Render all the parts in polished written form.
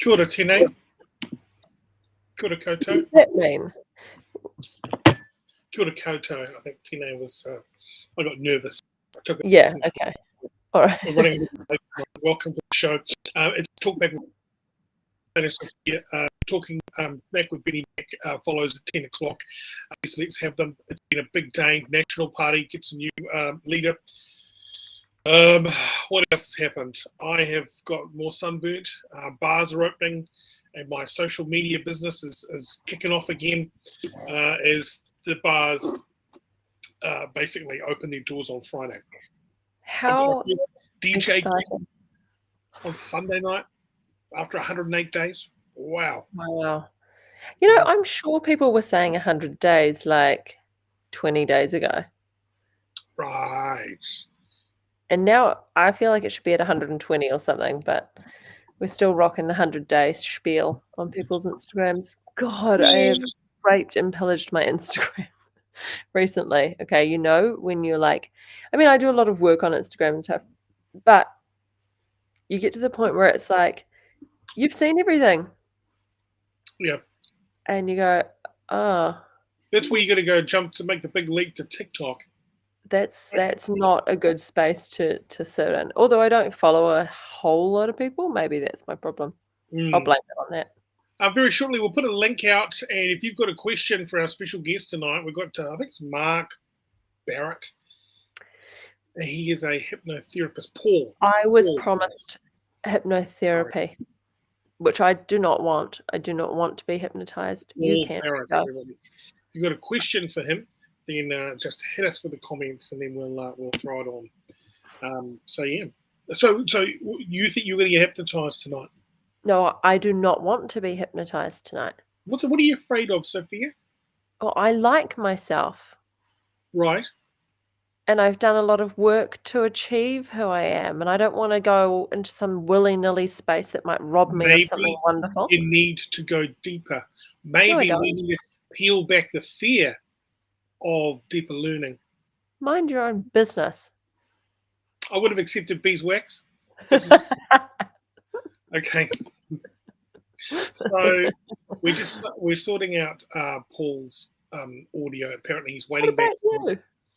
Kia ora, Thane. Kia ora koutou. What does that mean? Kia ora koutou. I think Thane was, I got nervous. I took it. Yeah, okay. All right. Welcome to the show. It's Talkback with Sophia. Talking back with Benny Mack follows at 10 o'clock. So let's have them. It's been a big day. National Party gets a new leader. What else has happened? I have got more sunburnt. Bars are opening, and my social media business is kicking off again as the bars basically open their doors on Friday. How DJ exciting. on Sunday night after 108 days. Wow. Wow. You know, I'm sure people were saying 100 days like 20 days ago. Right. And now I feel like it should be at 120 or something, but we're still rocking the 100-day spiel on people's Instagrams. God, I have raped and pillaged my Instagram recently. Okay, you know, when you're like, I mean, I do a lot of work on Instagram and stuff, but you get to the point where it's like, you've seen everything. Yeah. And you go, oh. That's where you're going to go jump to make the big leap to TikTok. That's not a good space to sit in. Although I don't follow a whole lot of people, maybe that's my problem. I'll blame it on that. Very shortly, we'll put a link out, and if you've got a question for our special guest tonight, we've got, I think it's Mark Barrett. He is a hypnotherapist. Paul. I was promised hypnotherapy, which I do not want. I do not want to be hypnotized. You can. Barrett, everybody. If you've got a question for him, then just hit us with the comments, and then we'll throw it on. So yeah. So you think you're going to get hypnotized tonight? No, I do not want to be hypnotized tonight. What are you afraid of, Sophia? Oh, I like myself. Right. And I've done a lot of work to achieve who I am, and I don't want to go into some willy-nilly space that might rob me of something wonderful. You need to go deeper. Maybe we need to peel back the fear of deeper learning. Mind your own business. I would have accepted beeswax. Okay. So we're sorting out Paul's audio. Apparently he's waiting back.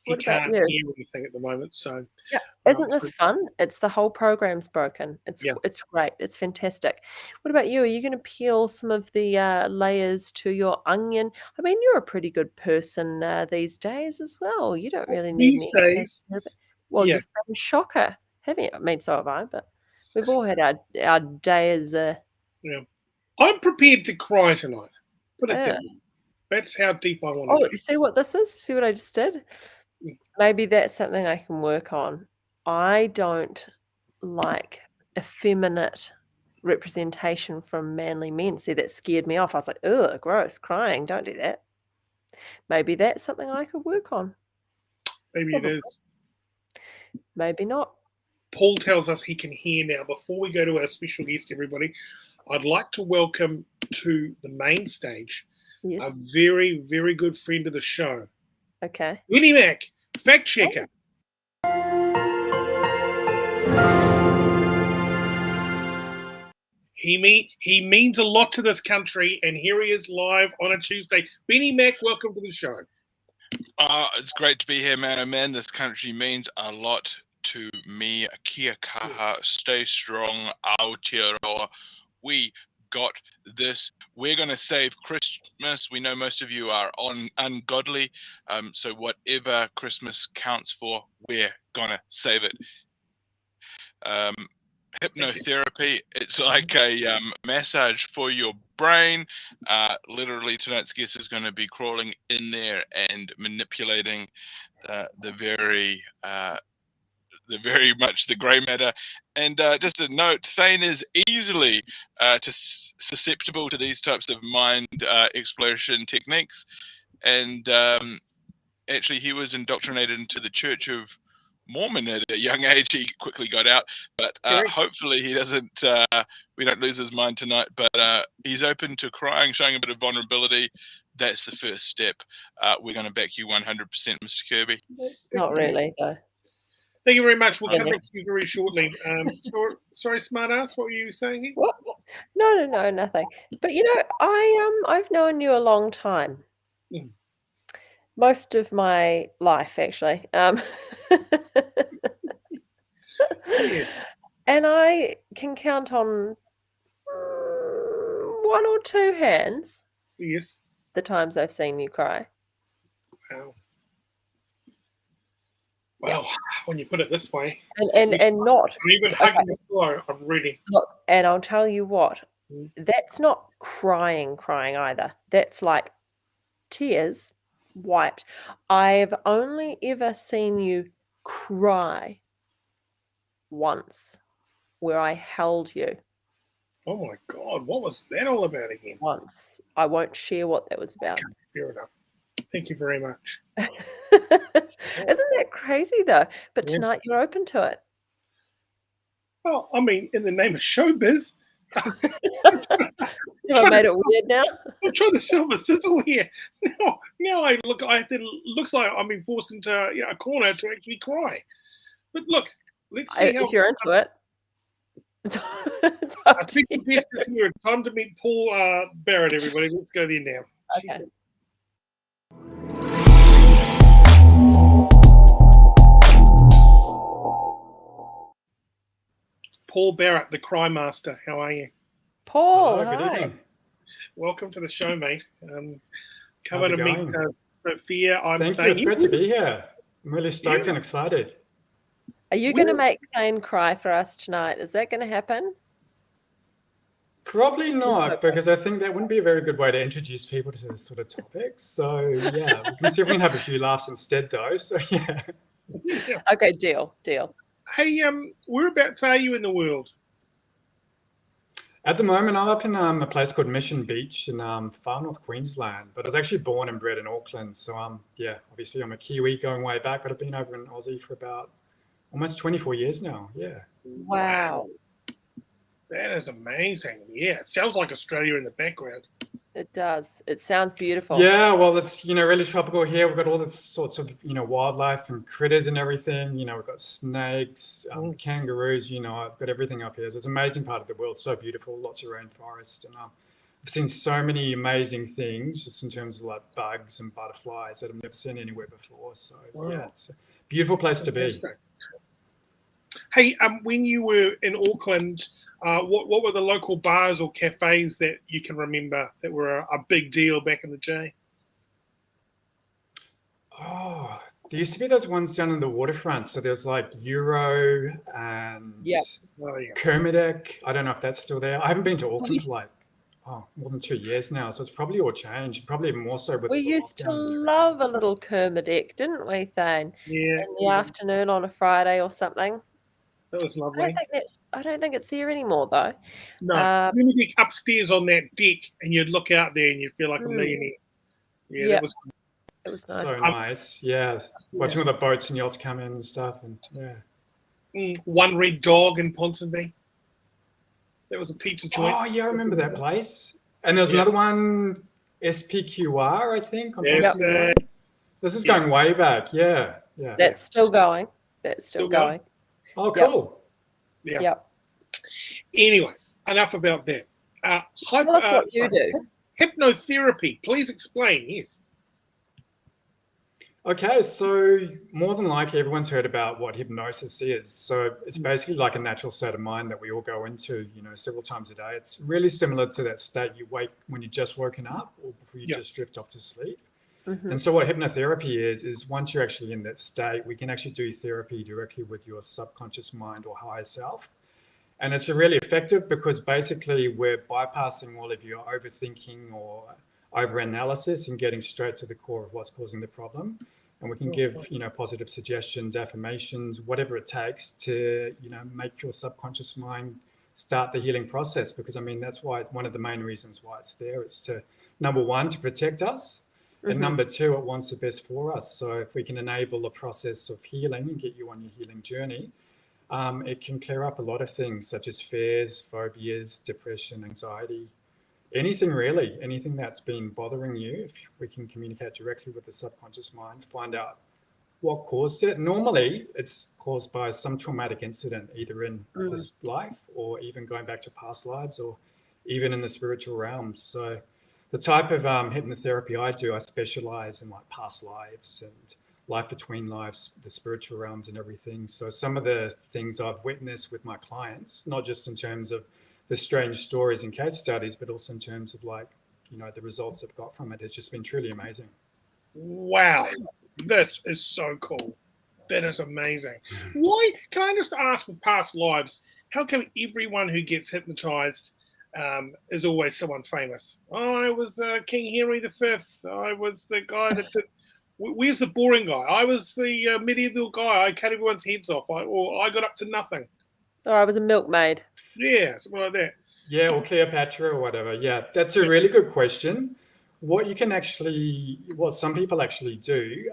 He can't hear anything at the moment. So yeah. Isn't this fun? It's the whole program's broken. It's great. It's fantastic. What about you? Are you going to peel some of the layers to your onion? I mean, you're a pretty good person these days as well. You don't really need these days. Well, you've been a shocker, haven't you? I mean, so have I, but we've all had our days. Yeah, I'm prepared to cry tonight. Put it down. That's how deep I want to go. You see what this is? See what I just did? Maybe that's something I can work on. I don't like effeminate representation from manly men. See, that scared me off. I was like, ugh, gross, crying. Don't do that. Maybe that's something I could work on. Maybe it is. Maybe not. Paul tells us he can hear now. Before we go to our special guest, everybody, I'd like to welcome to the main stage a very, very good friend of the show. Okay. Benny Mack, fact checker. He means a lot to this country, and here he is live on a Tuesday. Benny Mack, welcome to the show. It's great to be here, man. Oh, man, this country means a lot to me. Kia kaha, stay strong, Aotearoa. We got this. We're going to save Christmas. We know most of you are ungodly, so whatever Christmas counts for, we're going to save it. Hypnotherapy, it's like a massage for your brain. Literally, tonight's guest is going to be crawling in there and manipulating the very much the grey matter. And just a note, Thane is easily susceptible to these types of mind exploration techniques. And actually, he was indoctrinated into the Church of Mormon at a young age. He quickly got out, but hopefully he doesn't. We don't lose his mind tonight. But he's open to crying, showing a bit of vulnerability. That's the first step. We're going to back you 100%, Mr. Kirby. Not really, though. Thank you very much. We'll come back to you very shortly. Sorry, smartass, what were you saying here? No, nothing. But I've known you a long time. Mm. Most of my life, actually. Yeah. And I can count on one or two hands Yes. the times I've seen you cry. Wow. Yeah. Wow. When you put it this way, And not I'm even okay. hugging the floor. I'm ready. Look, and I'll tell you what, Mm. that's not crying either. That's like tears wiped. I've only ever seen you cry once where I held you Oh my God, what was that all about again? once. I won't share what that was about. Okay, fair enough. Thank you very much. Isn't that crazy though? But Yeah. tonight you're open to it. Well, I mean, in the name of showbiz, Have I made it weird now? I'm trying to sell the sizzle here. Now looks like I'm being forced into a corner to actually cry. But look, let's see how. If you're into it. It's up I to think you. the best is here. Time to meet Paul Barrett, everybody. Let's go there now. Okay. Paul Barrett, the Cry Master. How are you? Paul, Hello, good hi. evening. Welcome to the show, mate. Come How's on it and meet going? Sophia. I'm Thank you. Thane. It's great to be here. I'm really stoked Yeah. and excited. Are you going to make Thane cry for us tonight? Is that going to happen? Probably not, okay. because I think that wouldn't be a very good way to introduce people to this sort of topic. So yeah, we can see if we can have a few laughs instead, though. So yeah. Yeah. Okay, deal. Hey, whereabouts are you in the world? At the moment, I'm up in a place called Mission Beach in far north Queensland. But I was actually born and bred in Auckland. So yeah, obviously I'm a Kiwi going way back, but I've been over in Aussie for about almost 24 years now. Yeah. Wow. That is amazing. Yeah, it sounds like Australia in the background. It does. It sounds beautiful. Yeah, well, it's really tropical here. We've got all this sorts of wildlife and critters and everything. We've got snakes, kangaroos. I've got everything up here. So it's an amazing part of the world. So beautiful, lots of rainforest, and I've seen so many amazing things just in terms of like bugs and butterflies that I've never seen anywhere before. So yeah, it's a beautiful place to be. Hey, when you were in Auckland, what were the local bars or cafes that you can remember that were a big deal back in the day? Oh, there used to be those ones down in the waterfront. So there's like Euro and Kermadec. I don't know if that's still there. I haven't been to Auckland for like more than 2 years now. So it's probably all changed. Probably even more so with We the used to lockdowns and love a everything. little Kermadec, didn't we, Thane? Yeah. In the afternoon on a Friday or something. That was lovely. I don't think it's there anymore, though. No, Kermadec upstairs on that deck, and you'd look out there and you'd feel like a millionaire. Yeah, that was. It was nice. So nice, yeah. Watching all the boats and yachts come in and stuff, and yeah. One Red Dog in Ponsonby. That was a pizza joint. Oh yeah, I remember that place. And there was another one, SPQR, I think. This is going way back. Yeah. That's still going. That's still going. Oh, cool. Yeah. Anyways, enough about that. Tell us what you do. Hypnotherapy. Please explain. Yes. Okay, so more than likely everyone's heard about what hypnosis is. So it's basically like a natural state of mind that we all go into, several times a day. It's really similar to that state you wake when you're just woken up or before you just drift off to sleep. Mm-hmm. And so what hypnotherapy is once you're actually in that state, we can actually do therapy directly with your subconscious mind or higher self. And it's really effective because basically we're bypassing all of your overthinking or overanalysis and getting straight to the core of what's causing the problem. And we can give, positive suggestions, affirmations, whatever it takes to, make your subconscious mind start the healing process. Because, that's why one of the main reasons why it's there is to, number one, to protect us. And number two, it wants the best for us. So if we can enable a process of healing and get you on your healing journey, it can clear up a lot of things such as fears, phobias, depression, anxiety, anything really, anything that's been bothering you. If we can communicate directly with the subconscious mind, find out what caused it. Normally, it's caused by some traumatic incident, either in this life or even going back to past lives or even in the spiritual realms. So the type of hypnotherapy I do, I specialize in like past lives and life between lives, the spiritual realms and everything. So some of the things I've witnessed with my clients, not just in terms of the strange stories and case studies, but also in terms of like, you know, the results I've got from it, it's just been truly amazing. Wow, this is so cool. That is amazing. Why, can I just ask with past lives, how come everyone who gets hypnotized is always someone famous? I was King Henry V. I was the guy that did. Where's the boring guy? I was the medieval guy. I cut everyone's heads off. Or I got up to nothing. Or I was a milkmaid. Yeah, something like that. Yeah, or Cleopatra or whatever. Yeah, that's a really good question. What some people actually do,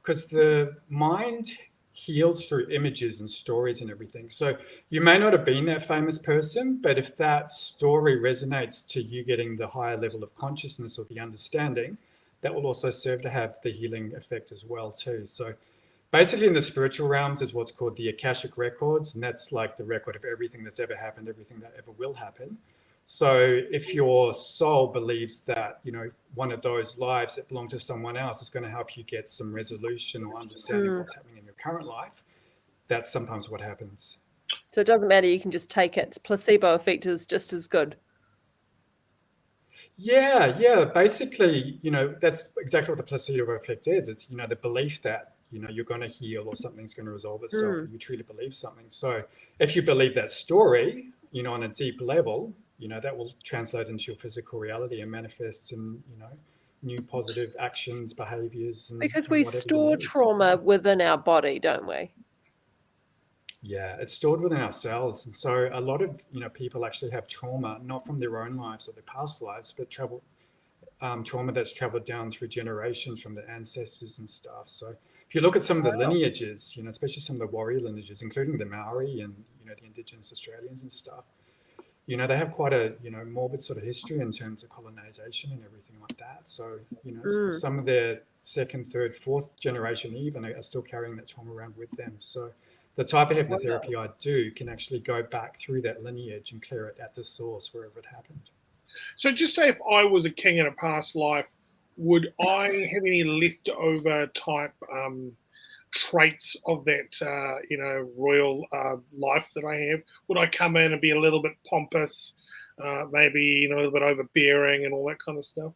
because the mind heals through images and stories and everything. So you may not have been that famous person, but if that story resonates to you getting the higher level of consciousness or the understanding, that will also serve to have the healing effect as well too. So basically in the spiritual realms is what's called the Akashic Records, and that's like the record of everything that's ever happened, everything that ever will happen. So if your soul believes that, you know, one of those lives that belong to someone else is going to help you get some resolution or understanding of what's happening in your current life, that's sometimes what happens. So it doesn't matter, you can just take it. Placebo effect is just as good. Yeah. Basically, you know, that's exactly what the placebo effect is. It's, you know, the belief that, you know, you're going to heal or something's going to resolve itself, or you truly believe something. So if you believe that story, you know, on a deep level, you know, that will translate into your physical reality and manifest in, you know, new positive actions, behaviors. Because we store trauma within our body, don't we? Yeah, it's stored within our cells. And so a lot of, you know, people actually have trauma, not from their own lives or their past lives, but trauma that's traveled down through generations from their ancestors and stuff. So if you look at some of the lineages, you know, especially some of the warrior lineages, including the Maori and, you know, the indigenous Australians and stuff, you know, they have quite a, you know, morbid sort of history in terms of colonization and everything like that. So, you know, some of their second, third, fourth generation even are still carrying that trauma around with them. So the type of hypnotherapy I do can actually go back through that lineage and clear it at the source wherever it happened. So just say if I was a king in a past life, would I have any leftover type traits of that, you know, royal life that I have? Would I come in and be a little bit pompous, maybe, you know, a little bit overbearing and all that kind of stuff?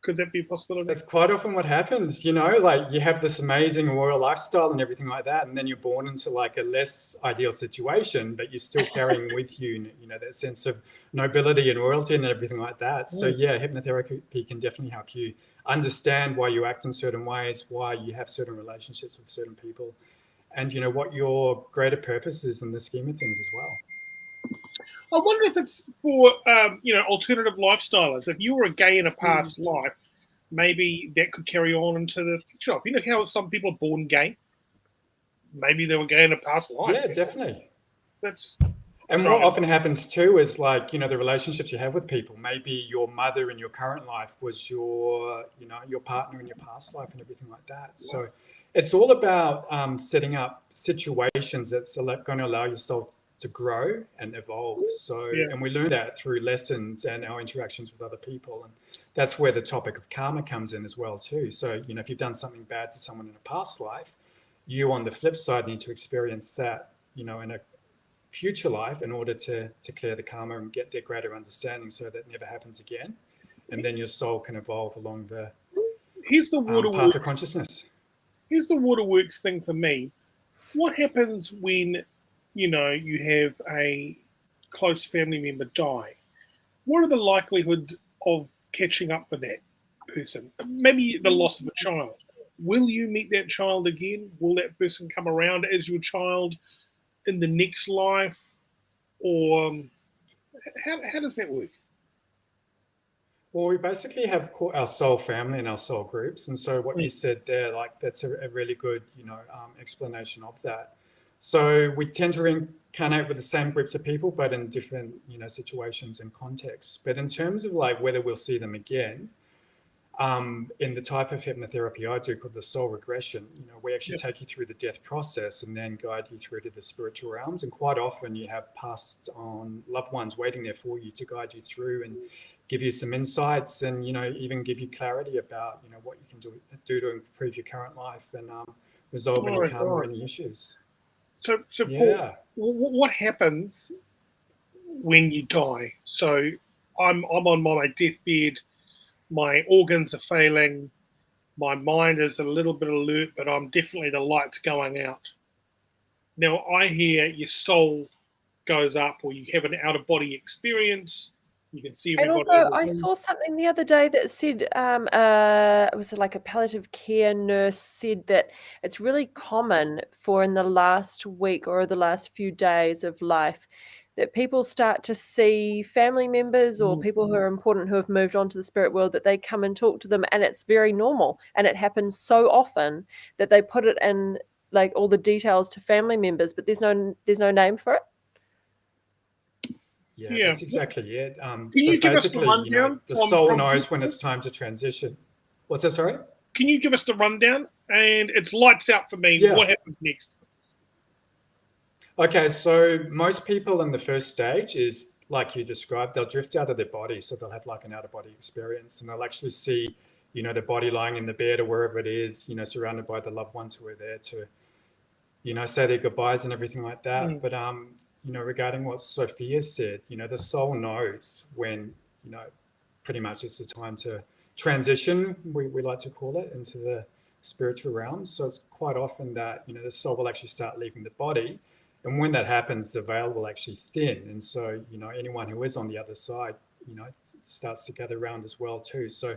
Could that be a possibility? That's quite often what happens, you know, like you have this amazing royal lifestyle and everything like that, and then you're born into like a less ideal situation, but you're still carrying with you, you know, that sense of nobility and royalty and everything like that. So yeah, hypnotherapy can definitely help you understand why you act in certain ways, why you have certain relationships with certain people, and, you know, what your greater purpose is in the scheme of things as well. I wonder if it's for, you know, alternative lifestylers. If you were a gay in a past life, maybe that could carry on into the future life. You know how some people are born gay? Maybe they were gay in a past life. Yeah, definitely. And what often happens too is, like, you know, the relationships you have with people. Maybe your mother in your current life was your, you know, your partner in your past life and everything like that. So it's all about setting up situations that's going to allow yourself to grow and evolve. So, and we learn that through lessons and our interactions with other people. And that's where the topic of karma comes in as well too. So, you know, if you've done something bad to someone in a past life, you on the flip side need to experience that, you know, in a future life in order to clear the karma and get their greater understanding so that it never happens again. And then your soul can evolve along the path of consciousness. Here's the waterworks thing for me. What happens when, you know, you have a close family member die? What are the likelihood of catching up with that person? Maybe the loss of a child. Will you meet that child again? Will that person come around as your child in the next life? Or how does that work? Well, we basically have our soul family and our soul groups. And so what you said there, like, that's a really good, you know, explanation of that. So we tend to reincarnate with the same groups of people, but in different, you know, situations and contexts. But in terms of like whether we'll see them again, In the type of hypnotherapy I do called the Soul Regression, we actually take you through the death process and then guide you through to the spiritual realms. And quite often you have passed on loved ones waiting there for you to guide you through and give you some insights and, even give you clarity about, what you can do to improve your current life and resolve any karma or any issues. So Paul, what happens when you die? So I'm on my deathbed. My organs are failing. My mind is a little bit alert, but I'm definitely the lights going out. Now I hear your soul goes up, or you have an out of body experience. You can see And everybody. also, I saw something the other day that said it was like a palliative care nurse said that it's really common for in the last week or the last few days of life that people start to see family members or people who are important who have moved on to the spirit world, that they come and talk to them, and it's very normal. And it happens so often that they put it in like all the details to family members, but there's no name for it. Yeah, that's exactly it. Can you give us the rundown? The soul knows when it's time to transition. What's that, sorry? Can you give us the rundown? And it's lights out for me. Yeah. What happens next? Okay, so most people in the first stage is, like you described, they'll drift out of their body. So they'll have like an out-of-body experience and they'll actually see, their body lying in the bed or wherever it is, surrounded by the loved ones who are there to, say their goodbyes and everything like that. But, regarding what Sophia said, the soul knows when, pretty much it's the time to transition, we like to call it, into the spiritual realm. So it's quite often that, the soul will actually start leaving the body. And when that happens, the veil will actually thin. And so, anyone who is on the other side, starts to gather around as well too. So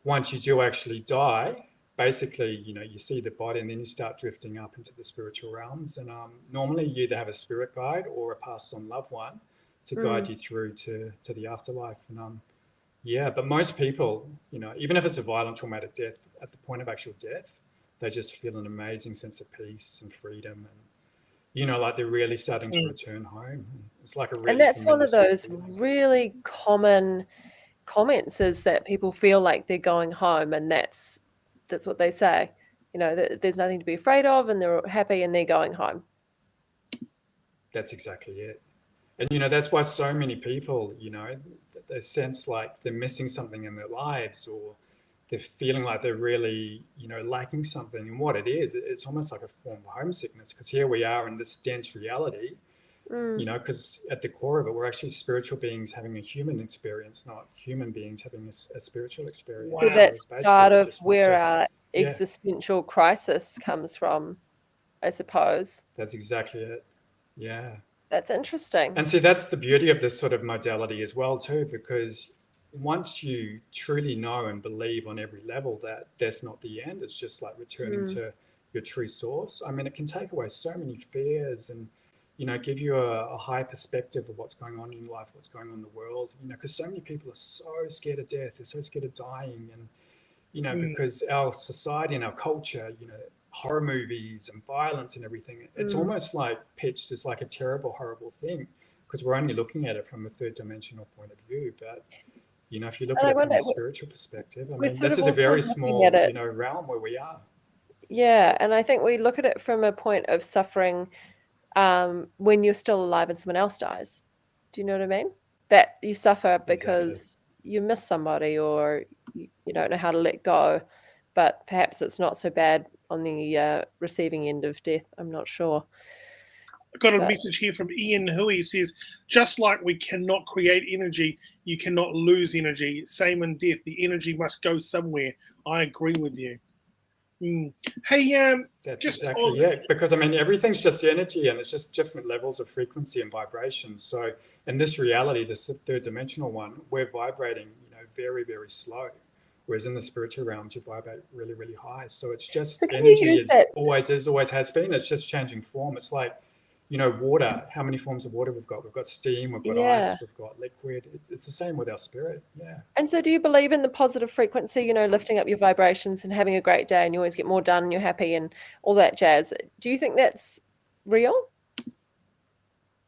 once you do actually die, basically, you see the body and then you start drifting up into the spiritual realms. And normally you either have a spirit guide or a passed on loved one to guide you through to the afterlife. And but most people, even if it's a violent traumatic death, at the point of actual death, they just feel an amazing sense of peace and freedom. And, like they're really starting to return home. It's like a really and that's one of those feeling. really common comments, is that people feel like they're going home, and that's what they say. That there's nothing to be afraid of, and they're happy, and they're going home. That's exactly it. And that's why so many people, they sense like they're missing something in their lives, or they're feeling like they're really, lacking something. And what it is, it's almost like a form of homesickness, because here we are in this dense reality, because at the core of it, we're actually spiritual beings having a human experience, not human beings having a spiritual experience. So that's part of where our existential crisis comes from, I suppose. That's exactly it. Yeah. That's interesting. And see, that's the beauty of this sort of modality as well too, because once you truly know and believe on every level that that's not the end, it's just like returning to your true source. I mean, it can take away so many fears and, give you a high perspective of what's going on in life, what's going on in the world, because so many people are so scared of death. They're so scared of dying. And, because our society and our culture, horror movies and violence and everything, it's almost like pitched as like a terrible, horrible thing, because we're only looking at it from a third dimensional point of view. But if you look at it from a spiritual perspective, I mean, this is a very small realm where we are. Yeah, and I think we look at it from a point of suffering when you're still alive and someone else dies. Do you know what I mean? That you suffer because you miss somebody, or you don't know how to let go, but perhaps it's not so bad on the receiving end of death. I'm not sure. I've got a message here from Ian Hui. He says, just like we cannot create energy, you cannot lose energy. Same in death. The energy must go somewhere. I agree with you. Hey, that's exactly it. Because I mean, everything's just energy, and it's just different levels of frequency and vibration. So in this reality, this third dimensional one, we're vibrating, very, very slow. Whereas in the spiritual realms, you vibrate really, really high. So it's just energy. It's always has been. It's just changing form. It's like, water. How many forms of water we've got? We've got steam, we've got ice, we've got liquid. It's the same with our spirit. Yeah. And so do you believe in the positive frequency, lifting up your vibrations and having a great day, and you always get more done and you're happy and all that jazz? Do you think that's real?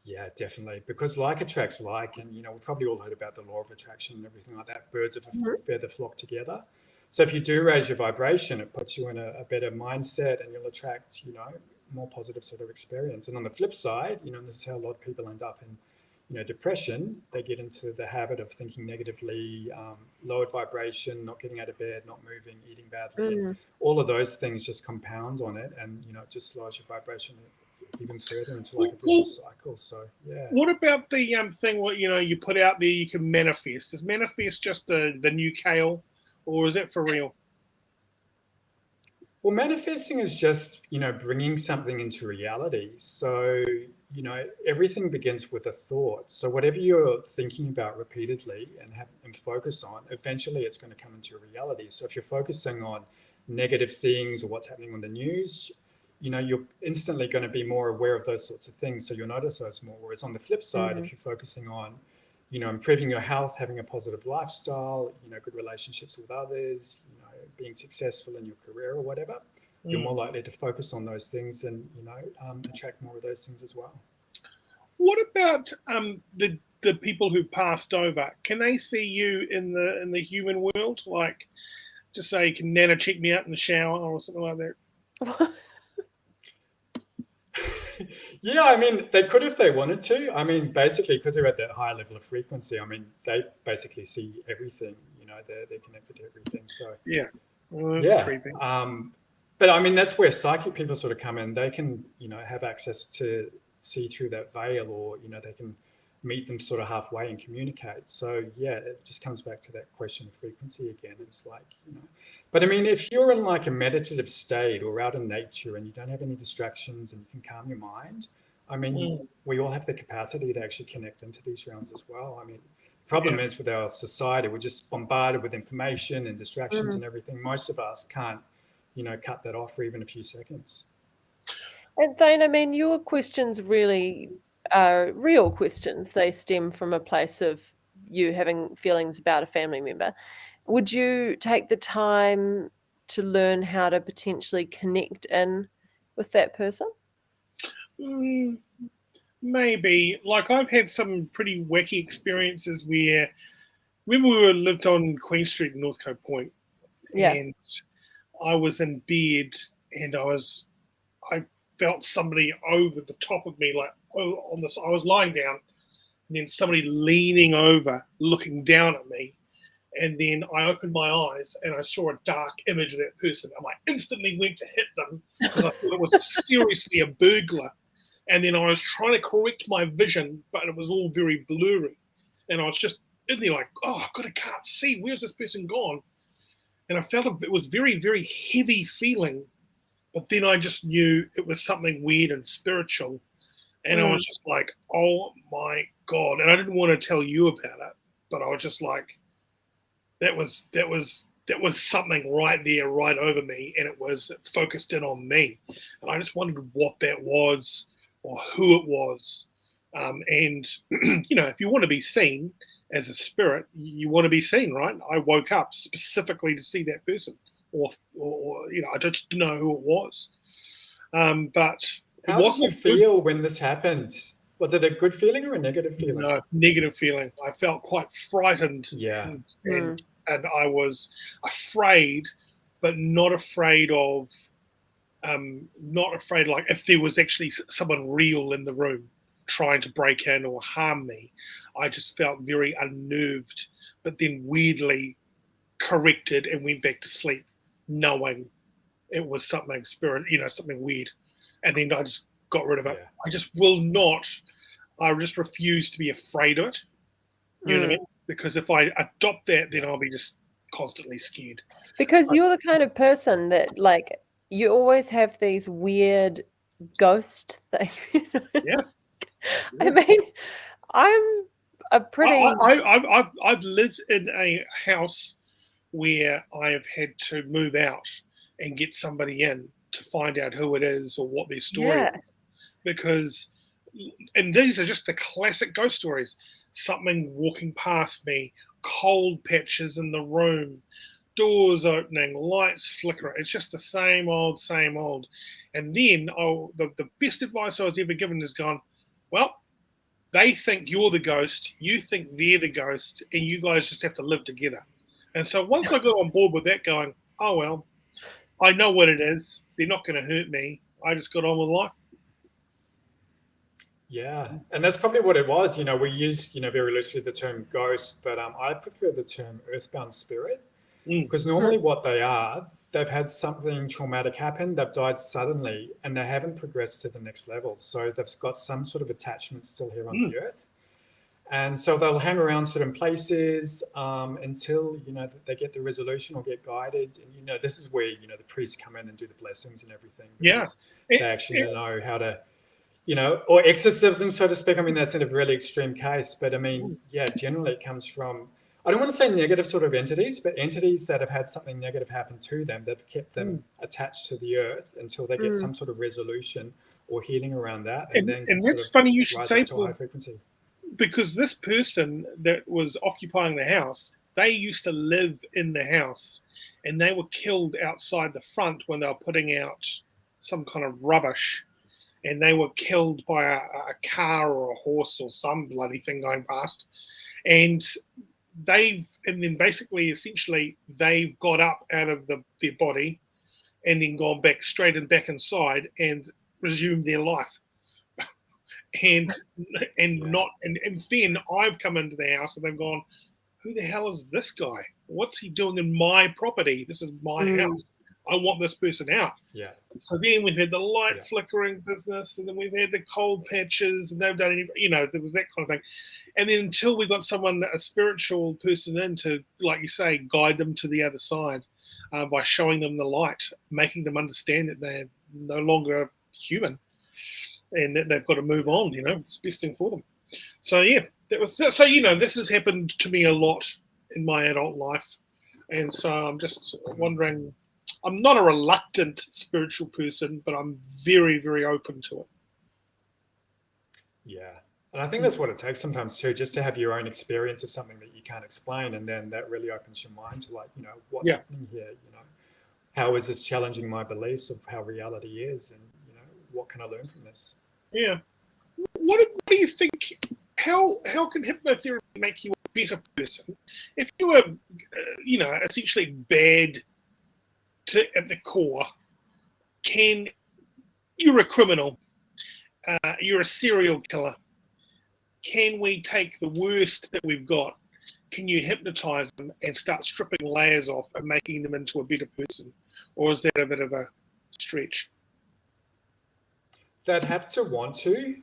Yeah, definitely. Because like attracts like, and, we've probably all heard about the law of attraction and everything like that. Birds of a feather flock together. So if you do raise your vibration, it puts you in a better mindset, and you'll attract, more positive sort of experience. And on the flip side, this is how a lot of people end up in, depression. They get into the habit of thinking negatively, lowered vibration, not getting out of bed, not moving, eating badly. And all of those things just compound on it, and it just lowers your vibration even further into like a vicious cycle. So yeah. What about the thing what you put out there you can manifest? Is manifest just the new kale, or is it for real? Well, manifesting is just, bringing something into reality. So, everything begins with a thought. So whatever you're thinking about repeatedly and focus on, eventually it's going to come into your reality. So if you're focusing on negative things or what's happening on the news, you're instantly going to be more aware of those sorts of things. So you'll notice those more. Whereas on the flip side, if you're focusing on, improving your health, having a positive lifestyle, good relationships with others, being successful in your career or whatever, you're more likely to focus on those things and, attract more of those things as well. What about the people who passed over? Can they see you in the human world? Like, just say, can Nana check me out in the shower or something like that? Yeah, I mean, they could if they wanted to. I mean, basically, because they're at that high level of frequency, I mean, they basically see everything. They're connected to everything. So yeah, well, that's creepy. But I mean, that's where psychic people sort of come in. They can, have access to see through that veil, or they can meet them sort of halfway and communicate. So yeah, it just comes back to that question of frequency again. It's like, But I mean, if you're in like a meditative state or out in nature and you don't have any distractions and you can calm your mind, I mean, we all have the capacity to actually connect into these realms as well. I mean, the problem is with our society, we're just bombarded with information and distractions and everything. Most of us can't, cut that off for even a few seconds. And Thane, I mean, your questions really are real questions. They stem from a place of you having feelings about a family member. Would you take the time to learn how to potentially connect in with that person? Maybe. Like, I've had some pretty wacky experiences where, remember we lived on Queen Street in North Cove Point, and I was in bed and I felt somebody over the top of me, like on this. I was lying down, and then somebody leaning over, looking down at me. And then I opened my eyes and I saw a dark image of that person. And I instantly went to hit them because I thought it was seriously a burglar. And then I was trying to correct my vision, but it was all very blurry. And I was just in there like, oh, God, I can't see. Where's this person gone? And I felt it was very, very heavy feeling. But then I just knew it was something weird and spiritual. And I was just like, oh, my God. And I didn't want to tell you about it, but I was just like, that was something right there, right over me, and it was focused in on me. And I just wondered what that was or who it was. And, if you want to be seen as a spirit, you want to be seen, right? I woke up specifically to see that person or I just didn't know who it was. But it How wasn't did you feel when this happened? Was it a good feeling or a negative feeling? No, negative feeling. I felt quite frightened. Yeah. And I was afraid, but not afraid of, like if there was actually someone real in the room trying to break in or harm me. I just felt very unnerved, but then weirdly corrected and went back to sleep, knowing it was something something weird. And then I just got rid of it. Yeah. I just refuse to be afraid of it. You know what I mean? Because if I adopt that, then I'll be just constantly scared. Because you're the kind of person that, like, you always have these weird ghost things. Yeah. I mean, I'm a pretty... I've lived in a house where I've had to move out and get somebody in to find out who it is or what their story is. Because... And these are just the classic ghost stories. Something walking past me, cold patches in the room, doors opening, lights flickering. It's just the same old. And then the best advice I was ever given is gone, well, they think you're the ghost, you think they're the ghost, and you guys just have to live together. And so once I got on board with that, going, oh well, I know what it is. They're not going to hurt me. I just got on with life. Yeah, and that's probably what it was. We use, very loosely the term ghost, but I prefer the term earthbound spirit, because normally what they are, they've had something traumatic happen, they've died suddenly, and they haven't progressed to the next level. So they've got some sort of attachment still here on the earth. And so they'll hang around certain places until, they get the resolution or get guided. And, this is where, the priests come in and do the blessings and everything. Yeah. They actually know how to, or exorcism, so to speak. I mean, that's in a really extreme case. But I mean, generally it comes from, I don't want to say negative sort of entities, but entities that have had something negative happen to them that have kept them attached to the earth until they get some sort of resolution or healing around that. And that's funny you should say, Paul, because this person that was occupying the house, they used to live in the house, and they were killed outside the front when they were putting out some kind of rubbish, and they were killed by a car or a horse or some bloody thing going past. And then basically, essentially, they've got up out of their body and then gone back straight and back inside and resumed their life. And then I've come into the house and they've gone, who the hell is this guy? What's he doing in my property? This is my house. I want this person out. Yeah. So then we've had the light flickering business, and then we've had the cold patches, and they've done, there was that kind of thing. And then until we got a spiritual person in to, like you say, guide them to the other side by showing them the light, making them understand that they're no longer human and that they've got to move on, it's the best thing for them. So, that was so, this has happened to me a lot in my adult life. And so I'm just wondering, I'm not a reluctant spiritual person, but I'm very, very open to it. Yeah. And I think that's what it takes sometimes too, just to have your own experience of something that you can't explain. And then that really opens your mind to what's happening here? How is this challenging my beliefs of how reality is? And, what can I learn from this? Yeah. What do you think? How can hypnotherapy make you a better person? If you were, essentially bad at the core, you're a criminal, you're a serial killer. Can we take the worst that we've got? Can you hypnotize them and start stripping layers off and making them into a better person? Or is that a bit of a stretch? They'd have to want to,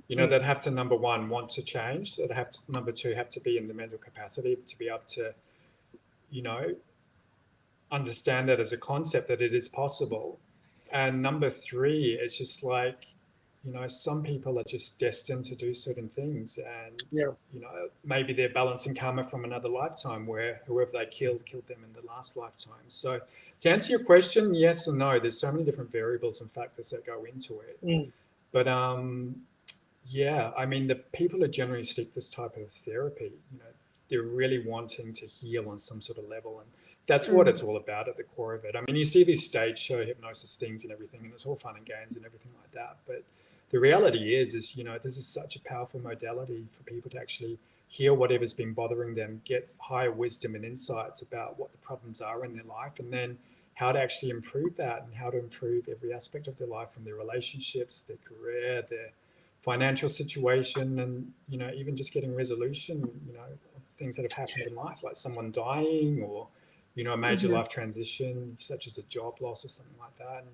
they'd have to, number one, want to change. They'd have to, number two, have to be in the mental capacity to be able to, understand that as a concept, that it is possible. And number three, it's just like, some people are just destined to do certain things. And, maybe they're balancing karma from another lifetime where whoever they killed them in the last lifetime. So to answer your question, yes and no. There's so many different variables and factors that go into it. But, the people who generally seek this type of therapy, they're really wanting to heal on some sort of level. And that's what it's all about at the core of it. I mean, you see these stage show hypnosis things and everything, and it's all fun and games and everything like that. But the reality is this is such a powerful modality for people to actually hear whatever's been bothering them, get higher wisdom and insights about what the problems are in their life, and then how to actually improve that and how to improve every aspect of their life, from their relationships, their career, their financial situation, and, even just getting resolution, of things that have happened in life, like someone dying or, a major life transition, such as a job loss or something like that.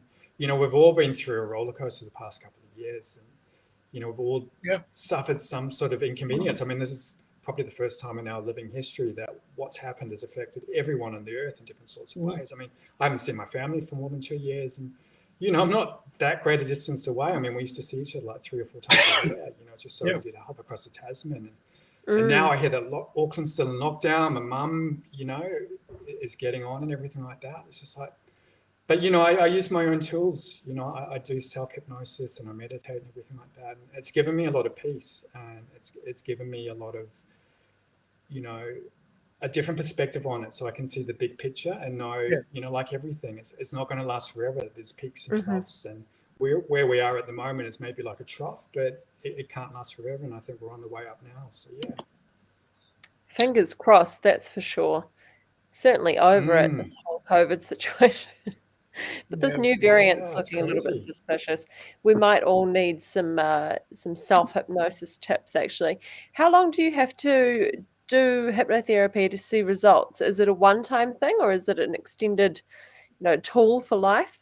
And, we've all been through a roller coaster the past couple of years, and, we've all suffered some sort of inconvenience. I mean, this is probably the first time in our living history that what's happened has affected everyone on the earth in different sorts of ways. I mean, I haven't seen my family for more than 2 years, and, I'm not that great a distance away. I mean, we used to see each other like 3 or 4 times a year. It's just so easy to hop across the Tasman. And now I hear that Auckland's still in lockdown. My mum, is getting on and everything like that. It's just like, but, I use my own tools. I do self-hypnosis and I meditate and everything like that. And it's given me a lot of peace, and it's given me a lot of, a different perspective on it, so I can see the big picture and know, like everything, it's not going to last forever. There's peaks and troughs, and where we are at the moment is maybe like a trough, but it can't last forever. And I think we're on the way up now. So, yeah. Fingers crossed, that's for sure. certainly over it, this whole COVID situation. But this new variant's looking a little bit crazy. suspicious. We might all need some self-hypnosis tips, actually. How long do you have to do hypnotherapy to see results? Is it a one-time thing, or is it an extended, tool for life?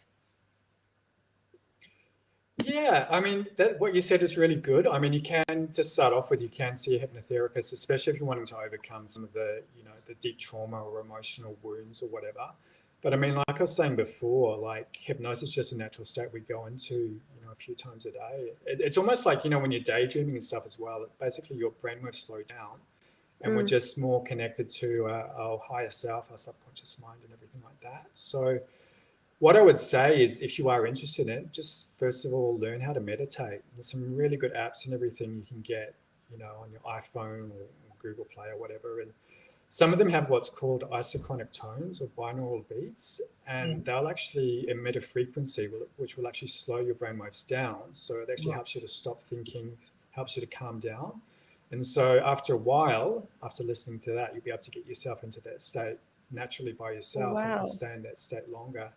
Yeah, I mean, what you said is really good. I mean, you can just start off with, you can see a hypnotherapist, especially if you're wanting to overcome some of the, the deep trauma or emotional wounds or whatever. But I mean, like I was saying before, like hypnosis is just a natural state we go into, a few times a day. It's almost like, when you're daydreaming and stuff as well, basically your brainwaves slow down and we're just more connected to our higher self, our subconscious mind and everything like that. So what I would say is, if you are interested in it, just first of all, learn how to meditate. There's some really good apps and everything you can get, on your iPhone or Google Play or whatever. And some of them have what's called isochronic tones or binaural beats, and they'll actually emit a frequency which will actually slow your brainwaves down. So it actually helps you to stop thinking, helps you to calm down. And so after a while, after listening to that, you'll be able to get yourself into that state naturally by yourself and stay in that state longer.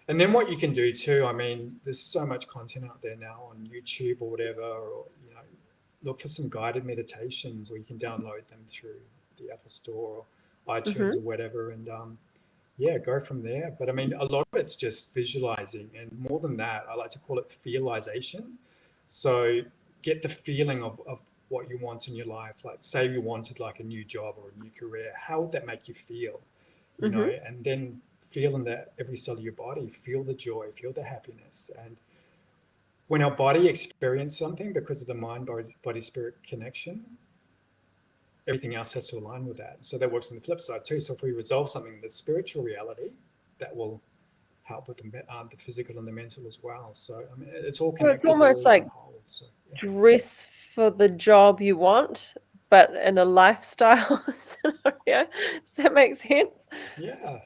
And then what you can do too, I mean, there's so much content out there now on YouTube or whatever, or, look for some guided meditations, or you can download them through the Apple Store or iTunes or whatever. And go from there. But I mean, a lot of it's just visualizing. And more than that, I like to call it feelization. So get the feeling of what you want in your life. Like say you wanted like a new job or a new career, how would that make you feel? You know, and then feel in that every cell of your body, feel the joy, feel the happiness. And when our body experiences something because of the mind body spirit connection, everything else has to align with that. So that works on the flip side too. So if we resolve something in the spiritual reality, that will help with the physical and the mental as well. So I mean, it's all connected. So it's almost like dress for the job you want, but in a lifestyle scenario. Does that make sense? Yeah.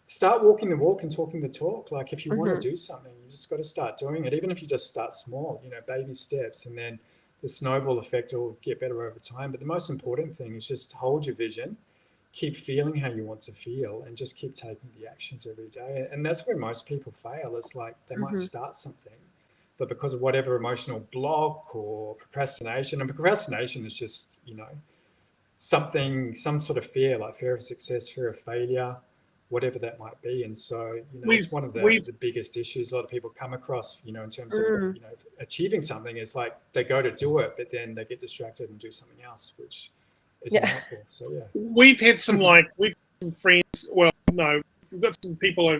Start walking the walk and talking the talk. Like if you want to do something, you just got to start doing it. Even if you just start small, baby steps, and then the snowball effect will get better over time. But the most important thing is just hold your vision, keep feeling how you want to feel, and just keep taking the actions every day. And that's where most people fail. It's like they might start something, but because of whatever emotional block or procrastination, and procrastination is just, some sort of fear, like fear of success, fear of failure, whatever that might be. And so, it's one of the biggest issues a lot of people come across, in terms of, achieving something. Is like they go to do it, but then they get distracted and do something else, which isn't helpful. So, yeah. We've had some friends, well, no, we've got some people,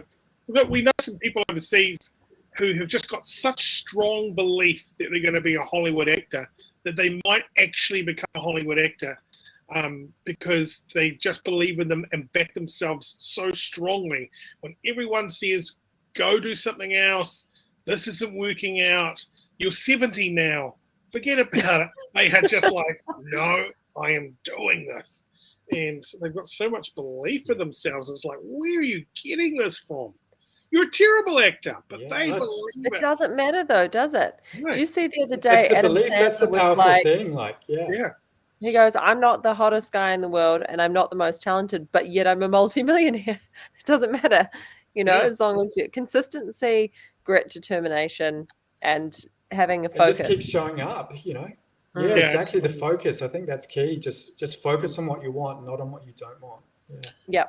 we know some people overseas who have just got such strong belief that they're going to be a Hollywood actor that they might actually become a Hollywood actor. Because they just believe in them and back themselves so strongly. When everyone says, go do something else, this isn't working out, you're 70 now, forget about it. They are just like, no, I am doing this. And they've got so much belief in themselves. It's like, where are you getting this from? You're a terrible actor, but they believe it. It doesn't matter though, does it? No. Did you see the other day? It's the belief, that's the powerful thing. Like, yeah. He goes, I'm not the hottest guy in the world and I'm not the most talented, but yet I'm a multimillionaire. It doesn't matter, as long as you consistency, grit, determination, and having a focus. And just keep showing up, Yeah, exactly. Absolutely. The focus. I think that's key. Just focus on what you want, not on what you don't want. Yeah.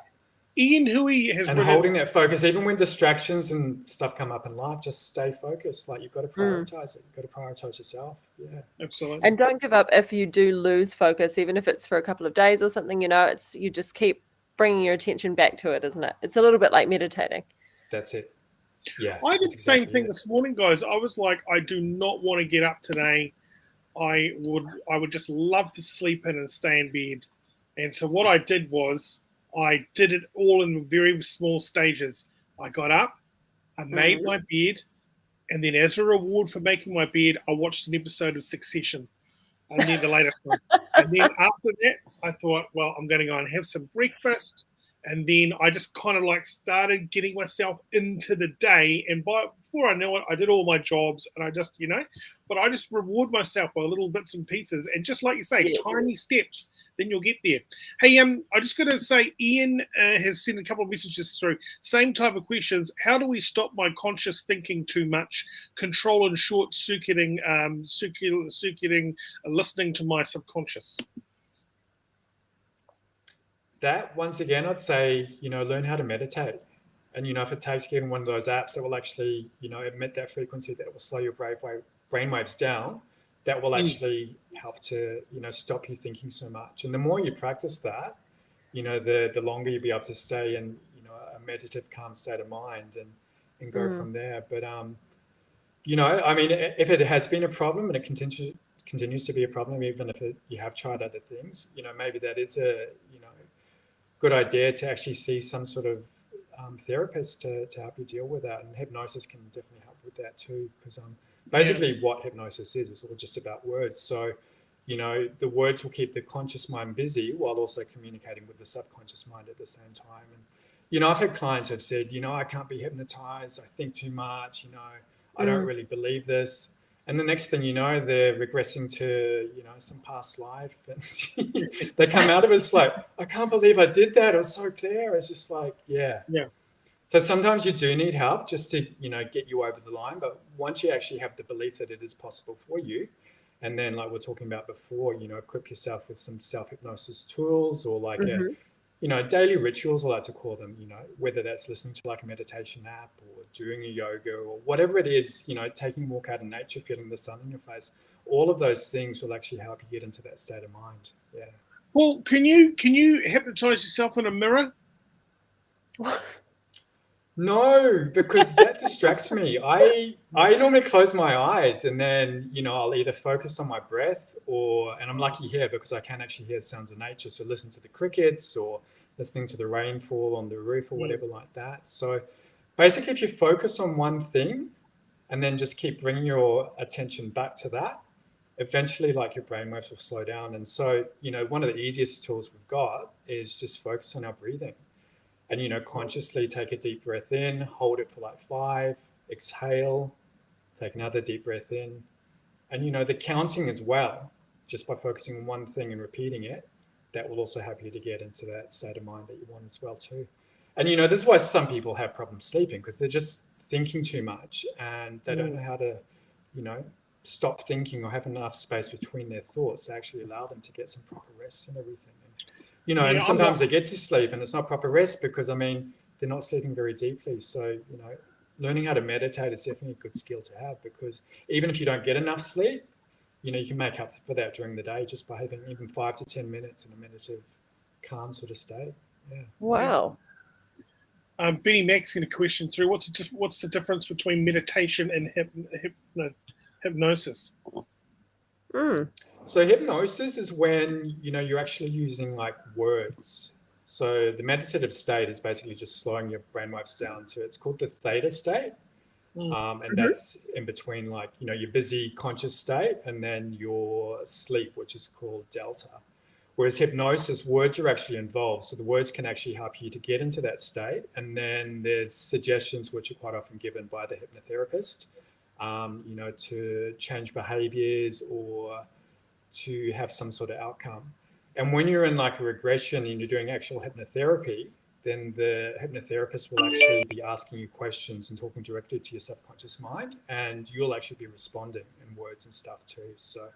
Ian Huey has holding that focus, even when distractions and stuff come up in life, just stay focused. Like you've got to prioritize it. You've got to prioritize yourself. Yeah, absolutely. And don't give up if you do lose focus, even if it's for a couple of days or something. It's you just keep bringing your attention back to it, isn't it? It's a little bit like meditating. That's it. Yeah, I did the same thing this morning, guys. I was like, I do not want to get up today. I would just love to sleep in and stay in bed. And so what I did was, I did it all in very small stages. I got up, I made my bed, and then as a reward for making my bed, I watched an episode of Succession. And then the latest one. And then after that, I thought, well, I'm going to go and have some breakfast. And then I just kind of started getting myself into the day. And before before I knew it, I did all my jobs, and I just, but I just reward myself by little bits and pieces, and just like you say, Yes. tiny steps, then you'll get there. Hey, I just got to say, Ian has sent a couple of messages through. Same type of questions. How do we stop my conscious thinking too much? Control and short-circuiting, listening to my subconscious. That, once again, I'd say, learn how to meditate. And, if it takes getting one of those apps that will actually, emit that frequency that will slow your brain waves down, that will actually help to, stop you thinking so much. And the more you practice that, the longer you'll be able to stay in, a meditative, calm state of mind and go from there. But, if it has been a problem and it continues to be a problem, even if you have tried other things, maybe that is a, good idea to actually see some sort of therapist to help you deal with that. And hypnosis can definitely help with that too, because basically what hypnosis is all just about words. So, the words will keep the conscious mind busy while also communicating with the subconscious mind at the same time. And, I've had clients who've said, I can't be hypnotized. I think too much, I don't really believe this. And the next thing you know, they're regressing to, some past life. And they come out of it, it's like, I can't believe I did that. It was so clear. It's just like, yeah. So sometimes you do need help just to, get you over the line. But once you actually have the belief that it is possible for you, and then like we're talking about before, equip yourself with some self-hypnosis tools or like daily rituals, I like to call them, whether that's listening to like a meditation app or doing a yoga or whatever it is, taking a walk out in nature, feeling the sun in your face, all of those things will actually help you get into that state of mind. Yeah. Well, can you hypnotize yourself in a mirror? No, because that distracts me. I normally close my eyes and then, I'll either focus on my breath and I'm lucky here because I can actually hear sounds of nature. So listen to the crickets or listening to the rainfall on the roof or whatever like that. So basically if you focus on one thing and then just keep bringing your attention back to that, eventually like your brainwaves will slow down. And so, one of the easiest tools we've got is just focus on our breathing. And, consciously take a deep breath in, hold it for like 5, exhale, take another deep breath in. And, the counting as well, just by focusing on one thing and repeating it, that will also help you to get into that state of mind that you want as well too. And, this is why some people have problems sleeping because they're just thinking too much and they don't know how to, stop thinking or have enough space between their thoughts to actually allow them to get some proper rest and everything. And sometimes they get to sleep and it's not proper rest because, they're not sleeping very deeply. So, learning how to meditate is definitely a good skill to have because even if you don't get enough sleep, you can make up for that during the day just by having even 5 to 10 minutes in a meditative, calm sort of state. Yeah. Wow. Benny Mack's going to question through what's the difference between meditation and hypnosis? So hypnosis is when, you're actually using like words. So the meditative state is basically just slowing your brainwaves down to, it's called the theta state. And that's in between like, your busy conscious state and then your sleep, which is called delta. Whereas hypnosis, words are actually involved. So the words can actually help you to get into that state. And then there's suggestions which are quite often given by the hypnotherapist, to change behaviors or to have some sort of outcome. And when you're in like a regression and you're doing actual hypnotherapy, then the hypnotherapist will actually be asking you questions and talking directly to your subconscious mind, and you'll actually be responding in words and stuff too. So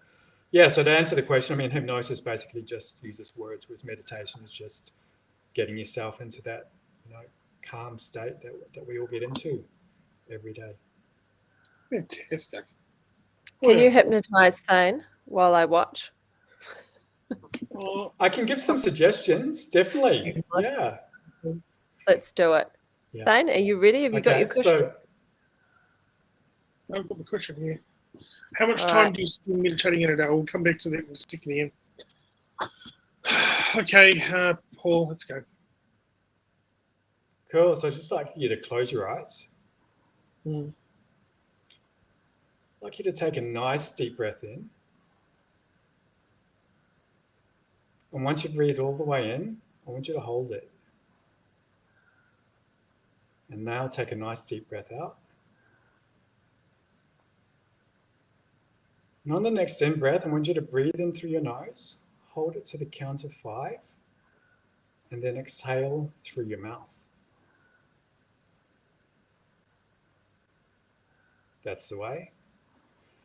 yeah, so to answer the question, hypnosis basically just uses words, whereas meditation is just getting yourself into that, calm state that we all get into every day. Fantastic. Can you hypnotize Thane while I watch? I can give some suggestions, definitely. Excellent. Yeah. Let's do it. Yeah. Thane, are you ready? Have you got your cushion? So I've got the cushion here. How much time do you spend meditating in a day? We'll come back to that in a second again. Okay, Paul, let's go. Cool. So I'd just like you to close your eyes. I'd like you to take a nice deep breath in. And once you breathe all the way in, I want you to hold it. And now take a nice deep breath out. And on the next in breath, I want you to breathe in through your nose, hold it to the count of 5, and then exhale through your mouth. That's the way.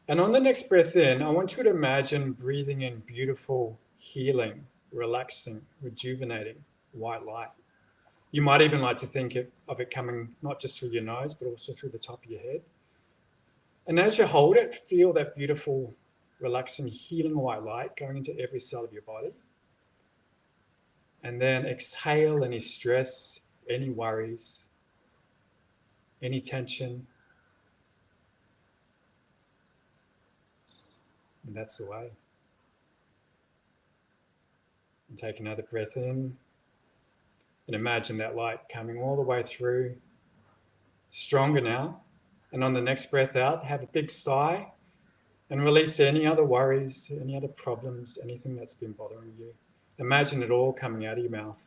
And on the next breath in, I want you to imagine breathing in beautiful, healing, relaxing, rejuvenating white light. You might even like to think of it coming not just through your nose, but also through the top of your head. And as you hold it, feel that beautiful, relaxing, healing white light going into every cell of your body. And then exhale any stress, any worries, any tension. And that's the way. And take another breath in. And imagine that light coming all the way through. Stronger now. And on the next breath out, have a big sigh and release any other worries, any other problems, anything that's been bothering you. Imagine it all coming out of your mouth.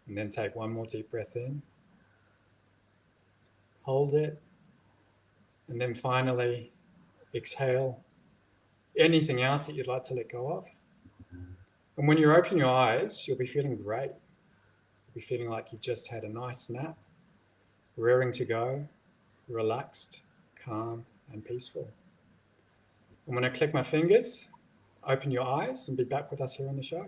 And then take one more deep breath in. Hold it. And then finally, exhale anything else that you'd like to let go of. And when you open your eyes, you'll be feeling great. You'll be feeling like you've just had a nice nap, raring to go, relaxed, calm, and peaceful. And when I click my fingers, open your eyes and be back with us here on the show.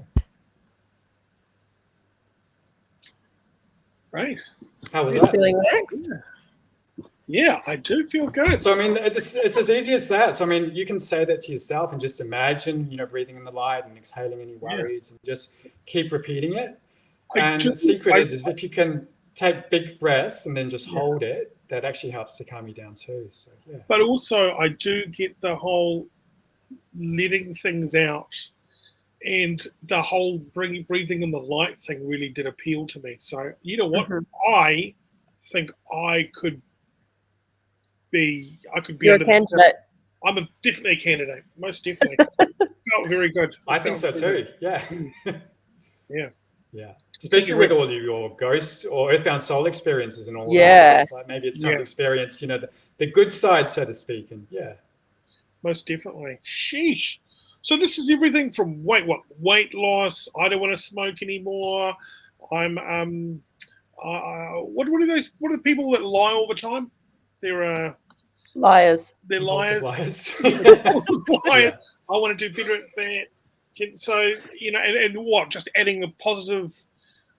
Right. How was You that? feeling relaxed? Yeah, I do feel good. So, I mean, it's as easy as that. So, I mean, you can say that to yourself and just imagine, breathing in the light and exhaling any worries and just keep repeating it. And the secret is if you can take big breaths and then just hold it, that actually helps to calm you down too. So, yeah. But also, I do get the whole letting things out, and the whole breathing in the light thing really did appeal to me. So, you know what? I think I could be You're under a candidate. I'm definitely a candidate, most definitely. Felt very good. I think so too. Yeah. Yeah. Yeah. Especially with all your ghost or earthbound soul experiences and all that. Yeah. It's like maybe it's time to experience, the good side, so to speak. And yeah. Most definitely. Sheesh. So this is everything from weight loss. I don't want to smoke anymore. I'm what are those? What are the people that lie all the time? They're Liars. They're liars. Liars. Liars. I want to do better at that. So and what? Just adding the positive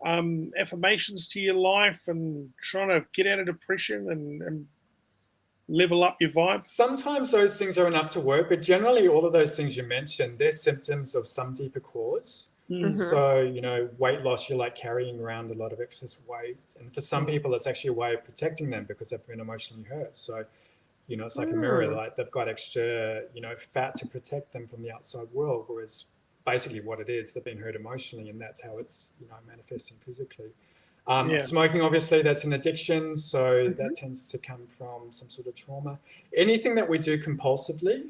affirmations to your life and trying to get out of depression and level up your vibe. Sometimes those things are enough to work, but generally all of those things you mentioned, they're symptoms of some deeper cause. Mm-hmm. So, weight loss, you're like carrying around a lot of excess weight. And for some people, it's actually a way of protecting them because they've been emotionally hurt. So, it's like a mirror, like they've got extra, fat to protect them from the outside world, whereas basically what it is, they've been hurt emotionally and that's how it's, manifesting physically. Smoking, obviously, that's an addiction. So that tends to come from some sort of trauma. Anything that we do compulsively,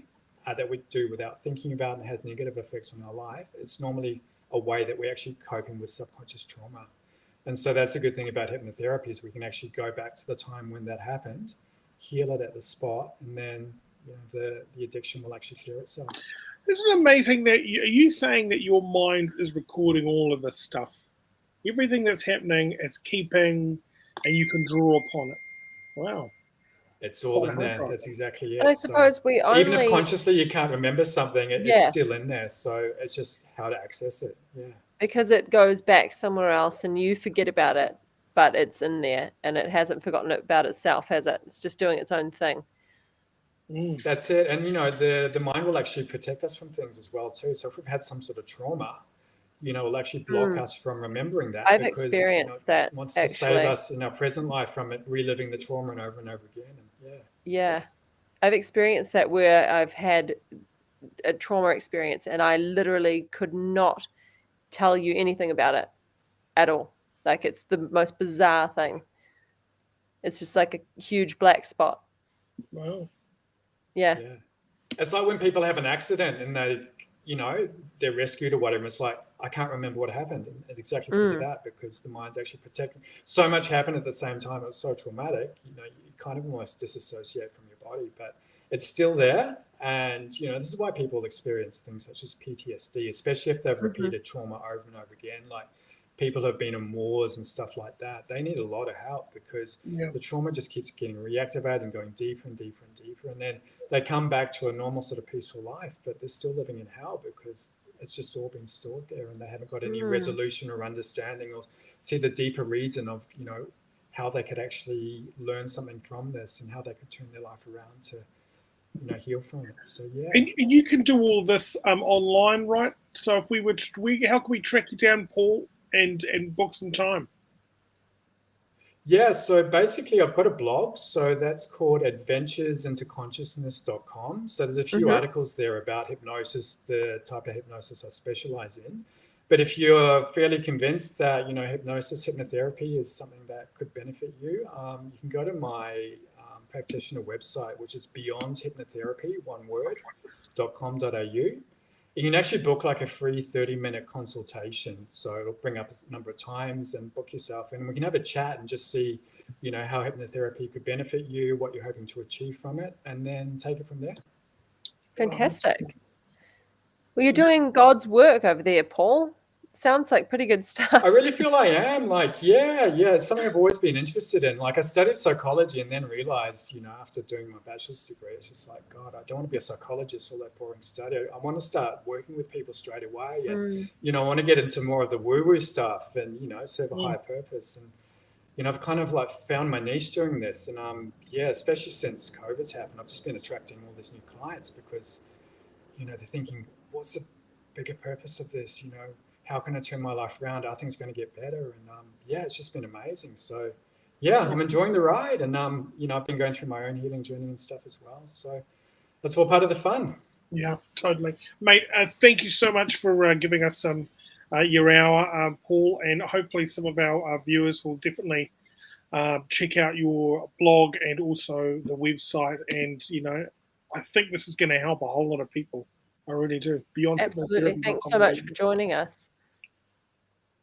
that we do without thinking about and has negative effects on our life, it's normally a way that we're actually coping with subconscious trauma. And so that's a good thing about hypnotherapy is we can actually go back to the time when that happened, heal it at the spot, and then the addiction will actually clear itself. Isn't it amazing that are you saying that your mind is recording all of this stuff? Everything that's happening, it's keeping, and you can draw upon it. Wow. It's all in there. That's exactly it. And I suppose we only... Even if consciously you can't remember something, it's still in there. So it's just how to access it. Yeah. Because it goes back somewhere else and you forget about it, but it's in there and it hasn't forgotten about itself, has it? It's just doing its own thing. That's it. And, the mind will actually protect us from things as well, too. So if we've had some sort of trauma, it'll actually block us from remembering that. I've experienced that. It wants to save us in our present life from it reliving the trauma and over again. And yeah. I've experienced that where I've had a trauma experience and I literally could not tell you anything about it at all. Like it's the most bizarre thing. It's just like a huge black spot. Wow. Yeah. It's like when people have an accident and they, they're rescued or whatever. It's like, I can't remember what happened. And it's exactly because of that, because the mind's actually protecting. So much happened at the same time. It was so traumatic, you kind of almost disassociate from your body, but it's still there. And, this is why people experience things such as PTSD, especially if they've repeated trauma over and over again. Like people who have been in wars and stuff like that, they need a lot of help because the trauma just keeps getting reactivated and going deeper and deeper and deeper. And then they come back to a normal sort of peaceful life, but they're still living in hell because it's just all been stored there and they haven't got any resolution or understanding or see the deeper reason of, how they could actually learn something from this and how they could turn their life around to, heal from it. So, yeah. And you can do all this online, right? So if how can we track you down, Paul, and book some time? Yeah, so basically I've got a blog. So that's called adventuresintoconsciousness.com. So there's a few articles there about hypnosis, the type of hypnosis I specialize in. But if you're fairly convinced that, hypnosis, hypnotherapy is something that could benefit you, you can go to my practitioner website, which is beyondhypnotherapy.com.au. You can actually book like a free 30-minute consultation. So it'll bring up a number of times and book yourself in. And we can have a chat and just see, how hypnotherapy could benefit you, what you're hoping to achieve from it, and then take it from there. Fantastic. Well, you're doing God's work over there, Paul. Sounds like pretty good stuff. I really feel I am. It's something I've always been interested in. Like I studied psychology and then realized, after doing my bachelor's degree, it's just like, God, I don't want to be a psychologist, all that boring study. I want to start working with people straight away. And, I want to get into more of the woo-woo stuff and, serve a higher purpose. And, I've kind of like found my niche doing this. And, especially since COVID's happened, I've just been attracting all these new clients because, they're thinking, what's the bigger purpose of this? How can I turn my life around? Are things going to get better? And it's just been amazing. So I'm enjoying the ride. And I've been going through my own healing journey and stuff as well. So that's all part of the fun. Yeah, totally, mate. Thank you so much for giving us your hour, Paul. And hopefully some of our viewers will definitely check out your blog and also the website. And I think this is going to help a whole lot of people. I really do. Absolutely. Thanks so much for joining us.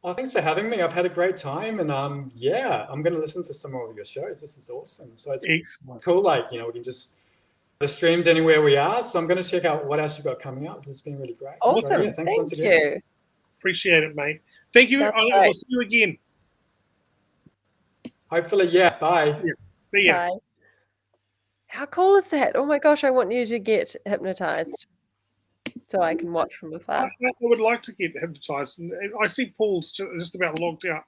Oh, thanks for having me. I've had a great time. And I'm going to listen to some more of your shows. This is awesome. So it's cool. Like, we can just the streams anywhere we are. So I'm going to check out what else you've got coming up. It's been really great. Awesome. So, thanks Thank once again. you. Appreciate it, mate. Thank you. I'll see you again. Hopefully, yeah. Bye. Yeah. See ya. Bye. How cool is that? Oh my gosh, I want you to get hypnotized so I can watch from afar. I would like to get hypnotized. And I see Paul's just about logged out.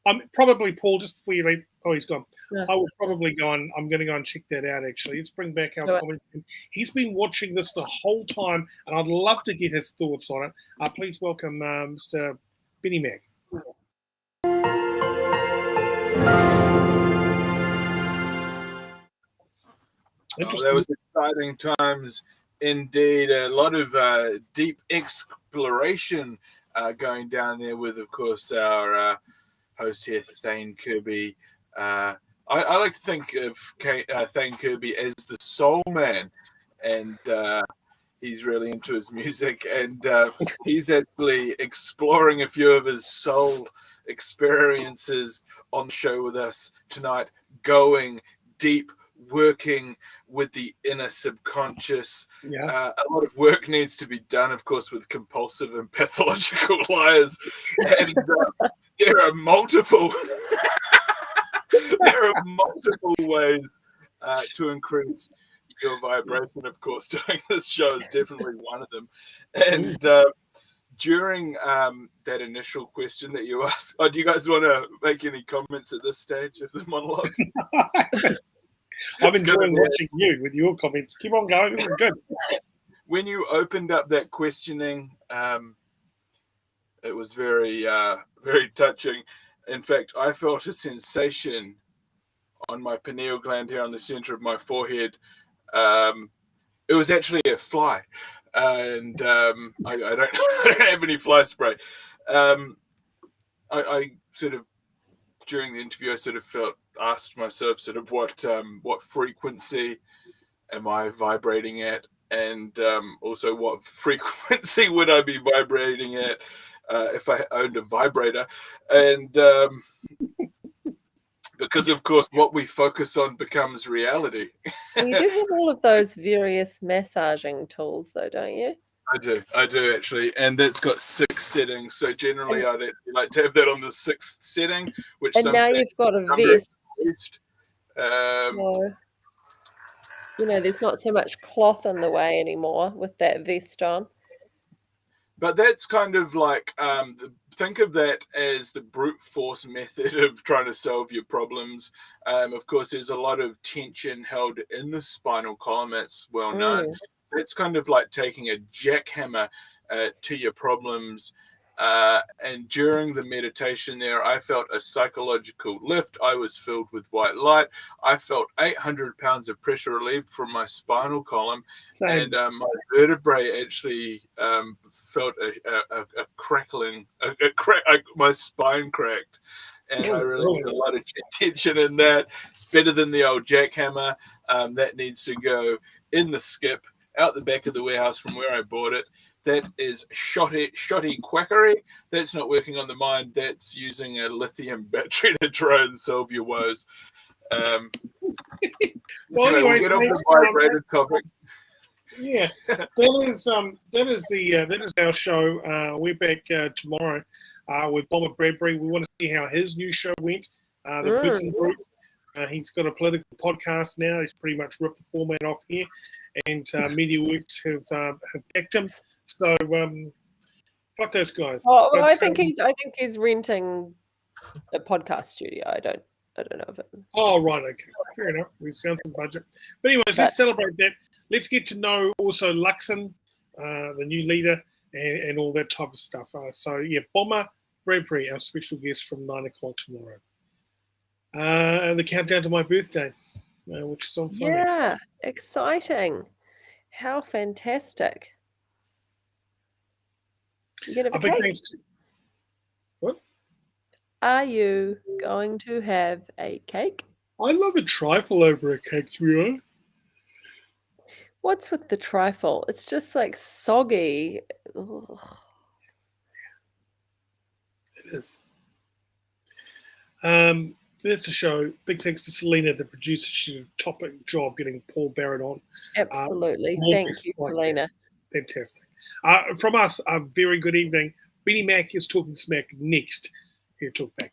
I'm probably, Paul, just before you leave. Oh, he's gone. Yeah. I will probably go and I'm going to go and check that out, actually. Let's bring back our comments. He's been watching this the whole time, and I'd love to get his thoughts on it. Please welcome Mr. Benny Mack. That was exciting times indeed. A lot of deep exploration going down there with, of course, our host here, Thane Kirby. I like to think of Thane Kirby as the soul man, and he's really into his music, and he's actually exploring a few of his soul experiences on the show with us tonight, going deep, working with the inner subconscious. A lot of work needs to be done, of course, with compulsive and pathological liars, and there are multiple ways to increase your vibration. Of course, doing this show is definitely one of them. And during that initial question that you asked, do you guys want to make any comments at this stage of the monologue? I'm enjoying watching you with your comments. Keep on going. This is good. When you opened up that questioning, it was very, very touching. In fact, I felt a sensation on my pineal gland here on the center of my forehead. It was actually a fly, and I don't have any fly spray. I sort of, during the interview, I sort of asked myself sort of what frequency am I vibrating at, and also what frequency would I be vibrating at if I owned a vibrator. And Because, of course, what we focus on becomes reality. Well, you do have all of those various massaging tools, though, don't you? I do actually, and that's got 6 settings. So generally, I'd actually like to have that on the 6th setting, which And now sometimes you've got a number vest. increased. So, there's not so much cloth in the way anymore with that vest on. But that's kind of like think of that as the brute force method of trying to solve your problems. Of course, there's a lot of tension held in the spinal column. That's well known. That's kind of like taking a jackhammer to your problems. And during the meditation there, I felt a psychological lift. I was filled with white light. I felt 800 pounds of pressure relieved from my spinal column. Same. And my vertebrae actually felt a crackling, my spine cracked. And I really had a lot of tension in that. It's better than the old jackhammer. That needs to go in the skip out the back of the warehouse from where I bought it. That is shoddy quackery. That's not working on the mind. That's using a lithium battery to try and solve your woes. Well, We'll anyways, get off thanks, the vibrated topic. Yeah, that is our show. We're back tomorrow with Bomber Bradbury. We want to see how his new show went. The Booking Group. He's got a political podcast now. He's pretty much ripped the format off here, and MediaWorks have backed him. So fuck those guys. Well, I think he's renting a podcast studio. I don't know if it. Oh right, okay, fair enough. We've found some budget. But anyways, let's celebrate that. Let's get to know also Luxon, the new leader, and all that type of stuff. So yeah, Bomber Bradbury, our special guest from 9 o'clock tomorrow. And the countdown to my birthday, which is on Friday. Yeah, exciting! How fantastic! You gonna have a cake? What? Are you going to have a cake? I love a trifle over a cake, to be honest. What's with the trifle? It's just like soggy. Ugh. It is. That's a show. Big thanks to Selena, the producer. She did a top job getting Paul Barrett on. Absolutely. Thank you, Selena. Fantastic. From us, a very good evening. Benny Mack is talking smack next. Here, talk back.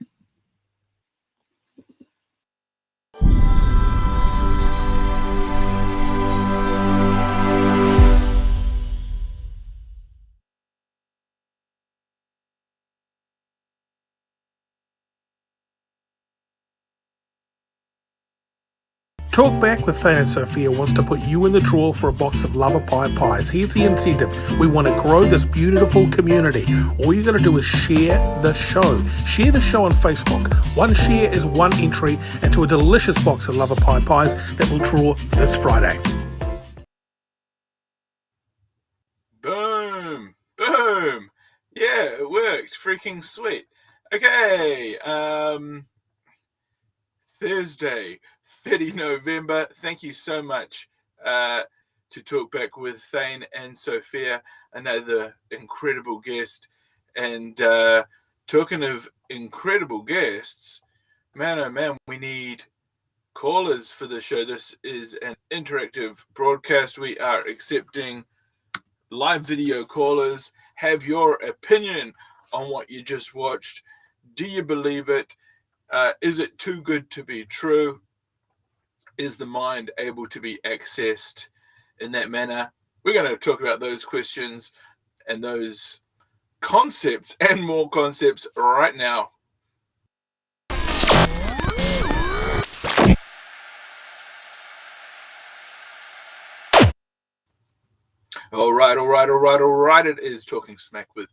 Talkback with Thane and Sophia wants to put you in the draw for a box of Lover Pie pies. Here's the incentive. We want to grow this beautiful community. All you got to do is share the show. Share the show on Facebook. One share is one entry into a delicious box of Lover Pie pies that will draw this Friday. Boom. Boom. Yeah, it worked. Freaking sweet. Okay. Thursday, 30 November. Thank you so much to talk back with Thane and Sophia, another incredible guest. And talking of incredible guests, man, oh man, we need callers for the show. This is an interactive broadcast. We are accepting live video callers. Have your opinion on what you just watched. Do you believe it? Is it too good to be true? Is the mind able to be accessed in that manner? We're going to talk about those questions and those concepts and more concepts right now. All right. It is Talking Smack with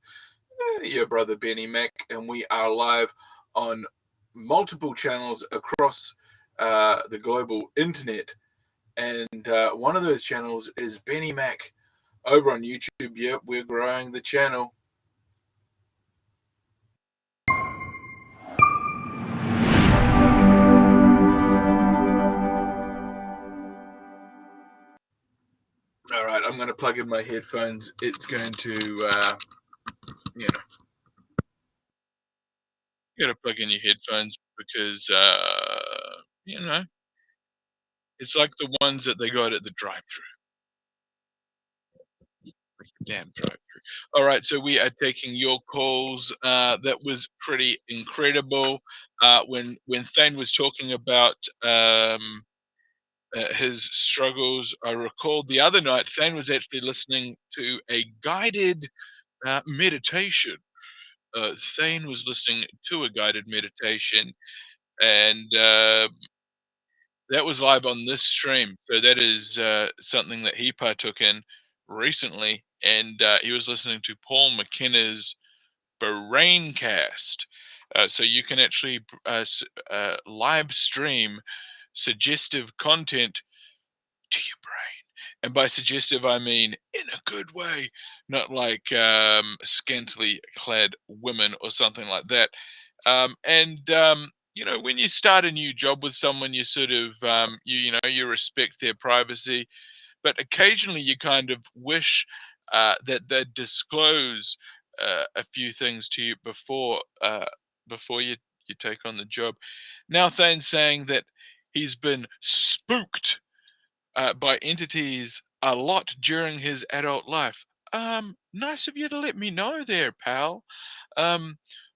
your brother Benny Mack, and we are live on multiple channels across the global internet, and one of those channels is Benny Mack over on YouTube. Yep, we're growing the channel. All right, I'm going to plug in my headphones. It's going to, you got to plug in your headphones because You know, it's like the ones that they got at the drive-through. Damn drive-through. All right, so we are taking your calls. That was pretty incredible. When Thane was talking about his struggles, I recalled the other night Thane was actually listening to a guided meditation. Thane was listening to a guided meditation, and that was live on this stream. So that is something that he partook in recently, and he was listening to Paul McKenna's Braincast. So you can actually live stream suggestive content to your brain. And by suggestive, I mean in a good way, not like scantily clad women or something like that. You know, when you start a new job with someone, you sort of, you respect their privacy, but occasionally you kind of wish that they'd disclose a few things to you before you take on the job. Now Thane's saying that he's been spooked by entities a lot during his adult life. Nice of you to let me know there, pal.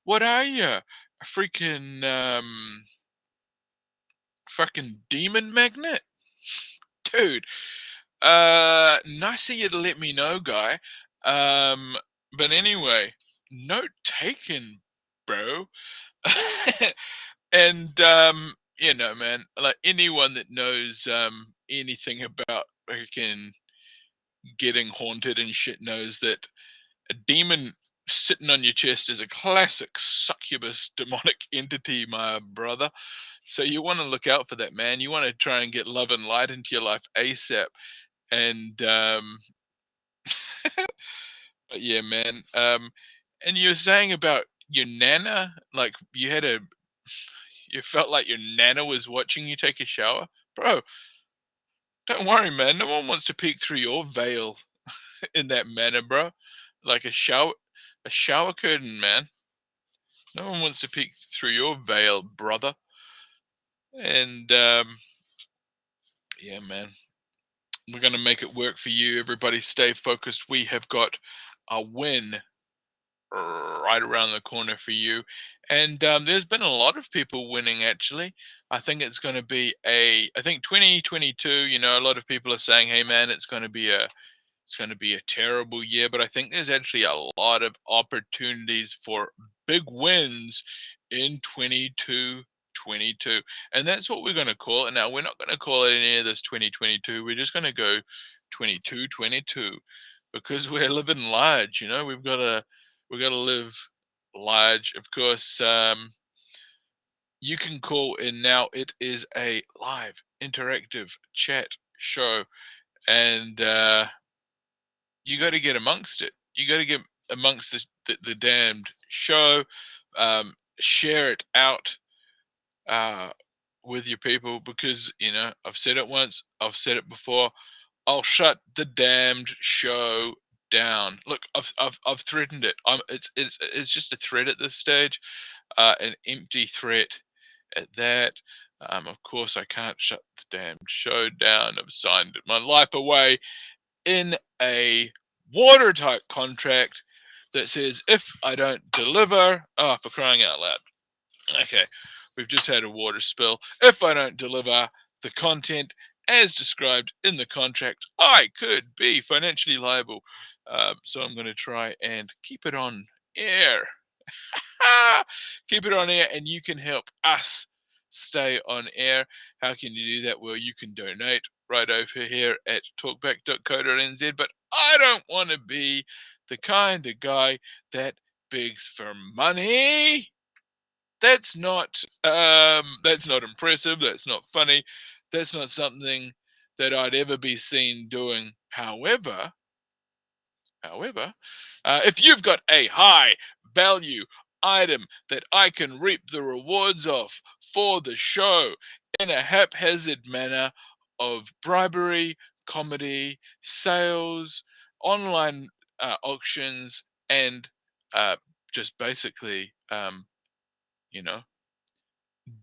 What are you? A freaking demon magnet? Dude, nice of you to let me know, guy. But anyway, note taken, bro. And you know, man, like anyone that knows anything about freaking getting haunted and shit knows that a demon sitting on your chest is a classic succubus demonic entity, my brother. So you want to look out for that, man. You want to try and get love and light into your life ASAP. And but yeah, man. And you were saying about your nana, like you felt like your nana was watching you take a shower, bro. Don't worry, man. No one wants to peek through your veil in that manner, bro. Like a shower curtain, man. No one wants to peek through your veil, brother. And yeah, man. We're gonna make it work for you. Everybody stay focused. We have got a win right around the corner for you. And there's been a lot of people winning, actually. I think it's going to be I think 2022, you know, a lot of people are saying, hey, man, it's going to be a terrible year. But I think there's actually a lot of opportunities for big wins in 2022. And that's what we're going to call it. Now, we're not going to call it any of this 2022. We're just going to go 22 because we're living large, you know. We've got to live large. Of course, you can call in now. It is a live interactive chat show, and you got to get amongst it. You got to get amongst the damned show. Share it out with your people, because you know, I've said it once, I've said it before. I'll shut the damned show down. Look, I've threatened it. It's just a threat at this stage, an empty threat at that. Of course, I can't shut the damned show down. I've signed my life away in a watertight contract that says if I don't deliver, oh, for crying out loud. Okay, we've just had a water spill. If I don't deliver the content as described in the contract, I could be financially liable. So I'm going to try and keep it on air. Keep it on air, and you can help us stay on air. How can you do that? Well, you can donate right over here at talkback.co.nz. But I don't want to be the kind of guy that begs for money. That's not impressive. That's not funny. That's not something that I'd ever be seen doing. However, if you've got a high value item that I can reap the rewards of for the show in a haphazard manner of bribery, comedy, sales, online auctions, and just basically, you know,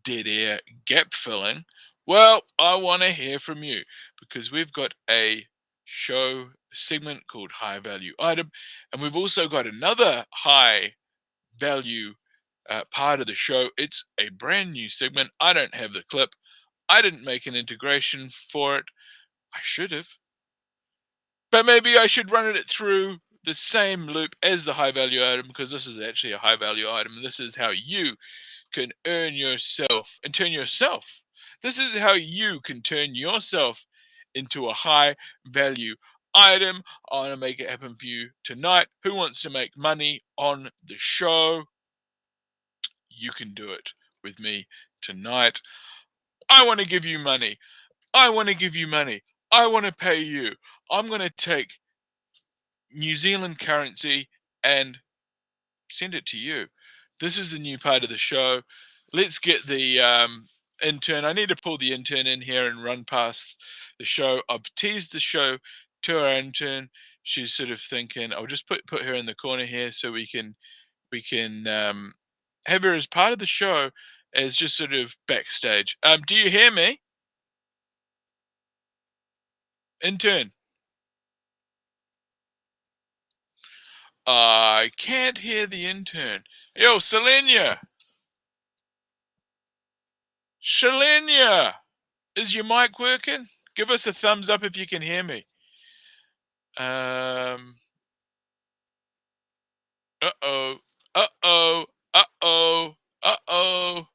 dead air gap filling, well, I want to hear from you, because we've got a show segment called High Value Item, and we've also got another high value part of the show. It's a brand new segment. I don't have the clip. I didn't make an integration for it. I should have. But maybe I should run it through the same loop as the high value item, because this is actually a high value item. This is how you can earn yourself and turn yourself. This is how you can turn yourself into a high value item. I want to make it happen for you tonight. Who wants to make money on the show? You can do it with me tonight. I want to give you money. I want to give you money. I want to pay you. I'm going to take New Zealand currency and send it to you. This is the new part of the show. Let's get the intern. I need to pull the intern in here and run past the show. I've teased the show to our intern. She's sort of thinking, I'll just put her in the corner here so we can have her as part of the show, as just sort of backstage. Do you hear me? Intern. I can't hear the intern. Yo, Selenia! Selenia! Is your mic working? Give us a thumbs up if you can hear me. Uh-oh. Uh-oh. Uh-oh. Uh-oh.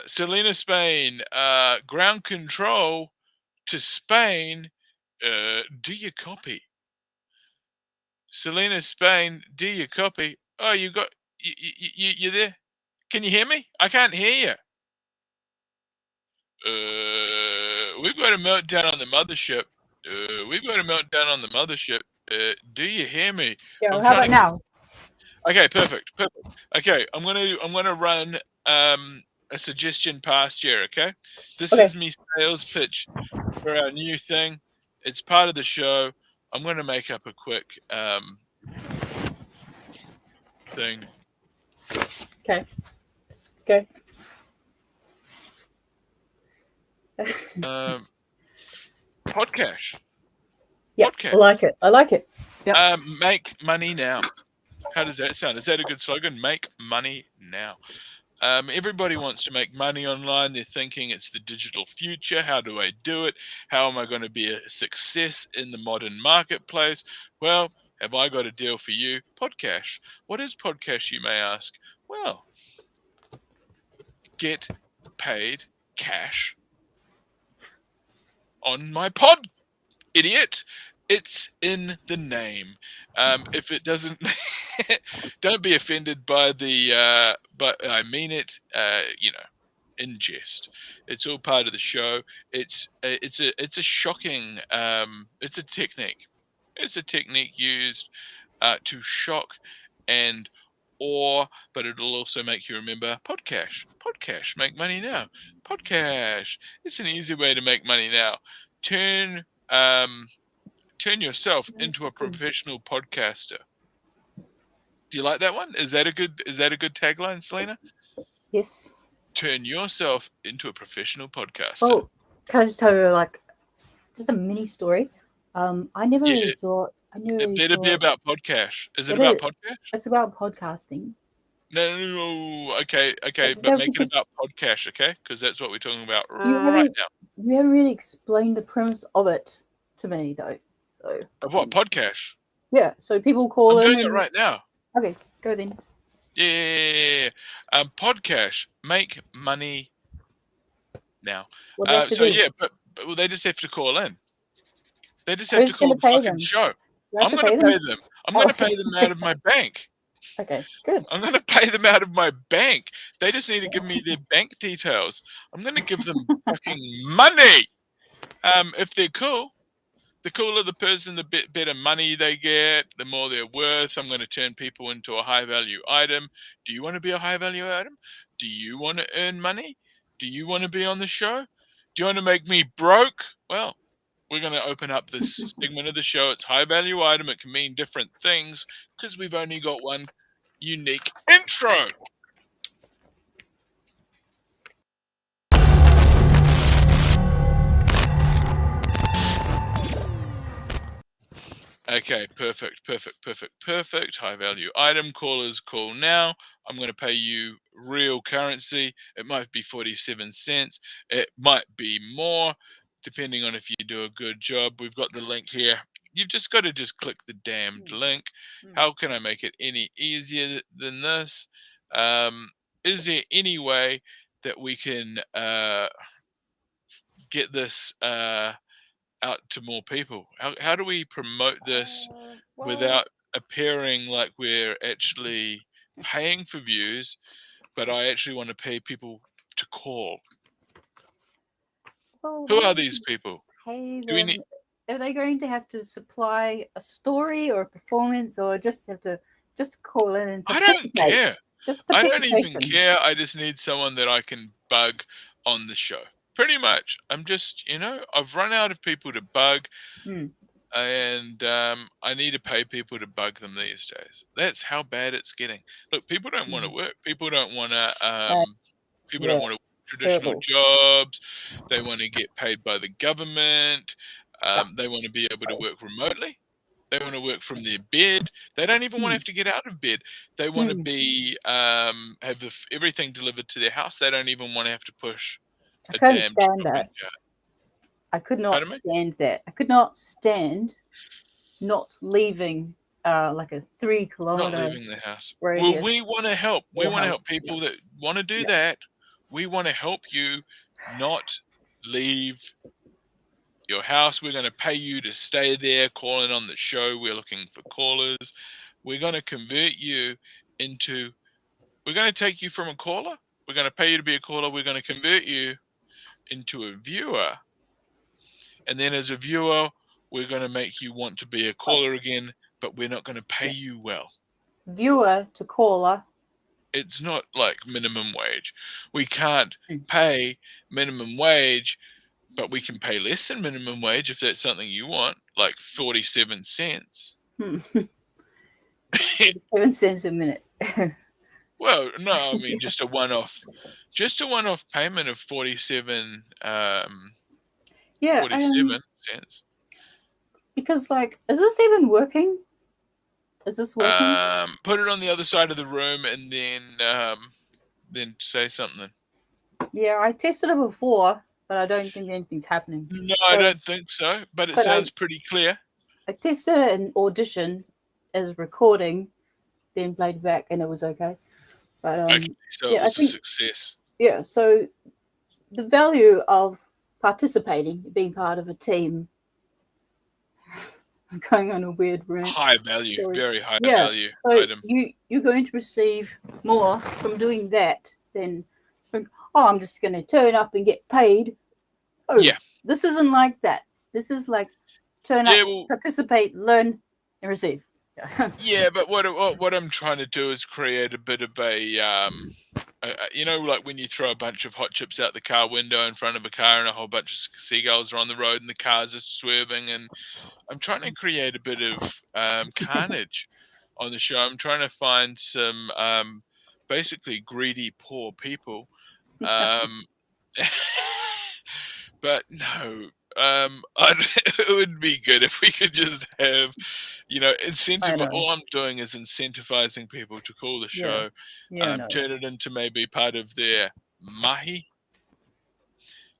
Selena Spain. Ground control to Spain. Do you copy? Selena Spain, do you copy? Oh, you there? Can you hear me? I can't hear you. We've got a meltdown on the mothership. Do you hear me? Yeah, how about now? Okay, perfect. Okay, I'm gonna run a suggestion past you. Okay, this is me sales pitch for our new thing. It's part of the show. I'm gonna make up a quick thing. Okay. Podcast. Yeah, Podcast. I like it. Yeah. Make money now. How does that sound? Is that a good slogan? Make money now. Everybody wants to make money online. They're thinking it's the digital future. How do I do it? How am I going to be a success in the modern marketplace? Well, have I got a deal for you? Podcast. What is podcast, you may ask? Well, get paid cash on my pod, idiot. It's in the name. If it doesn't, don't be offended by the, but I mean it, in jest. It's all part of the show. It's a shocking, it's a technique. It's a technique used to shock and awe, but it'll also make you remember podcast. Podcast, make money now. Podcast. It's an easy way to make money now. Turn yourself into a professional podcaster. Do you like that one? Is that a good tagline, Selena? Yes. Turn yourself into a professional podcaster. Oh, can I just tell you just a mini story? I never really thought. It better be about podcast. Is it about podcast? It's about podcasting. No. Okay, but make it about podcast, okay? Because that's what we're talking about right now. You haven't really explained the premise of it to me, though. So of what podcast? Yeah. So people call I'm in. doing it right now. Okay, go then. Yeah. Podcast, make money now. But they just have to call in. They just have to call the fucking show. I'm going to pay them. I'm going to pay them out of my bank. Okay, good. I'm going to pay them out of my bank. They just need to give me their bank details. I'm going to give them fucking money. If they're cool. The cooler the person, the better money they get, the more they're worth. I'm going to turn people into a high-value item. Do you want to be a high-value item? Do you want to earn money? Do you want to be on the show? Do you want to make me broke? Well, we're going to open up this segment of the show. It's high-value item. It can mean different things because we've only got one unique intro. Okay, perfect. High value item. Callers call now. I'm going to pay you real currency. It might be 47 cents. It might be more, depending on if you do a good job. We've got the link here. You've just got to click the damned link. How can I make it any easier than this? Is there any way that we can get this out to more people? How do we promote this without appearing like we're actually paying for views, but I actually want to pay people to call? Who are these people? Pay Do we them. need? Are they going to have to supply a story or a performance, or just have to just call in and I participate? don't care. Just I don't even participation. care. I just need someone that I can bug on the show. Pretty much. I'm just, I've run out of people to bug, and I need to pay people to bug them these days. That's how bad it's getting. Look, people don't want to work. People don't want to. People don't want to traditional jobs. They want to get paid by the government. They want to be able to work remotely. They want to work from their bed. They don't even want to have to get out of bed. They want to be have everything delivered to their house. They don't even want to have to push I a couldn't damn stand shopping that. cart. I could not Pardon me? stand that. I could not stand not leaving like a 3 Not kilometer leaving the house. radius. Well, we want to help. We Or want to help, help people that want to do Yeah. that. We want to help you not leave your house. We're going to pay you to stay there, calling on the show. We're looking for callers. We're going to convert you into, we're going to take you from a caller. We're going to pay you to be a caller. We're going to convert you into a viewer. And then as a viewer, we're going to make you want to be a caller again, but we're not going to pay you well. Viewer to caller. It's not like minimum wage. We can't pay minimum wage, but we can pay less than minimum wage if that's something you want, like 47 cents. 7 cents a minute. Well, no, I mean just a one-off payment of 47 Yeah. 47 cents. Because is this even working? Is this working? Put it on the other side of the room and then say something. Yeah, I tested it before, but I don't think anything's happening. No, I don't think so, but it sounds pretty clear. I tested an audition as recording, then played back, and it was okay. But Okay, so yeah, it was a success. Yeah, so the value of participating, being part of a team. I'm going on a weird rant. High value, Sorry. very high Yeah, value so item. you're going to receive more from doing that than, I'm just going to turn up and get paid. Oh, Yeah. This isn't like that. This is like turn up, participate, learn, and receive. Yeah, but what I'm trying to do is create a bit of a like when you throw a bunch of hot chips out the car window in front of a car and a whole bunch of seagulls are on the road and the cars are swerving, and I'm trying to create a bit of carnage on the show. I'm trying to find some basically greedy poor people, but no. It would be good if we could just have, incentive. All I'm doing is incentivizing people to call the show, turn it into maybe part of their mahi.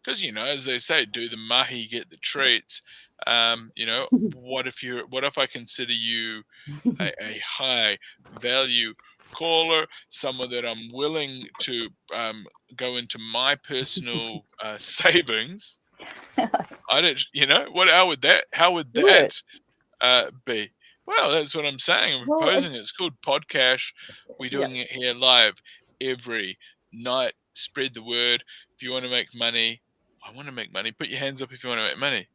Because as they say, do the mahi, get the treats. What if I consider you a high value caller, someone that I'm willing to go into my personal savings? I don't, how would that be? Well, that's what I'm saying. I'm proposing it's called podcast. We're doing it here live every night. Spread the word. If you want to make money, I want to make money. Put your hands up if you want to make money.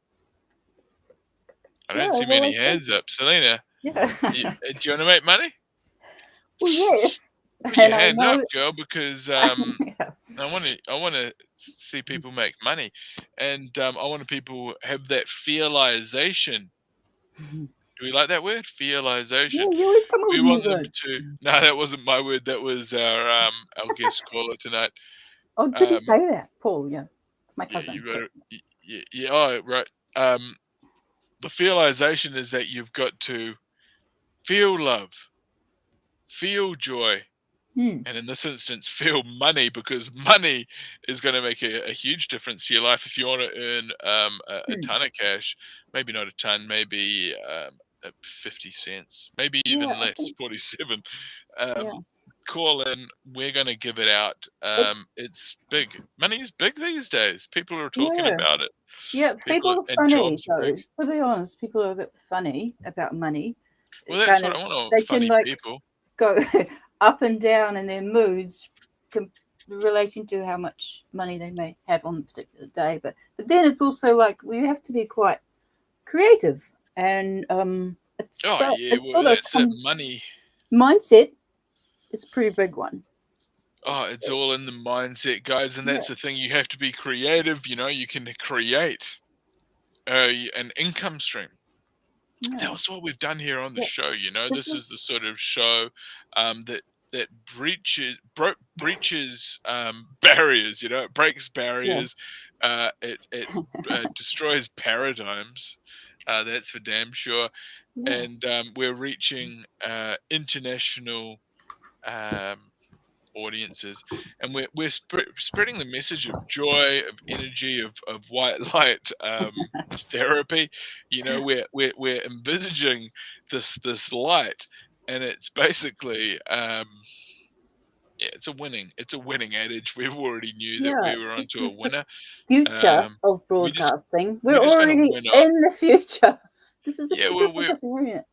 I don't see many hands up. Selena, do you want to make money? Well, yes. Put your hand up, girl, because I want to see people make money, and I want people have that feelization. Do we like that word, feelization? Yeah, you always come up with want new them words. to. No, that wasn't my word. That was our guest caller tonight. Oh, didn't say that, Paul. Yeah, my cousin. Yeah. Oh, right. the realization is that you've got to feel love, feel joy, and in this instance, feel money, because money is going to make a huge difference to your life. If you want to earn a ton of cash, maybe not a ton, maybe 50 cents, maybe even Yeah, I less, think- 47. Yeah. Call in, we're going to give it out. It's big. Money's big these days. People are talking Yeah. about it. Yeah, people are and funny, jobs are though. big. To be honest, people are a bit funny about money. Well, that's Kind what of- I want, they funny can, like, people. go up and down in their moods relating to how much money they may have on a particular day. But then it's also like, well, you have to be quite creative. And it's Oh, so, yeah, it's well, sort of that's it. Money. mindset is a pretty big one. Oh, it's all in the mindset, guys, and that's the thing. You have to be creative. You know, you can create an income stream. Yeah. That's what we've done here on the Yeah. show. You know, This this is is- the sort of show that breaches barriers. You know, it breaks barriers. It destroys paradigms. That's for damn sure. Yeah. And we're reaching international audiences, and we're spreading the message of joy, of energy, of white light therapy. You know, we're envisaging this light, and it's basically it's a winning adage. We've already knew that we were this onto a is the winner. future of we just- broadcasting. we're We're just gonna already win up. in the future. This is the Yeah, future well, of broadcasting. We're in it.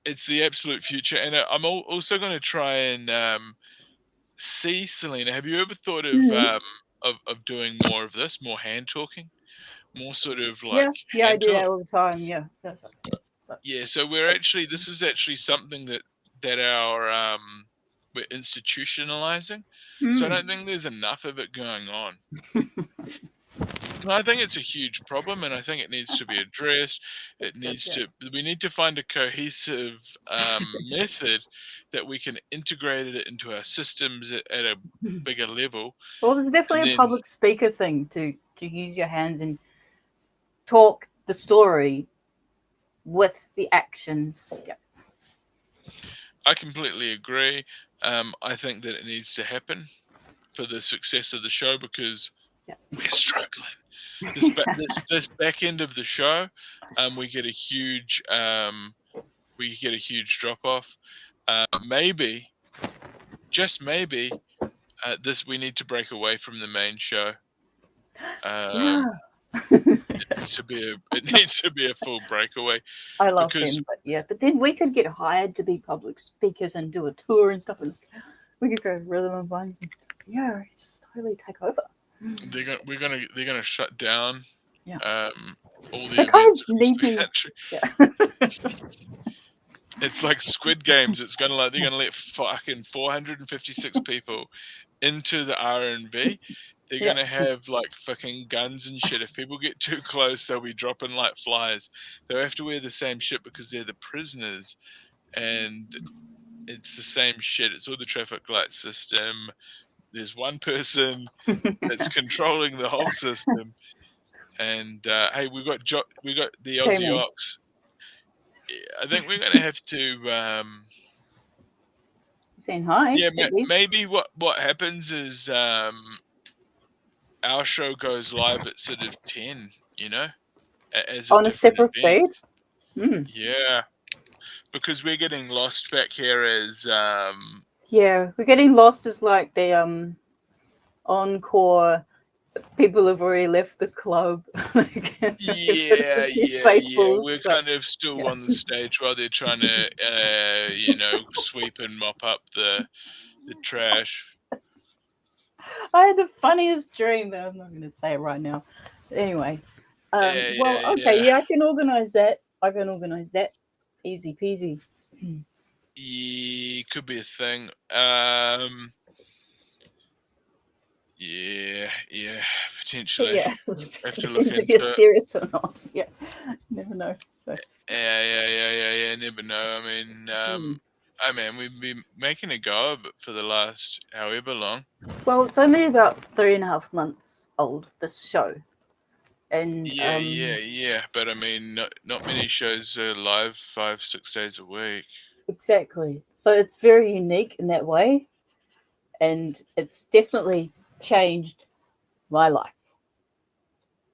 It's the absolute future, and I'm also going to try and see, Selena. Have you ever thought of doing more of this, more hand talking, more sort of like Yeah, I hand do talk? that all the time. Yeah. Yeah, so this is actually something that our we're institutionalizing. So I don't think there's enough of it going on. And I think it's a huge problem, and I think it needs to be addressed. We need to find a cohesive method that we can integrate it into our systems at a bigger level. Well, there's definitely And a then- public speaker thing to use your hands and talk the story with the actions. Yeah. I completely agree. I think that it needs to happen for the success of the show, because we're struggling. This back end of the show, we get a huge drop off. Maybe, just maybe, we need to break away from the main show. It needs to be a full breakaway. I love Because- them, but then we could get hired to be public speakers and do a tour and stuff, and we could go rhythm and vines and stuff. Yeah, just totally take over. They're gonna shut down all the They events kind of across need the me. country. Yeah. It's like Squid Games. They're gonna let fucking 456 people into the R&B. They're Yeah. gonna have like fucking guns and shit. If people get too close, they'll be dropping like flies. They'll have to wear the same shit because they're the prisoners, and it's the same shit. It's all the traffic light system. There's one person that's controlling the whole system. And hey, we got the Aussie Jamie. Ox. I think we're gonna have to. Saying hi. Yeah, at least. maybe what happens is our show goes live at sort of 10. You know, as On a different separate event. feed. Yeah, because we're getting lost back here as Yeah, we're getting lost as like the encore. People have already left the club. yeah. Faithfuls, We're but- kind of still on the stage while they're trying to sweep and mop up the trash. I had the funniest dream, but I'm not going to say it right now. Anyway, Yeah. I can organize that. Easy peasy. Yeah, could be a thing. Yeah, potentially. Yeah, Have to look if into you're it. serious or not. Yeah, never know. So, Yeah. Never know. I mean, we've been making a go of it for the last however long. well, it's only about 3.5 months old, this show, And Yeah. But I mean, not many shows are live 5-6 days a week. exactly. So it's very unique in that way, and it's definitely changed my life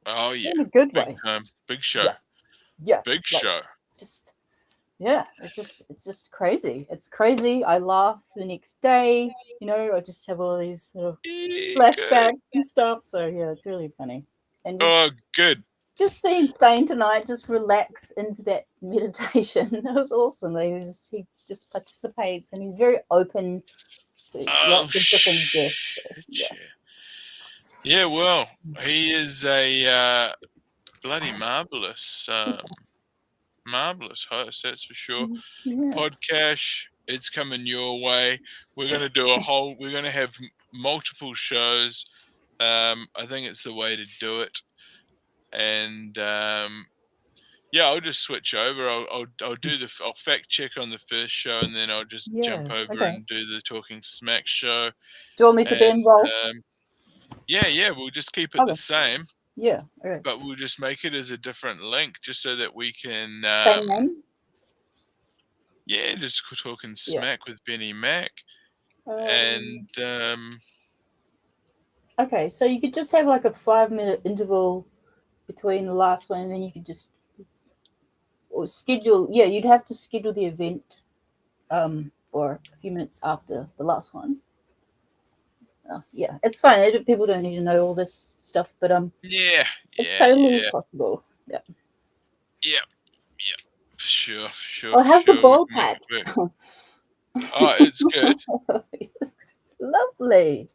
Oh yeah, in a good big way. time, big show, Yeah, big like, show. just it's just crazy. It's crazy. I laugh the next day. I just have all these sort of Yeah, flashbacks good. and stuff. So yeah, it's really funny. And Oh, good. just seeing Thane tonight just relax into that meditation. That was awesome. He just participates, and he's very open to Oh lots of different guests. shit. Yeah. Yeah, well, he is a bloody marvelous host, that's for sure. Yeah. Podcast, it's coming your way. We're going to have multiple shows. I think it's the way to do it. And I'll just switch over. I'll fact check on the first show, and then I'll just jump over Okay. and do the Talking Smack show. Do you want me to be And involved? we'll just keep it the same. Yeah. All right. But we'll just make it as a different link, just so that we can Same name. yeah, just Talking Smack with Benny Mack. And okay, so you could just have like a 5-minute interval between the last one, and then you could just schedule. Yeah, you'd have to schedule the event for a few minutes after the last one. Yeah, it's fine. People don't need to know all this stuff, but it's totally possible. Yeah. For sure. Oh, how's the ball patch? Oh, it's good. Lovely.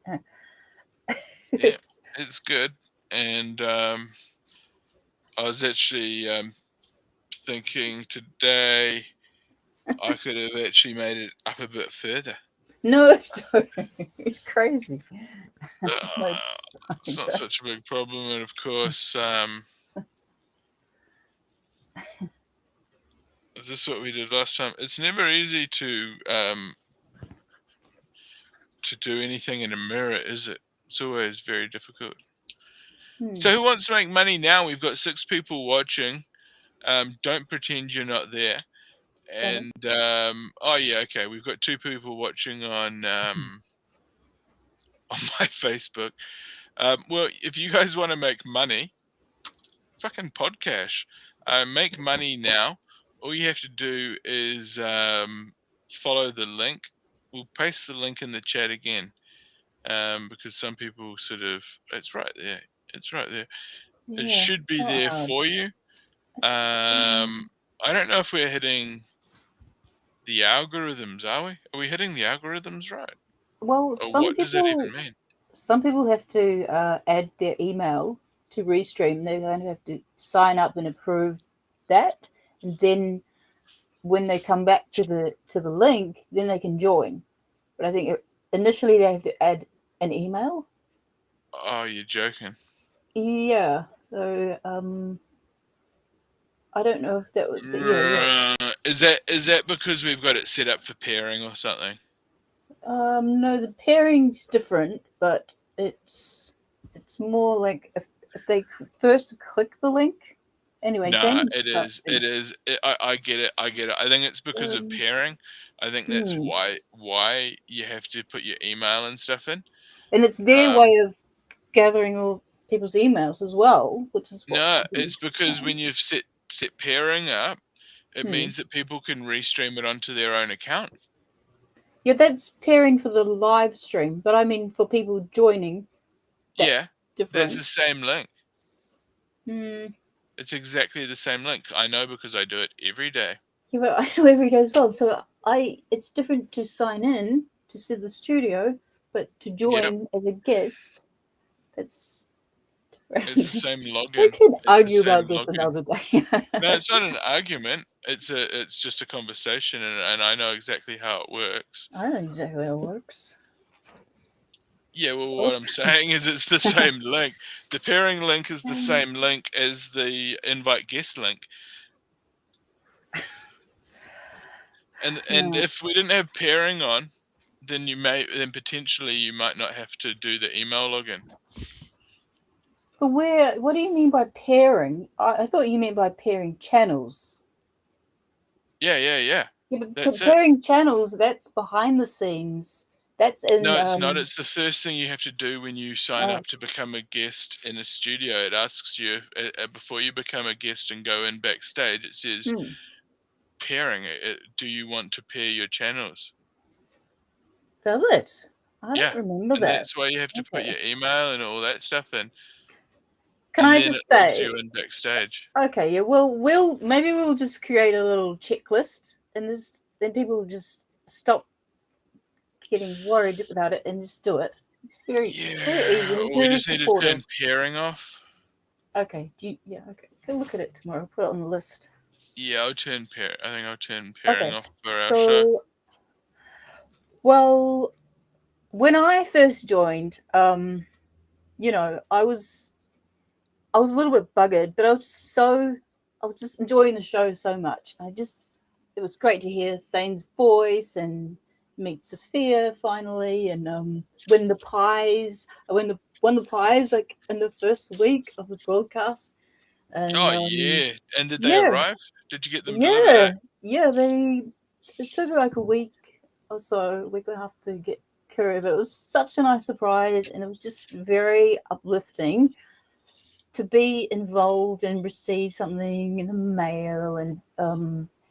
Yeah, it's good. And I was actually thinking today I could have actually made it up a bit further. No, don't. You're crazy. It's not such a big problem, and of course, is this what we did last time? It's never easy to do anything in a mirror, is it? It's always very difficult. So who wants to make money now? We've got 6 people watching. Don't pretend you're not there. And okay, we've got 2 people watching on my Facebook. Well, if you guys want to make money, fucking podcast. Make money now. All you have to do is follow the link. We'll paste the link in the chat again, because some people it's right there. It should be there for you. I don't know if we're hitting the algorithms, are we? Are we hitting the algorithms right? Well, What does that even mean? Some people have to add their email to restream. They're going to have to sign up and approve that, and then when they come back to the link, then they can join. But I think initially they have to add an email. Oh, you're joking. Yeah. So I don't know if that would. Is that because we've got it set up for pairing or something? No, the pairing's different, but it's more like if they first click the link. Anyway, No, it is. I get it. I think it's because of pairing. I think that's why you have to put your email and stuff in. And it's their way of gathering all people's emails as well, which is it's because when you've set pairing up, it means that people can restream it onto their own account. Yeah, that's pairing for the live stream, but I mean for people joining. That's different. That's the same link. It's exactly the same link. I know because I do it every day. Yeah, but I do every day as well. So it's different to sign in to see the studio, but to join as a guest, that's different. It's the same login. We can argue about this another day. No, it's not an argument. It's just a conversation, and I know exactly how it works. I know exactly how it works. Yeah, well, what I'm saying is it's the same link. The pairing link is the same link as the invite guest link. And if we didn't have pairing on, then potentially you might not have to do the email login. But what do you mean by pairing? I thought you meant by pairing channels. Yeah. Yeah, but That's it. pairing channels, that's behind the scenes. That's in. No, it's not. It's the first thing you have to do when you sign Oh. up to become a guest in a studio. It asks you before you become a guest and go in backstage. It says pairing. Do you want to pair your channels? Does it? I Yeah, don't remember and that. that's why you have to put Okay. your email and all that stuff in. Can and I then just it logs say? you in backstage. Okay, yeah. Well, we'll just create a little checklist, and then people will just stop getting worried about it and just do it. It's very easy. Yeah, we Very just need to supportive. turn pairing off. Okay. Okay. Go look at it tomorrow. Put it on the list. Yeah, I think I'll turn pairing Okay. off for our show. Well, when I first joined, you know, I was a little bit buggered, but I was just enjoying the show so much. It was great to hear Thane's voice and meet Sophia finally, and win the prize. I won the prize like in the first week of the broadcast. And, Yeah, and did they yeah. arrive? Did you get them delivered? Yeah. It took like a week or so, week and a half to get Kirby, but it was such a nice surprise, and it was just very uplifting to be involved and receive something in the mail, and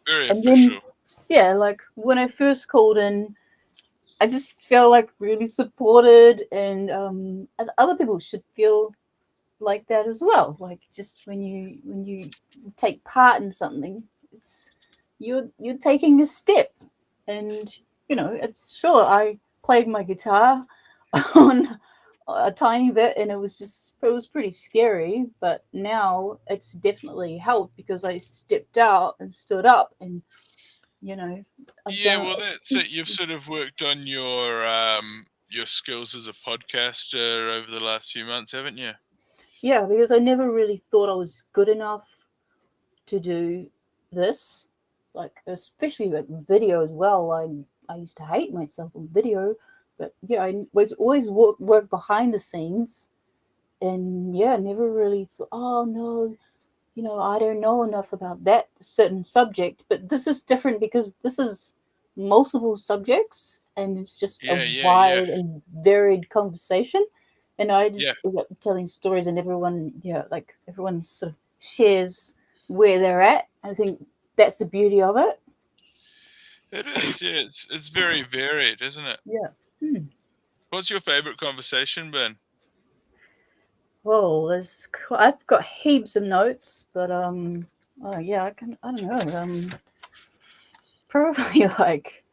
Very and official. then like when I first called in, I just felt like really supported, and other people should feel like that as well. Like just when you take part in something, it's you're taking a step, and you know it's sure I played my guitar on a tiny bit, and it was pretty scary, but now it's definitely helped because I stepped out and stood up, and you know Well, that's it. You've sort of worked on your skills as a podcaster over the last few months, haven't you? Yeah, because I never really thought I was good enough to do this, like especially with video as well. I used to hate myself on video, but yeah, I was always work behind the scenes, and yeah, never really thought, oh no, you know, I don't know enough about that certain subject. But this is different because this is multiple subjects, and it's just a wide and varied conversation. And I just end up telling stories, and everyone sort of shares where they're at. I think that's the beauty of it. It is, yeah. It's very varied, isn't it? Yeah. What's your favorite conversation been? Well, I've got heaps of notes, but I don't know. Probably like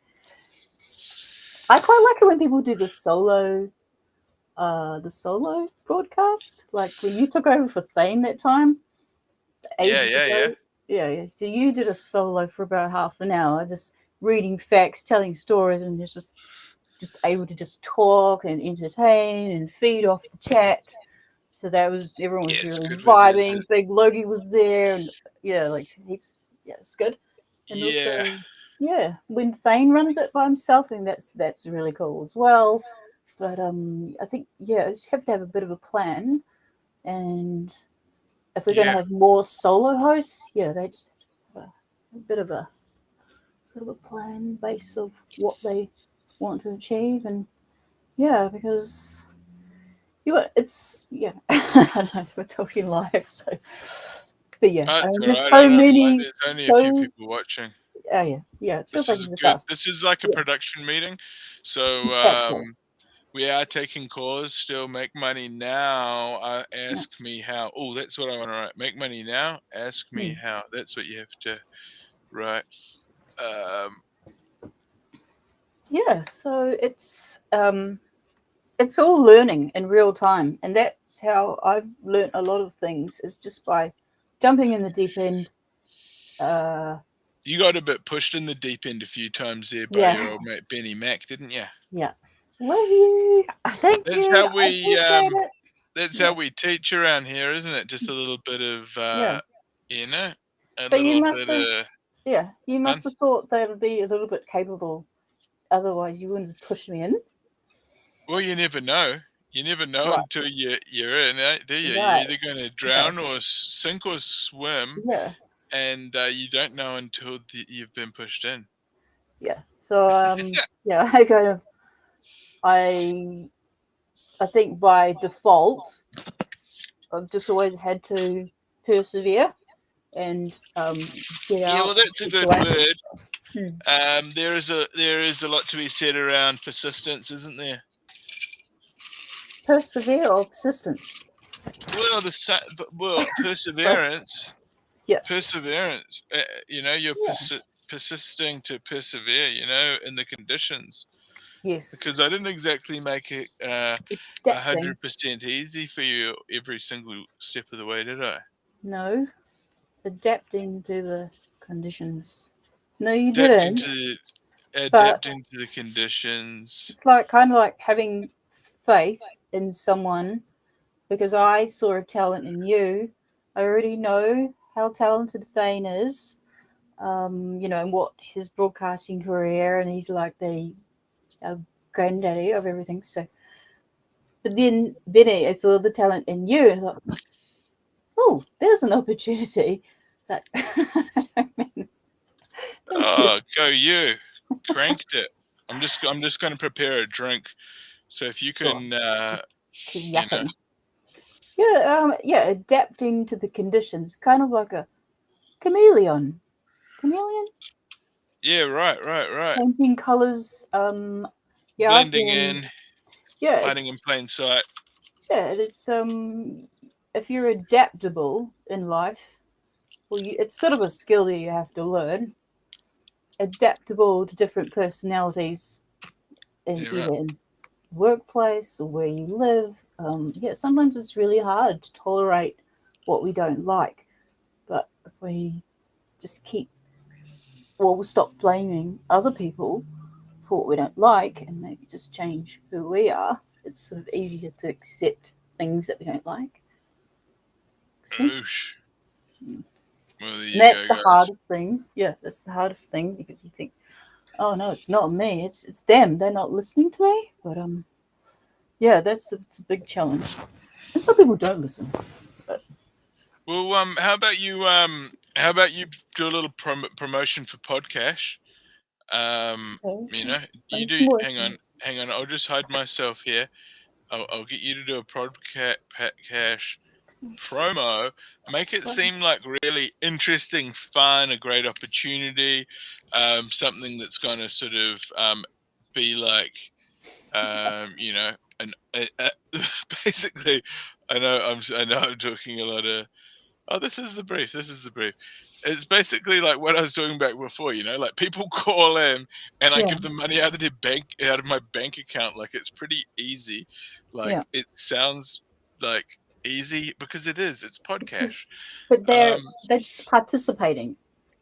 I quite like it when people do the solo broadcast, like when you took over for Thane that time. Ages ago. Yeah. So you did a solo for about half an hour, just reading facts, telling stories, and it's just able to just talk and entertain and feed off the chat. So that was everyone was really vibing. Big Logie was there, and like heaps. Yeah, it's good. And also, when Thane runs it by himself, I think that's really cool as well. But I think you have to have a bit of a plan, and if we're going to have more solo hosts, they just have a bit of a sort of a plan base of what they want to achieve, and because it's I don't know if we're talking live, so but there's so many. There's only a few people watching. Oh yeah. It feels this like is the good. best. This is like a production meeting, so we are taking calls still. Make money now. Ask me how. Oh, that's what I want to write. Make money now. Ask me how. That's what you have to write. So it's all learning in real time, and that's how I've learned a lot of things, is just by jumping in the deep end. You got a bit pushed in the deep end a few times there by your old mate Benny Mack, didn't you? Yeah. Love you. Thank you. That's how we teach around here, isn't it? Just a little bit of inner, but you must have thought they would be a little bit capable. Otherwise, you wouldn't have pushed me in. Well, you never know. You never know Right. until you're in it, do you? Right. You're either going to drown or sink or swim, Yeah. and you don't know until you've been pushed in. Yeah. So yeah, I kind of I think by default I've just always had to persevere and get out. Yeah, well, that's a good situations. word. There is a lot to be said around persistence, isn't there? Persevere or persistence? Well, perseverance. Yeah. Perseverance. You're Yeah. persisting to persevere. In the conditions. Yes. Because I didn't exactly make it Adapting. 100% easy for you every single step of the way, did I? No. Adapting to the conditions. No, you Adapting didn't. to the conditions. It's kind of like having faith in someone because I saw a talent in you. I already know how talented Thane is, and what his broadcasting career, and he's like the granddaddy of everything. So, but then I saw the talent in you, and I thought, oh, there's an opportunity. That I mean, Oh, go you! Cranked it. I'm just going to prepare a drink. So if you can, yapping. Yeah, adapting to the conditions, kind of like a chameleon. Chameleon? Yeah, right. Painting colors. Yeah, Blending in, yeah, hiding in plain sight. yeah. It's if you're adaptable in life, well, it's sort of a skill that you have to learn. Adaptable to different personalities, either in workplace or where you live. Sometimes it's really hard to tolerate what we don't like, but if we just we'll stop blaming other people for what we don't like and maybe just change who we are. It's sort of easier to accept things that we don't like. Oosh. Well, That's the hardest thing. Yeah, that's the hardest thing because you think, oh no, it's not me. It's them. They're not listening to me. But yeah, it's a big challenge. And some people don't listen. But. Well, how about you? How about you do a little promotion for podcast? You do. Hang on. I'll just hide myself here. I'll get you to do a podcast promo. Make it seem like really interesting, fun, a great opportunity, something that's going to sort of be like, basically. I know I'm talking a lot of. Oh, this is the brief. It's basically like what I was talking about before, like people call in and I give them money out of my bank account. Like it's pretty easy. Like it sounds like easy because it is. It's podcast. But they're just participating.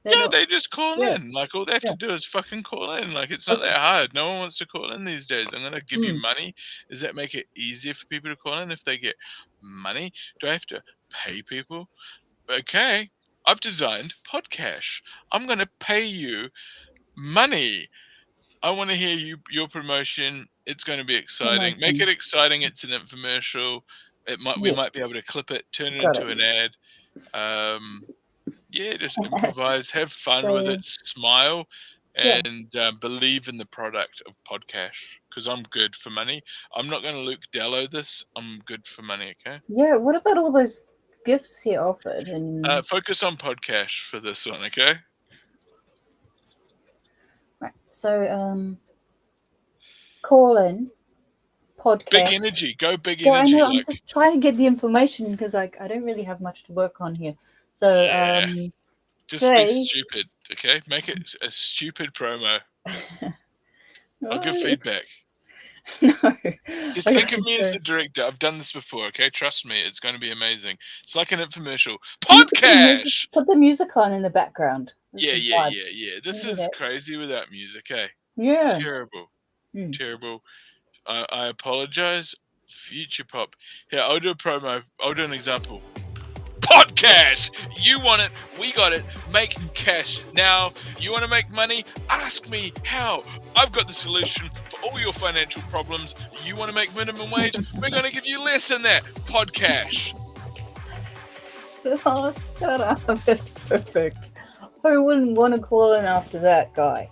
They just call in. Like all they have to do is fucking call in. Like it's not that hard. No one wants to call in these days. I'm gonna give you money. Does that make it easier for people to call in if they get money? Do I have to pay people? Okay, I've designed podcast. I'm going to pay you money. I want to hear your promotion. It's going to be exciting. Make it exciting. It's an infomercial. We might be able to clip it, turn it into an ad. Just improvise, have fun with it, smile, and believe in the product of podcast. Because I'm good for money. I'm not going to Luke Dello this. I'm good for money. Okay. Yeah. What about all those gifts he offered? And focus on podcast for this one. Okay. Right. So call in podcast. Big energy. Go big well, energy. I know, I'm just trying to get the information because I don't really have much to work on here. So just be stupid, okay? Make it a stupid promo. I'll give feedback. No. Just think of me as the director. I've done this before, okay? Trust me, it's going to be amazing. It's like an infomercial. Podcast! Put the music on in the background. Yeah. This is crazy without music, eh? Yeah. Terrible. I apologize. Future pop. Here, I'll do a promo. I'll do an example. Podcast. You want it, we got it. Make cash now. You want to make money? Ask me how. I've got the solution for all your financial problems. You want to make minimum wage? We're going to give you less than that. Podcast. Oh, shut up. That's perfect. Who wouldn't want to call in after that guy?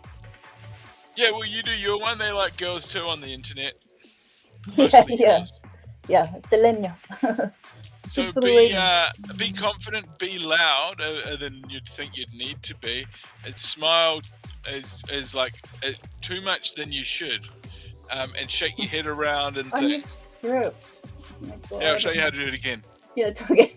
Yeah, well, you do your one. They like girls too on the internet. Yeah, Mostly yeah. girls. Yeah, Selena. So For the ladies. be confident, be loud than you'd think you'd need to be. And smile is like too much than you should. And shake your head around and I need things. script. Oh my God. Yeah, I'll show you how to do it again. Yeah, it's okay.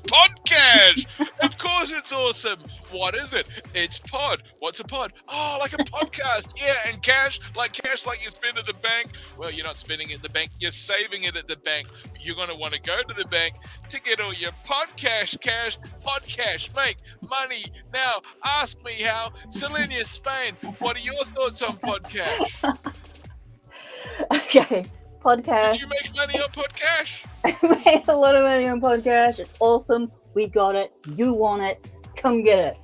Podcast! Of course it's awesome. What is it? It's pod. What's a pod? Oh, like a podcast. Yeah, and cash like you spend at the bank. Well, you're not spending it at the bank. You're saving it at the bank. You're going to want to go to the bank to get all your podcast make money. Now, ask me how. Selenia Spain, what are your thoughts on podcast? Okay, podcast. Did you make money on podcast? I made a lot of money on podcast. It's awesome. We got it. You want it. Come get it.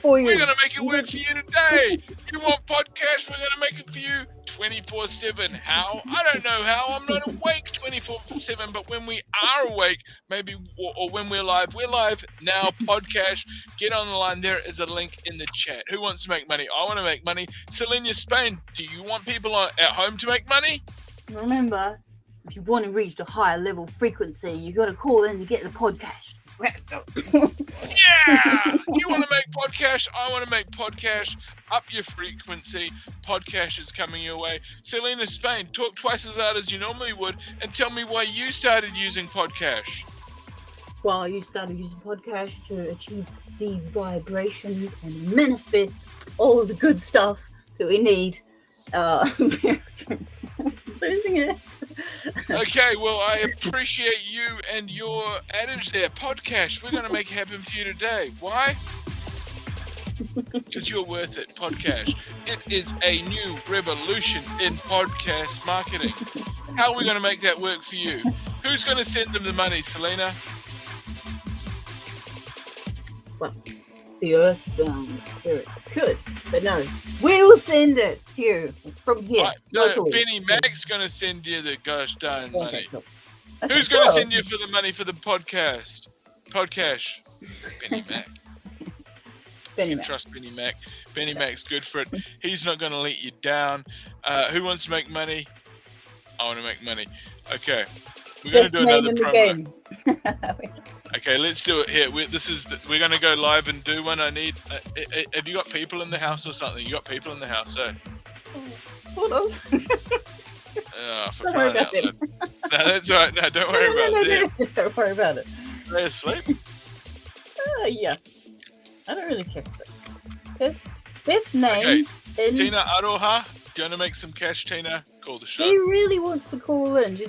For you. We're going to make it work for you today. You want podcast? We're going to make it for you 24/7. How? I don't know how. I'm not awake 24/7, but when we are awake, maybe, or when we're live now. Podcast. Get on the line. There is a link in the chat. Who wants to make money? I want to make money. Selenia Spain, do you want people at home to make money? Remember, if you want to reach the higher level frequency, you got to call in to get the podcast. Yeah! You want to make podcast? I want to make podcast. Up your frequency. Podcast is coming your way. Selena Spain, talk twice as loud as you normally would and tell me why you started using podcast. Well, you started using podcast to achieve the vibrations and manifest all of the good stuff that we need. Losing it. Okay, well, I appreciate you and your adage there. Podcast, we're going to make it happen for you today. Why? Because you're worth it. Podcast. It is a new revolution in podcast marketing. How are we going to make that work for you? Who's going to send them the money, Selena? Well, the earthbound spirit could, but no, we'll send it to you from here. Right, no, locally. Benny Mack's going to send you the gosh darn money. Okay, cool. Who's going to send you for the money for the podcast? Podcast. Benny Mack. Benny You Mack. trust Benny Mack. Benny Mack's good for it. He's not going to let you down. Who wants to make money? I want to make money. Okay. We're going to Best do name another in the promo. game. Okay, let's do it here. We're going to go live and do one. I need. Have you got people in the house or something? You got people in the house, eh? Sort of. Oh, for Don't worry crying out about it. loud. No, that's all right. No, don't worry about it. No. Don't worry about it. They asleep? Yeah. I don't really care. Best name in. Tina Aroha, do you want to make some cash, Tina? Call the show. She really wants to call in.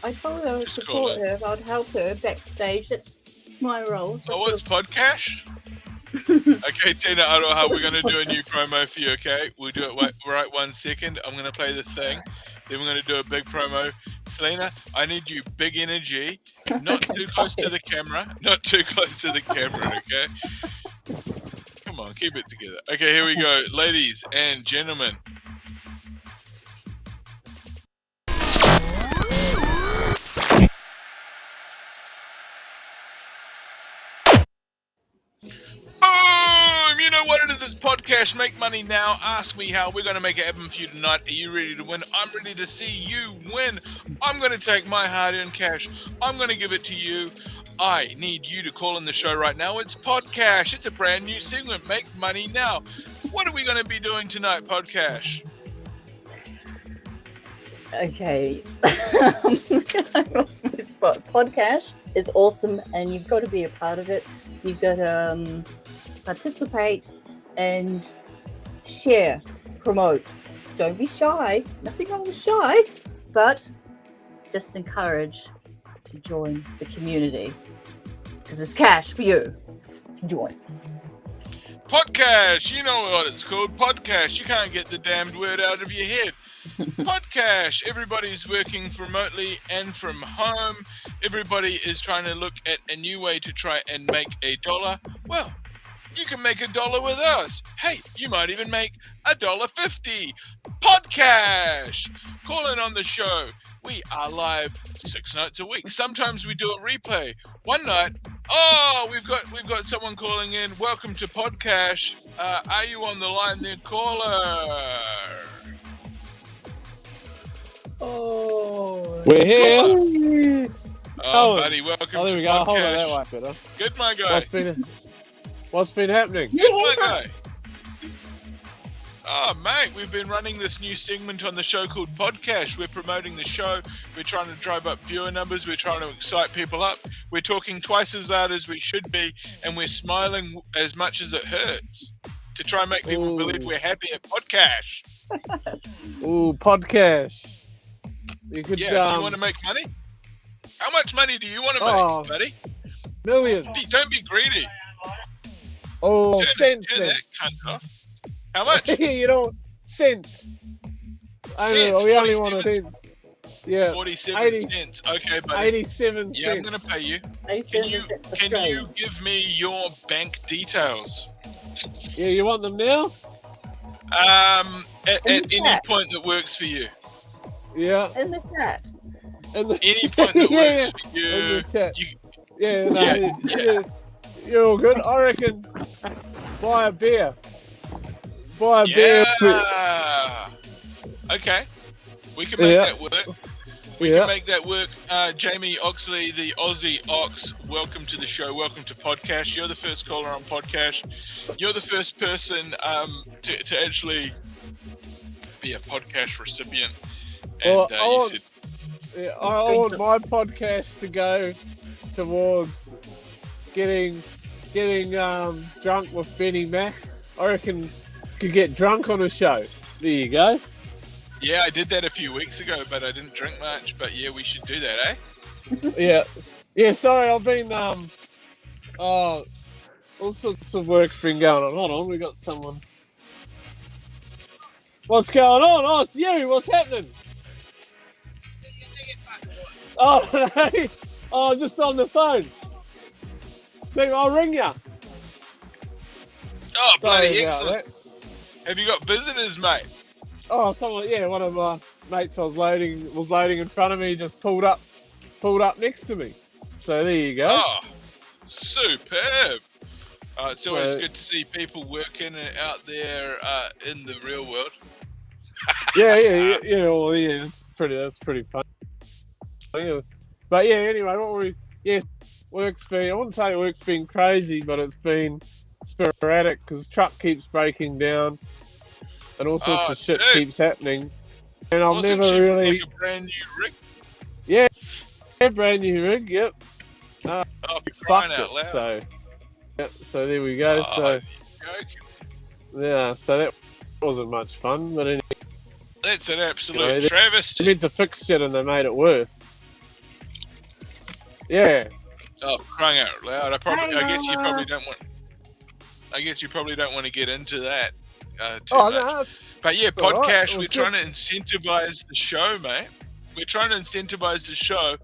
I told her I would Just call support her. I'd help her backstage. That's my role. So Oh, what's podcast? Okay, Tina Aroha, we're going to do a new promo for you, okay? We'll do it right 1 second. I'm going to play the thing. Then we're going to do a big promo. Selena, I need you big energy. Not too close to the camera. Not too close to the camera, okay? Come on, keep it together. Okay, here we go. Ladies and gentlemen. Boom! You know what it is? It's podcast. Make money now. Ask me how. We're going to make it happen for you tonight. Are you ready to win? I'm ready to see you win. I'm going to take my hard-earned cash. I'm going to give it to you. I need you to call in the show right now. It's Podcast. It's a brand new segment. Make money now. What are we going to be doing tonight, Podcast? Okay. I lost my spot. Podcast is awesome, and you've got to be a part of it. You've got to participate and share, promote. Don't be shy. Nothing wrong with shy, but just encourage to join the community because there's cash for you. Join. Podcast. You know what it's called. Podcast. You can't get the damned word out of your head. Podcast. Everybody's working remotely and from home. Everybody is trying to look at a new way to try and make $1. Well, you can make $1 with us. Hey, you might even make $1.50. Podcast. Call in on the show. We are live 6 nights a week. Sometimes we do a replay. One night, we've got someone calling in. Welcome to Podcast. Are you on the line there, caller? Oh, we're here. Oh, buddy, welcome to there we go. Podcast. Hold on, that way better. Good, my guy. What's been happening? Good, my guy. Oh, mate, we've been running this new segment on the show called Podcast. We're promoting the show. We're trying to drive up viewer numbers. We're trying to excite people up. We're talking twice as loud as we should be, and we're smiling as much as it hurts to try and make people believe we're happy at Podcast. Ooh, Podcast. You could, do you want to make money? How much money do you want to make, buddy? Millions. Don't be greedy. Cents turn then. that cunt off. How much? You know, cents. Cents, We only want cents. Yeah. 47 cents. Okay, buddy. 87 Yeah, I'm cents. going to pay you. 87 Can you give me your bank details? Yeah, you want them now? At any point that works for you. Yeah. In the chat. Any point that works for you. In the chat. Yeah. You're all good. I reckon buy a beer. Buy a beer. Okay. We can make that work. We Yeah. can make that work. Jamie Oxley, the Aussie Ox, welcome to the show. Welcome to Podcast. You're the first caller on Podcast. You're the first person to actually be a podcast recipient. And Well, I want my podcast to go towards getting drunk with Benny Mack. I reckon could get drunk on a show. There you go. Yeah, I did that a few weeks ago, but I didn't drink much. But yeah, we should do that, eh? Yeah. Sorry, I've been all sorts of work's been going on. Hold on, we got someone. What's going on? Oh, it's you. What's happening? Oh, hey. Oh, just on the phone. So I'll ring you. Oh, bloody Sorry about excellent. that. Have you got visitors, mate? Oh, one of my mates I was loading in front of me, just pulled up next to me. So there you go. Oh, superb. It's always good to see people working out there in the real world. Yeah. That's pretty fun. But yeah, anyway, work's been, I wouldn't say work's been crazy, but it's been sporadic because truck keeps breaking down and all sorts of shit keeps happening. And I've never really... Like a brand new rig? Yeah, brand new rig, yep. It's crying out loud. So there we go. So that wasn't much fun, but anyway. That's an absolute travesty. They meant to fix shit and they made it worse. Yeah. Oh, crying out loud! I guess you probably don't want. I guess you probably don't want to get into that too much. No, but yeah, Podcast. Right. We're trying to incentivize the show, mate. We're trying to incentivize the show.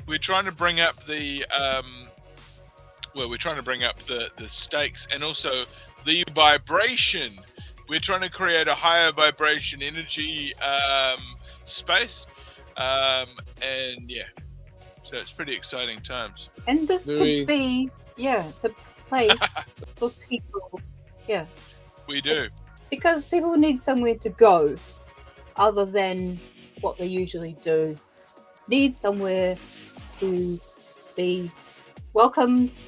We're trying to bring up the. We're trying to bring up the stakes and also the vibration. We're trying to create a higher vibration energy space, and yeah. So it's pretty exciting times. And this could be, the place for people. Yeah. We do. Because people need somewhere to go other than what they usually do. Need somewhere to be welcomed,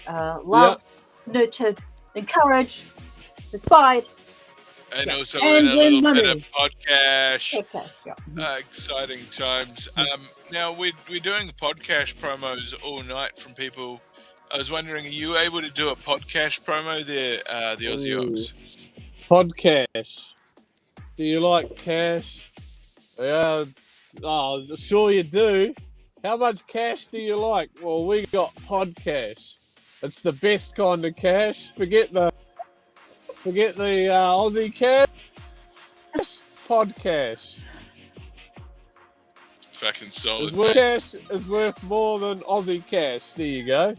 loved, nurtured, encouraged, inspired. And also and in a little money. bit of podcast. Okay, yeah. Exciting times. Now we're doing podcast promos all night from people. I was wondering, are you able to do a podcast promo there, the Aussie Ox? Podcast. Do you like cash? Yeah. Oh, sure you do. How much cash do you like? Well, we got podcast. It's the best kind of cash. Forget the Aussie cash. podcast? Fucking solid. Cash is worth more than Aussie cash. There you go.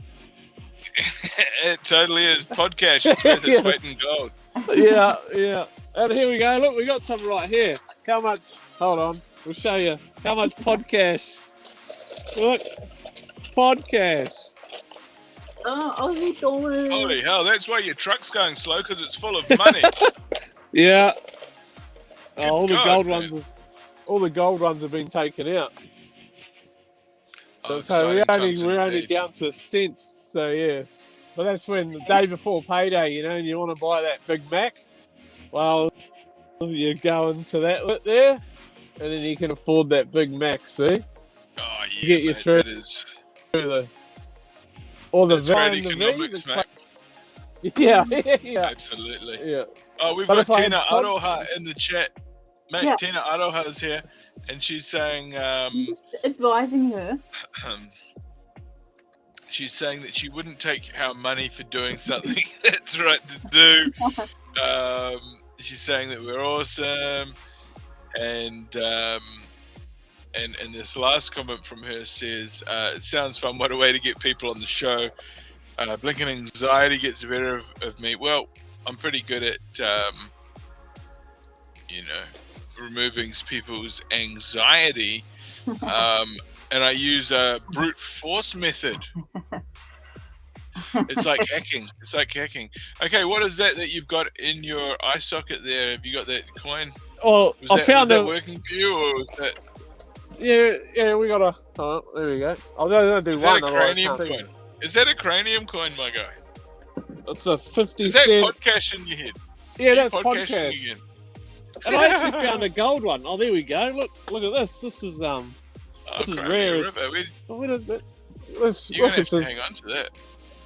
It totally is. Podcast. It's worth its weight in gold. Yeah. And here we go. Look, we got some right here. How much? Hold on. We'll show you. How much podcast? Look. Podcast. Oh, Aussie dollars. Holy hell, that's why your truck's going slow, because it's full of money. Yeah. Good All the God, gold man. ones. All the gold ones have been taken out. So, Exciting we're times only indeed. down to cents. So yeah. But that's when the day before payday, and you want to buy that Big Mac. Well, you go into that bit there, and then you can afford that Big Mac. See, Oh, yeah, get you mate, through it is. or the It's great van, the economics, V, mate. yeah. Absolutely. Oh, we've But got if I Tina had Aroha in the chat. Mate, Yeah. Tina Aroha is here, and she's saying, I'm just advising her. she's saying that she wouldn't take our money for doing something that's right to do. She's saying that we're awesome, and this last comment from her says, "It sounds fun. What a way to get people on the show. Blinking anxiety gets the better of me. Well, I'm pretty good at, removing people's anxiety, and I use a brute force method. It's like hacking. Okay, what is that you've got in your eye socket there? Have you got that coin? Oh, Was that working for you, or was that? Yeah, we got a. Oh, there we go. I'll do Is one. that a cranium coin? Is that a cranium coin, my guy? It's a 50 Is that cent. podcast in your head? Yeah, that's Podcasting podcast. again. And I actually found a gold one. Oh, there we go. Look at this. This is This is rare as- Ripper. Let's You're look. gonna have It's to hang on to that.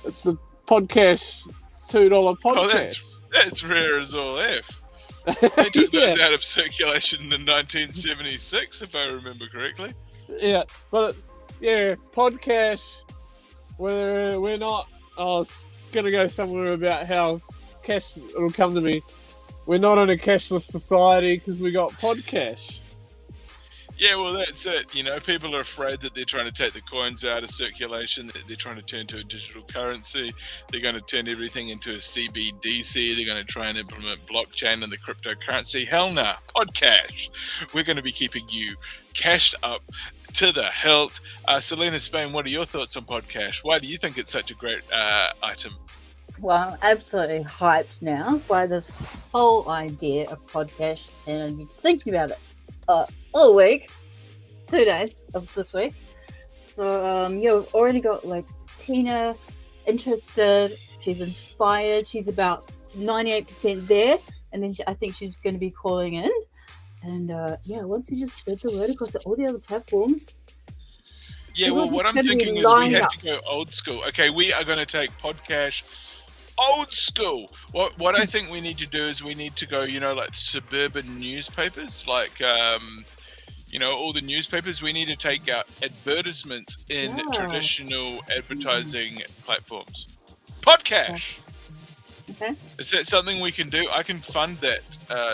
it's the podcast $2 Oh, podcast. that's rare as all F. They took Yeah. those out of circulation in 1976, if I remember correctly. Yeah, but podcast. We're not. I was gonna go somewhere about how cash. It'll come to me. We're not in a cashless society because we got podcast. Yeah, well, that's it. People are afraid that they're trying to take the coins out of circulation, that they're trying to turn to a digital currency. They're going to turn everything into a CBDC. They're going to try and implement blockchain and the cryptocurrency. Hell nah, podcast. We're going to be keeping you cashed up to the hilt. Selena Spain, what are your thoughts on podcast? Why do you think it's such a great item? Well, I'm absolutely hyped now by this whole idea of podcast, and I've been thinking about it all week, 2 days of this week. So, we've already got Tina interested. She's inspired. She's about 98% there, and then I think she's going to be calling in. And once we just spread the word across all the other platforms. Yeah, well, what I'm thinking is we have to go old school. Okay, we are going to take podcast old school. What I think we need to do is we need to go, like suburban newspapers, all the newspapers. We need to take out advertisements in traditional advertising platforms. Podcast. Okay. Is that something we can do? I can fund that,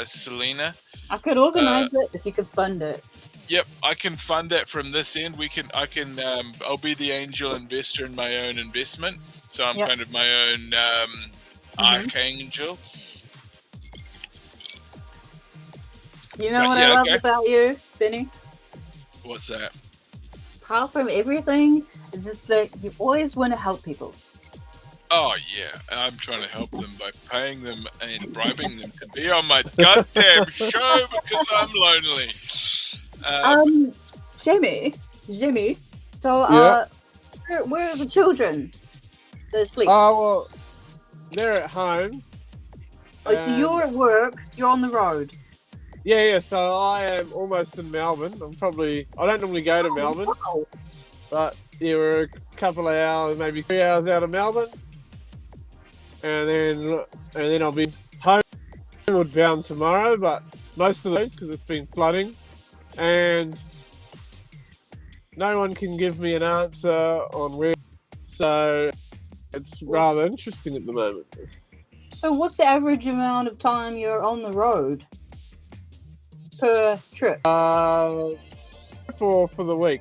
Selena. I could organize it if you could fund it. Yep, I can fund that from this end. I'll be the angel investor in my own investment. So I'm kind of my own archangel. You know what I love about you, Benny? What's that? Apart from everything, is just that you always want to help people. Oh, yeah. I'm trying to help them by paying them and bribing them to be on my goddamn show because I'm lonely. Jimmy. So, where are the children? They're asleep. Oh, well, they're at home. So you're at work, you're on the road. Yeah, so I am almost in Melbourne. I don't normally go to Melbourne, Wow. but we're a couple of hours, maybe 3 hours out of Melbourne. And then I'll be homeward bound tomorrow, but most of those, because it's been flooding. And no one can give me an answer on where, so it's rather interesting at the moment. So what's the average amount of time you're on the road? per trip? For the week.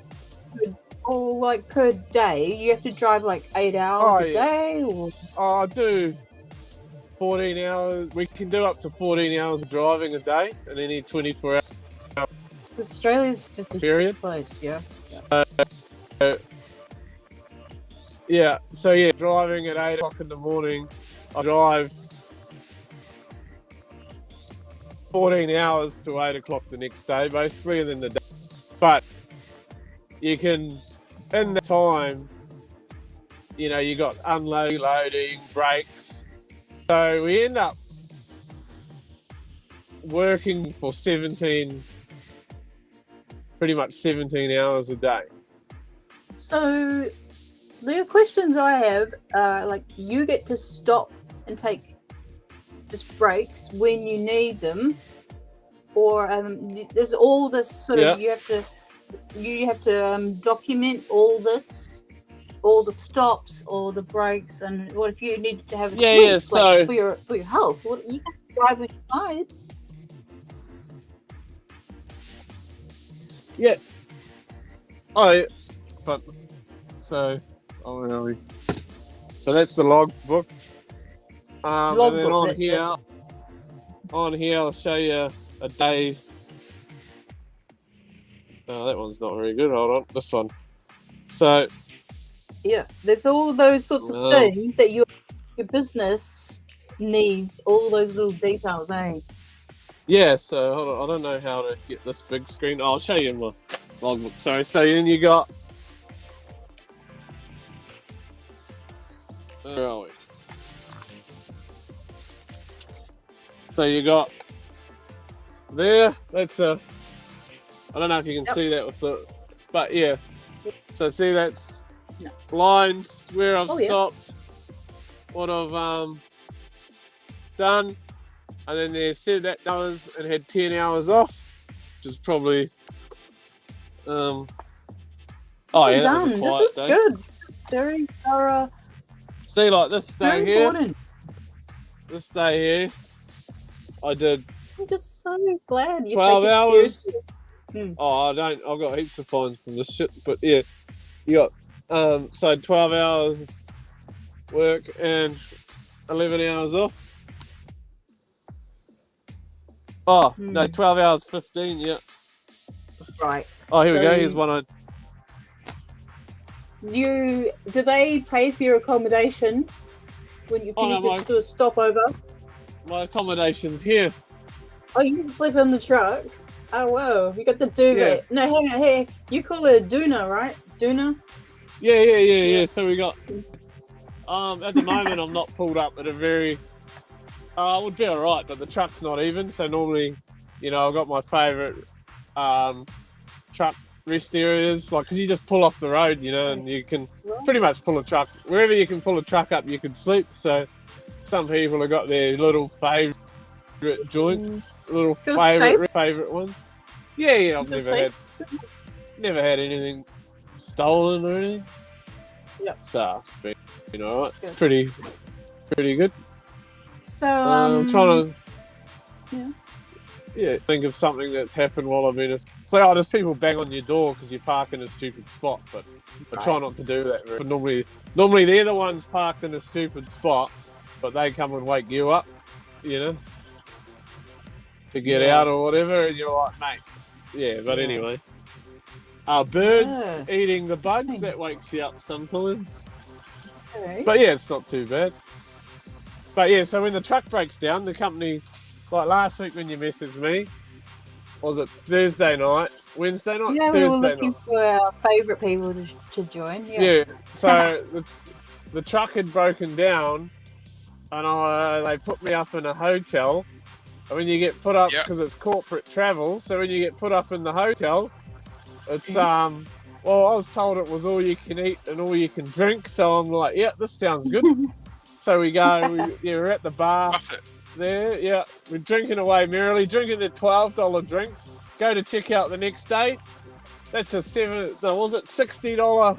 Or like per day? You have to drive like 8 hours a day? Or... I do 14 hours. We can do up to 14 hours of driving a day, and then need 24 hours. Australia's just a period place, yeah. So driving at 8 o'clock in the morning, I drive 14 hours to 8 o'clock the next day, basically, and then the day. But you can, in the time, you got unloading, loading, breaks. So we end up working for pretty much 17 hours a day. So the questions I have are like, you get to stop and take just breaks when you need them, or there's all this sort of you have to document all this, all the stops, all the breaks, and what if you needed to have a sleep so for your health? Well, you can drive when you're tired. Yeah. So that's the log book. And then on here, I'll show you a day. Oh, that one's not very good. Hold on, this one. So yeah, there's all those sorts of things that your business needs. All those little details, eh? Yeah. So hold on, I don't know how to get this big screen. I'll show you in my logbook. Sorry. So then you got. Where are we? So you got there. That's I don't know if you can see that with the, but yeah. So see, that's lines where I've stopped, what I've done, and then they said that hours and had 10 hours off, which is probably that was a quiet this is day. good. Very thorough. See, like this day here. Important. This day here, I did. I'm just so glad you 12 take it hours. seriously. Oh, I don't. I've got heaps of fines from this shit, but yeah, you got so 12 hours work and 11 hours off. Oh no, 12 hours 15. Yeah. Right. Oh, here we go. Here's one. Do they pay for your accommodation when you just do a stopover? My accommodation's here. Oh, you can sleep on the truck. Oh wow, you got the duvet. Yeah. No, hang on, hey, you call it a doona, right? Doona? Yeah. So we got at the moment I'm not pulled up at a very it would be alright, but the truck's not even, so normally, I've got my favourite truck rest areas, like, because you just pull off the road, and you can pretty much pull a truck wherever you can pull a truck up, you can sleep. So some people have got their little favourite joint, little favourite ones. Yeah, I've never had anything stolen or anything. Yep. So it's been, it's pretty good. So I'm trying to think of something that's happened while I've been. So there's people bang on your door because you park in a stupid spot, but I try not to do that. But normally they're the ones parked in a stupid spot, but they come and wake you up, to get out or whatever, and you're like, mate. Yeah, but anyway. Birds eating the bugs, that wakes you up sometimes. Okay. But yeah, it's not too bad. But yeah, so when the truck breaks down, the company, like last week when you messaged me, was it Thursday night, Wednesday night? Yeah, Thursday we were looking night. for our favourite people to join. Yeah, so the truck had broken down, and they put me up in a hotel. And when you get put up, because it's corporate travel, so when you get put up in the hotel, it's I was told it was all you can eat and all you can drink, so I'm like, yeah, this sounds good. So we go, we're at the bar there, we're drinking away merrily, drinking the $12 drinks, go to check out the next day, that's a $60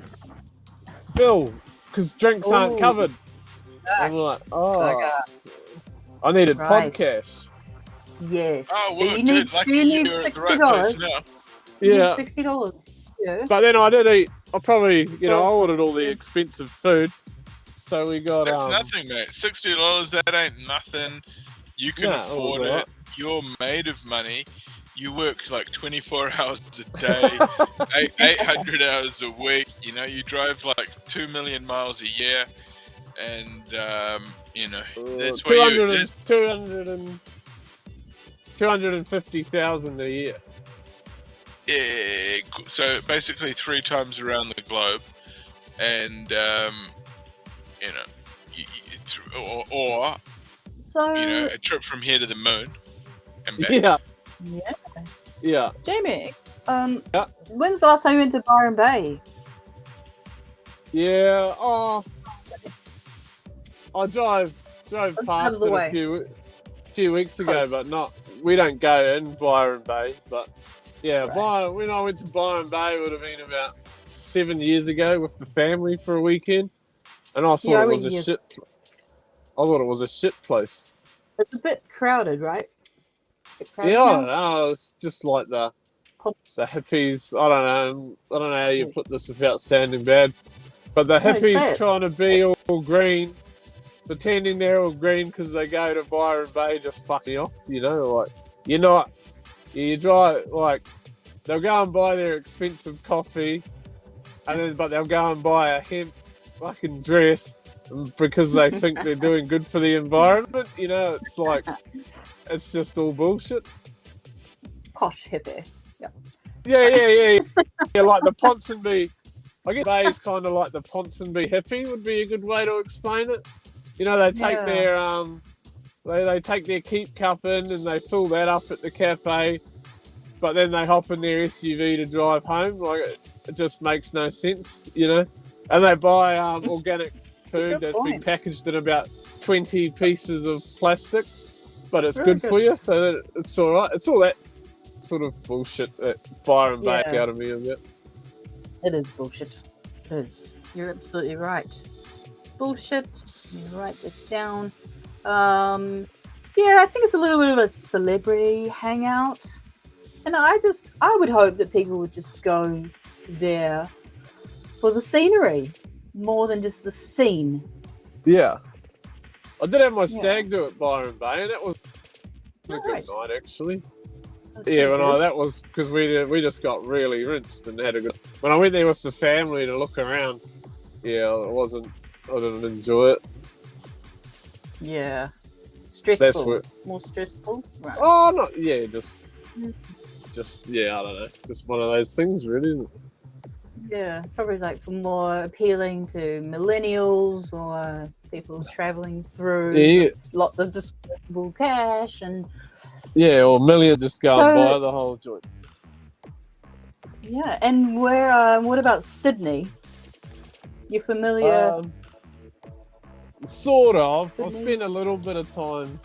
bill, because drinks aren't covered. I'm like, I needed podcast. Yes. Oh, So well, you dude, need, lucky you need you're at the right place $60. now. You need Yeah. $60. Yeah. But then I did eat. I probably, I ordered all the expensive food. So we got That's nothing, mate. $60, that ain't nothing. You can No, it was afford alright. it. You're made of money. You work like 24 hours a day, 800 hours a week. You know, you drive like 2 million miles a year. And, that's why 250,000 a year. Yeah, so basically 3 times around the globe. And, or So, a trip from here to the moon and back. Yeah. yeah. Yeah. Jamie, Yeah. when's the last time you went to Byron Bay? Yeah. Oh, I drove past the it way. a few weeks ago, Coast. but we don't go in Byron Bay. But yeah, Right. when I went to Byron Bay, it would have been about 7 years ago with the family for a weekend, and I thought Yeah, I it was went a years- shit. I thought it was a shit place. It's a bit crowded, right? Yeah, I don't know. It's just like the hippies. I don't know how you put this without sounding bad, but the No, say hippies it. trying to be all green, pretending they're all green because they go to Byron Bay, just fuck me off. Like you're not. You drive like they'll go and buy their expensive coffee, but they'll go and buy a hemp fucking dress because they think they're doing good for the environment. It's like it's just all bullshit. Posh hippie. Yeah, like the Ponsonby. I guess Bay's kind of like the Ponsonby hippie would be a good way to explain it. They take their they take their keep cup in and they fill that up at the cafe, but then they hop in their SUV to drive home. Like it just makes no sense, And they buy organic food that's been packaged in about 20 pieces of plastic, but it's Really good for you, so that it's all right. It's all that sort of bullshit that Byron Bay out of me a bit. It is bullshit. It is. You're absolutely right. Bullshit. You write it down. I think it's a little bit of a celebrity hangout. And I would hope that people would just go there for the scenery more than just the scene. Yeah. I did have my stag do at Byron Bay, and that was a good Right. night, actually. Okay, Yeah, good. that was because we just got really rinsed and had a good. When I went there with the family to look around, I didn't enjoy it. Yeah. Stressful. That's what. More stressful. Right. Oh, not just I don't know, just one of those things, really. Isn't it? Yeah, probably like for more appealing to millennials or people traveling through with lots of disposable cash and. Yeah, or million just go and buy the whole joint. Yeah, and what about Sydney? You familiar? Sort of. Sydney? I've spent a little bit of time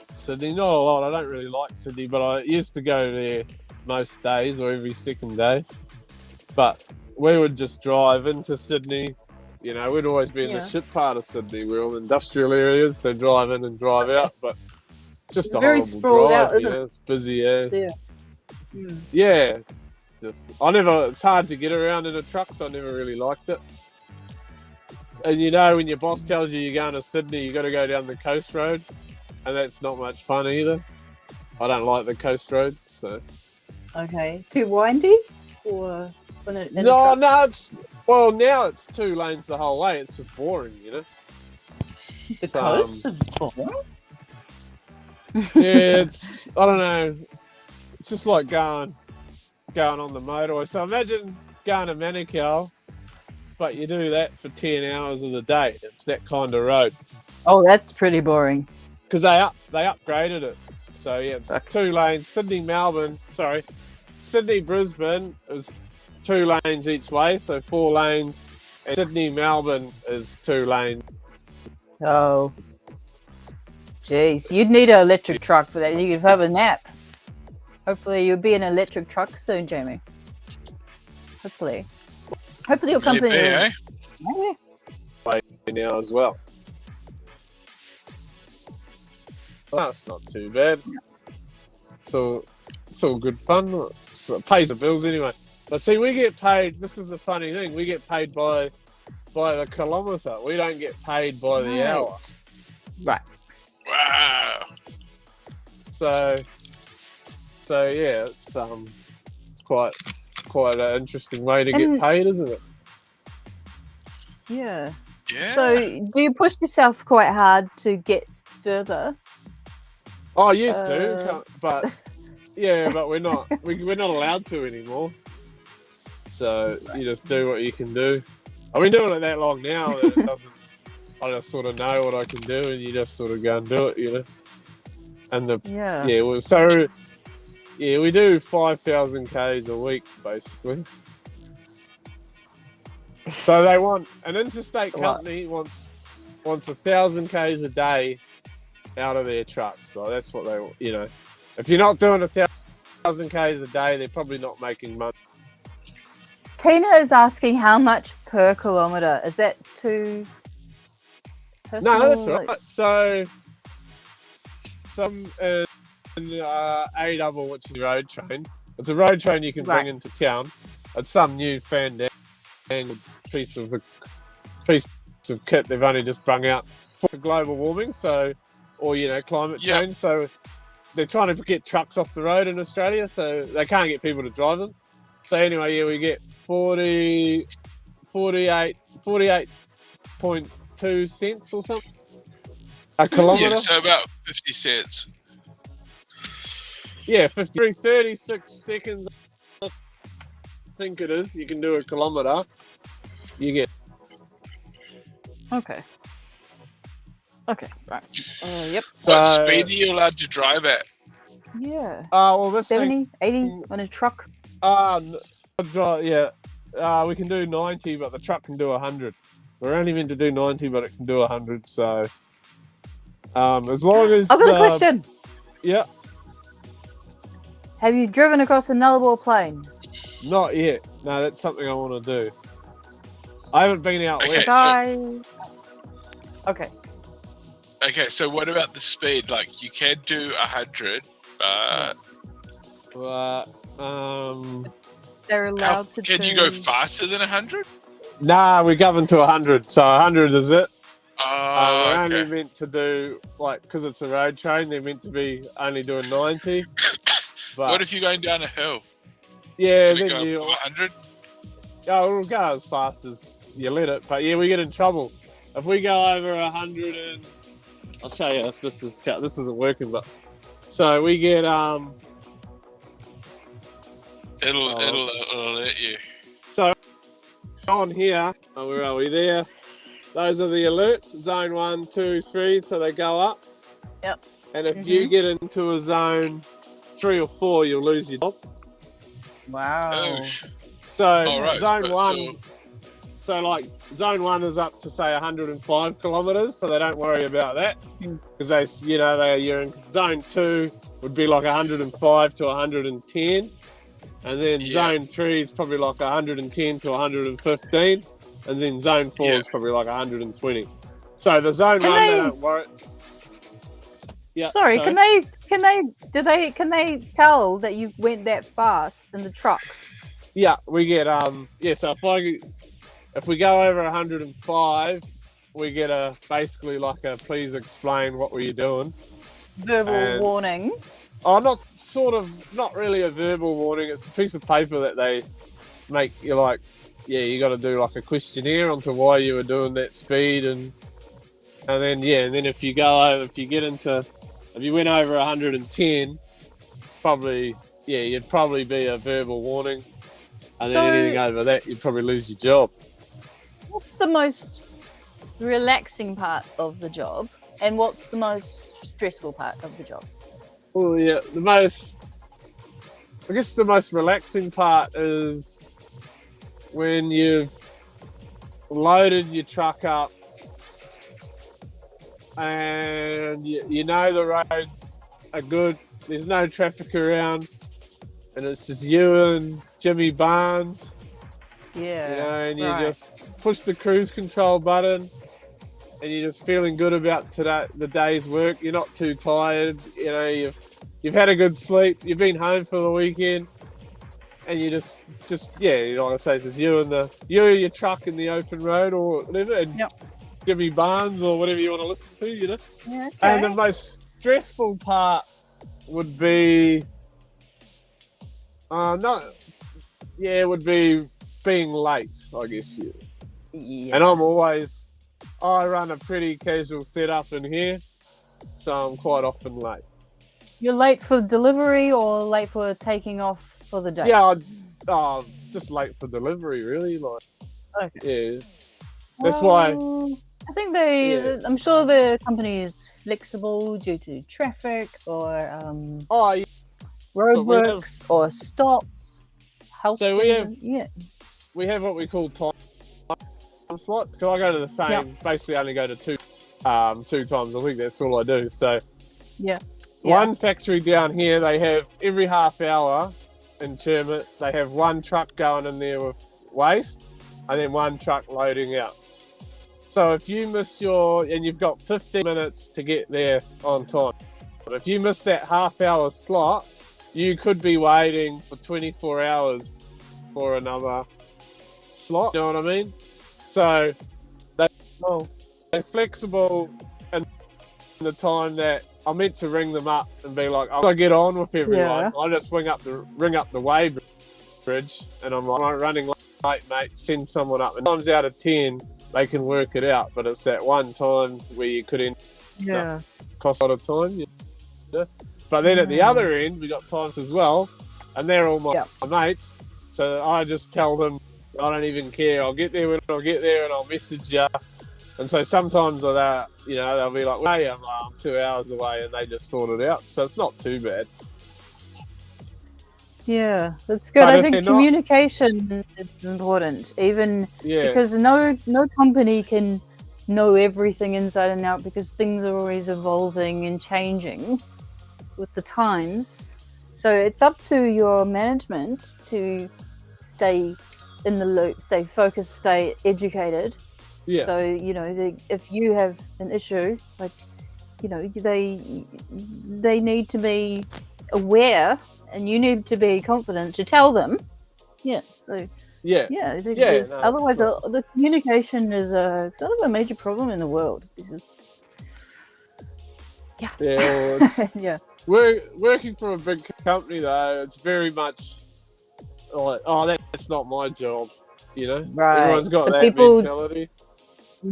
in Sydney, not a lot. I don't really like Sydney, but I used to go there most days or every second day. But we would just drive into Sydney. We'd always be in the shit part of Sydney. We're all industrial areas, so drive in and drive out. But it's just a very horrible sprawled drive. out, isn't it? It's busy, yeah. Yeah. Mm. Yeah. It's hard to get around in a truck, so I never really liked it. And when your boss tells you you're going to Sydney, you got to go down the coast road, and that's not much fun either. I don't like the coast road, so. Okay, too windy, or in a No, truck? now it's 2 lanes the whole way. It's just boring, The coast is boring. Yeah, I don't know. It's just like going on the motorway. So imagine going to Manukau, but you do that for 10 hours of the day. It's that kind of road. Oh, that's pretty boring. Because they upgraded it. So yeah, it's 2 lanes. Sydney Brisbane is 2 lanes each way, so 4 lanes. And Sydney Melbourne is 2 lanes. Oh, jeez, you'd need an electric truck for that. You could have a nap. Hopefully, you'll be in an electric truck soon, Jamie. Hopefully your company. Maybe, eh? Now as well. That's not too bad. it's all good fun. It pays the bills anyway. But see, we get paid. This is the funny thing. We get paid by the kilometre. We don't get paid by the hour. Right. Wow. So yeah, it's quite an interesting way to get paid, isn't it? Yeah. Yeah. So, do you push yourself quite hard to get further? I used to, but yeah, but we're not allowed to anymore. So you just do what you can do. I've been doing it that long now that it doesn't. I just sort of know what I can do, and you just sort of go and do it, you know. And we do 5,000 Ks a week basically. So they want an interstate company wants 1,000 Ks a day out of their trucks. So that's what they want, you know. If you're not doing 1,000 Ks a day, they're probably not making money. Tina is asking how much per kilometre. Is that too personal? No, that's right. So some in the A double, which is the road train. It's a road train you can bring into town. It's some new fandangled piece of kit they've only just brung out for global warming, or climate change. So they're trying to get trucks off the road in Australia, so they can't get people to drive them. So anyway, we get 48.2 cents or something a kilometre. Yeah, so about 50 cents. Yeah, 36 seconds. I think it is. You can do a kilometre. You get. Okay, right. Yep. What speed are you allowed to drive at? Yeah. Well, this 70, 80 on a truck? We can do 90, but the truck can do 100. We're only meant to do 90, but it can do 100, so... as long as... I've got a question! Yeah. Have you driven across a Nullarbor plain? Not yet. No, that's something I want to do. I haven't been out west. Okay. Okay, so what about the speed? Like, you can do 100, but... They're allowed to Can you go faster than 100? Nah, we're governed to 100, so 100 is it. We're only Okay. meant to do, because it's a road train, they're meant to be only doing 90. But, What if you're going down a hill? yeah, Can it then go you... 100? it'll go as fast as you let it, but yeah, we get in trouble. If we go over 100 and... I'll show you if this isn't working, but... So we get, It'll let you. So on here, where are we there? Those are the alerts, zone 1, 2, 3, so they go up. Yep. And if you get into a zone 3 or 4, you'll lose your job. Wow. Oh, So right, zone but 1, so zone 1 is up to say 105 kilometres, so they don't worry about that because you're in zone 2 would be like 105 to 110. And then zone 3 is probably like 110 to 115. And then zone 4 is probably like 120. So the zone 1, they don't worry. Yeah. Sorry, can they tell that you went that fast in the truck? Yeah, we get so if we go over 105, we get basically like a please explain what were you doing. Verbal warning. Oh, not really a verbal warning. It's a piece of paper that they make you you got to do like a questionnaire onto why you were doing that speed, and then if you went over 110, you'd probably be a verbal warning, and then anything over that, you'd probably lose your job. What's the most relaxing part of the job, and what's the most stressful part of the job? Well, yeah, the most relaxing part is when you've loaded your truck up and you know the roads are good, there's no traffic around, and it's just you and Jimmy Barnes. Yeah. And you just push the cruise control button and you're just feeling good about the day's work. You're not too tired. You know, you've had a good sleep. You've been home for the weekend, and you just you know what I say, just you and your truck in the open road or whatever, and Jimmy Barnes or whatever you want to listen to, you know. Yeah, okay. And the most stressful part would be would be being late, I guess. And I run a pretty casual setup in here, so I'm quite often late. You're late for delivery or late for taking off for the day? Yeah, just late for delivery, really. Like, okay. Yeah, that's why. I think I'm sure the company is flexible due to traffic or roadworks or stops. So we have what we call time slots. Because I go to the same, basically only go to two times a week. That's all I do. So one factory down here, they have every half hour in Chermit, they have one truck going in there with waste and then one truck loading out. So if you miss and you've got 15 minutes to get there on time. But if you miss that half hour slot, you could be waiting for 24 hours for another slot. You know what I mean? So they're flexible in the time that I meant to ring them up and be like, I get on with everyone. I just ring up the way bridge and I'm like, running late, mate, send someone up. And times out of 10, they can work it out. But it's that one time where you could end up cost a lot of time. You know? But then at the other end, we got times as well, and they're all my mates. So I just tell them, I don't even care. I'll get there when I'll get there, and I'll message you. And so sometimes they'll be like, well, hey, I'm 2 hours away, and they just sort it out. So it's not too bad. Yeah, that's good. I think communication is important, even because no company can know everything inside and out because things are always evolving and changing with the times. So it's up to your management to stay in the loop, stay focused, stay educated. Yeah. So, you know, if you have an issue, like, you know, they need to be aware and you need to be confident to tell them. Yes. So, otherwise, the communication is kind of a major problem in the world. Working for a big company, though, it's very much like, that's not my job, you know? Right. Everyone's got that people mentality.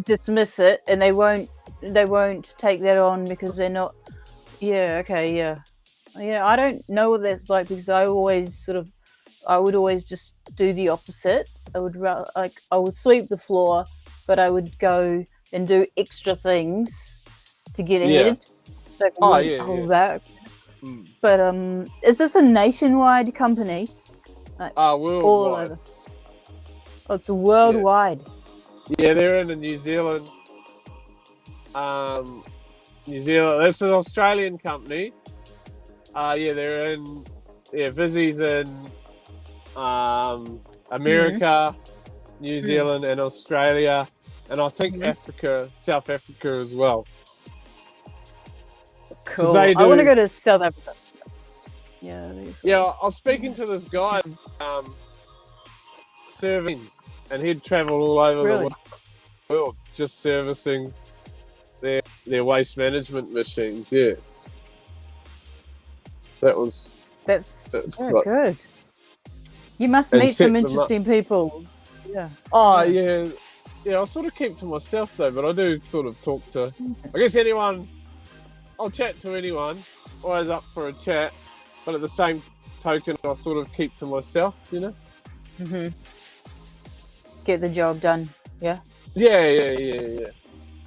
Dismiss it, and they won't take that on because they're not. Yeah. Okay. Yeah. I don't know what that's like because I would always just do the opposite. I would sweep the floor, but I would go and do extra things to get ahead. So I can hold back. But is this a nationwide company? Worldwide. All over. Oh, it's a worldwide. Yeah, they're in New Zealand. This is an Australian company. They're in. Vizzy's in America, New Zealand, and Australia, and I think South Africa as well. Cool. I want to go to South Africa. Yeah. I was speaking to this guy, serving, and he'd travel all over the world just servicing their waste management machines. Yeah. That's very good. You must meet some interesting people. Yeah. Yeah, I sort of keep to myself though, but I do sort of talk to, I guess I'll chat to anyone, always up for a chat, but at the same token, I sort of keep to myself, you know? Mm-hmm. Get the job done, yeah? Yeah.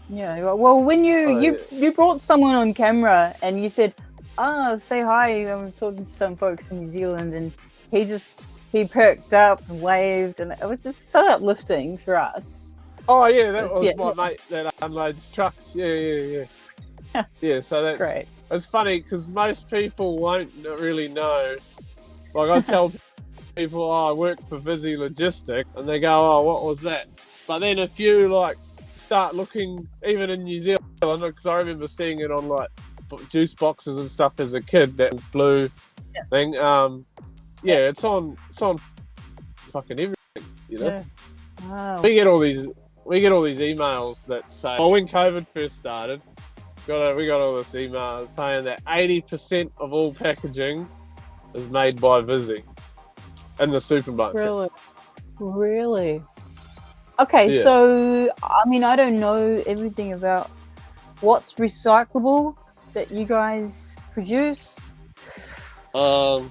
Yeah, well, when you brought someone on camera and you said, say hi, I'm talking to some folks in New Zealand, and he perked up and waved, and it was just so uplifting for us. Oh yeah, that was my mate that unloads trucks. Yeah. Yeah, so that's great. It's funny because most people won't really know. Like I tell people, I work for Vizzy Logistic, and they go, "Oh, what was that?" But then if you start looking even in New Zealand, because I remember seeing it on like juice boxes and stuff as a kid. That blue thing. It's on fucking everything. You know. Yeah. Wow. We get all these emails that say, when COVID first started, we got all this email saying that 80% of all packaging is made by Vizzy in the supermarket. Really? Okay, Yeah. so I mean, I don't know everything about what's recyclable that you guys produce. I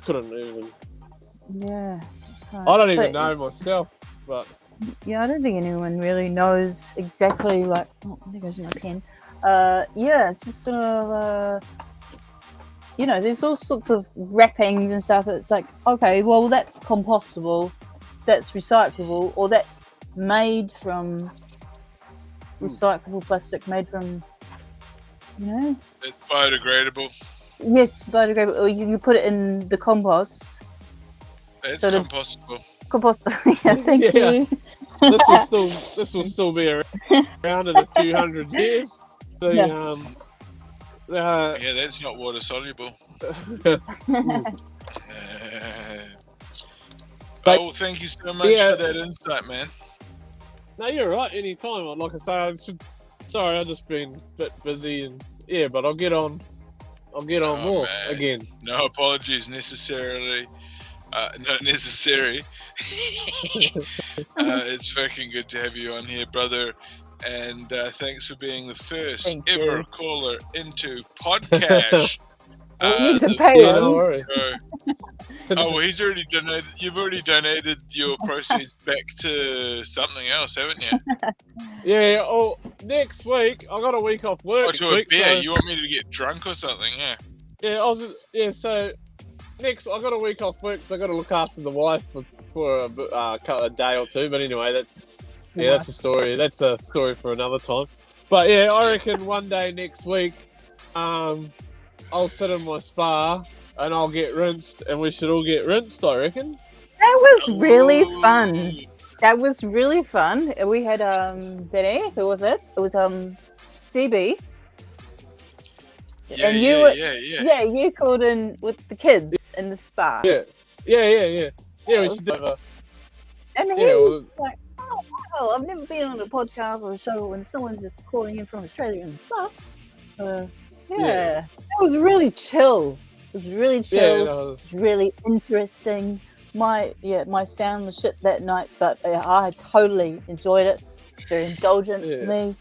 couldn't even. Yeah. I don't even know myself, but Yeah, I don't think anyone really knows exactly. Like, there goes my pen. It's just sort of. There's all sorts of wrappings and stuff. It's like, okay, well, that's compostable, that's recyclable, or that's made from recyclable plastic, made from, It's biodegradable. Yes, biodegradable. Or you put it in the compost. It's sort of- compostable. Compost. Yeah, thank Yeah. you. this will still be around in a few hundred years. Yeah, that's not water soluble. Thank you so much for that insight, man. No, you're right. Anytime. Like I say, sorry, I've just been a bit busy, and but I'll get on more man. again. No apologies necessarily. Not necessary. It's fucking good to have you on here, brother. And thanks for being the first ever caller into podcast. We need to pay him. Don't worry. He's already donated. You've already donated your proceeds back to something else, haven't you? Yeah. Oh, next week I got a week off work. To a beer. You want me to get drunk or something? Yeah. Yeah. So next I got a week off work because I got to look after the wife for a day or two. But anyway, that's a story. That's a story for another time. But I reckon one day next week, I'll sit in my spa and I'll get rinsed, and we should all get rinsed, I reckon. That was really fun. That was really fun. We had Barrett, who was it? It was CB. Yeah, and you called in with the kids in the spa. Yeah, we should do it. And he was like, oh wow, I've never been on a podcast or a show when someone's just calling in from Australia and stuff. It was really chill. It was really chill. It was really interesting. My sound was shit that night, but I totally enjoyed it. Very indulgent to me.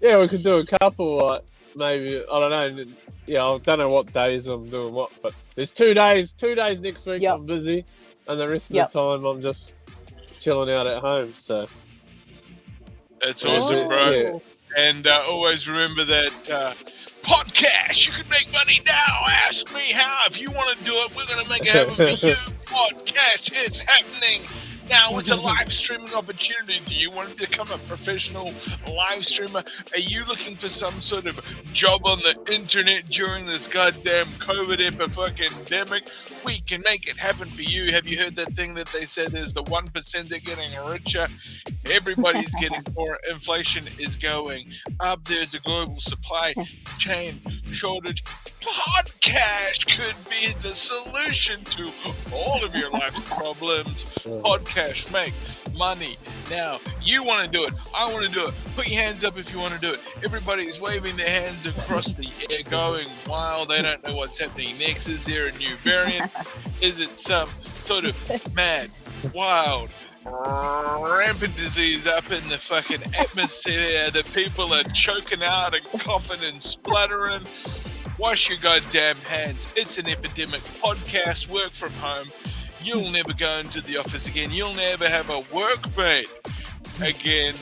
Yeah, we could do a couple, maybe, I don't know. Yeah, I don't know what days I'm doing what, but there's 2 days. 2 days next week I'm busy, and the rest of the time I'm just chilling out at home. So that's awesome, bro. Yeah. And always remember that podcast. You can make money now. Ask me how. If you want to do it, we're going to make it happen for you. Podcast. It's happening. Now it's a live streaming opportunity. Do you want to become a professional live streamer? Are you looking for some sort of job on the internet during this goddamn COVID epidemic? We can make it happen for you. Have you heard that thing that they said there's the 1% they're getting richer? Everybody's getting more. Inflation is going up. There's a global supply chain shortage. Podcast could be the solution to all of your life's problems. Podcast, make money. Now, you want to do it. I want to do it. Put your hands up if you want to do it. Everybody's waving their hands across the air, going wild. They don't know what's happening next. Is there a new variant? Is it some sort of mad, wild, rampant disease up in the fucking atmosphere that people are choking out and coughing and spluttering? Wash your goddamn hands. It's an epidemic. Podcast, work from home. You'll never go into the office again. You'll never have a workmate again.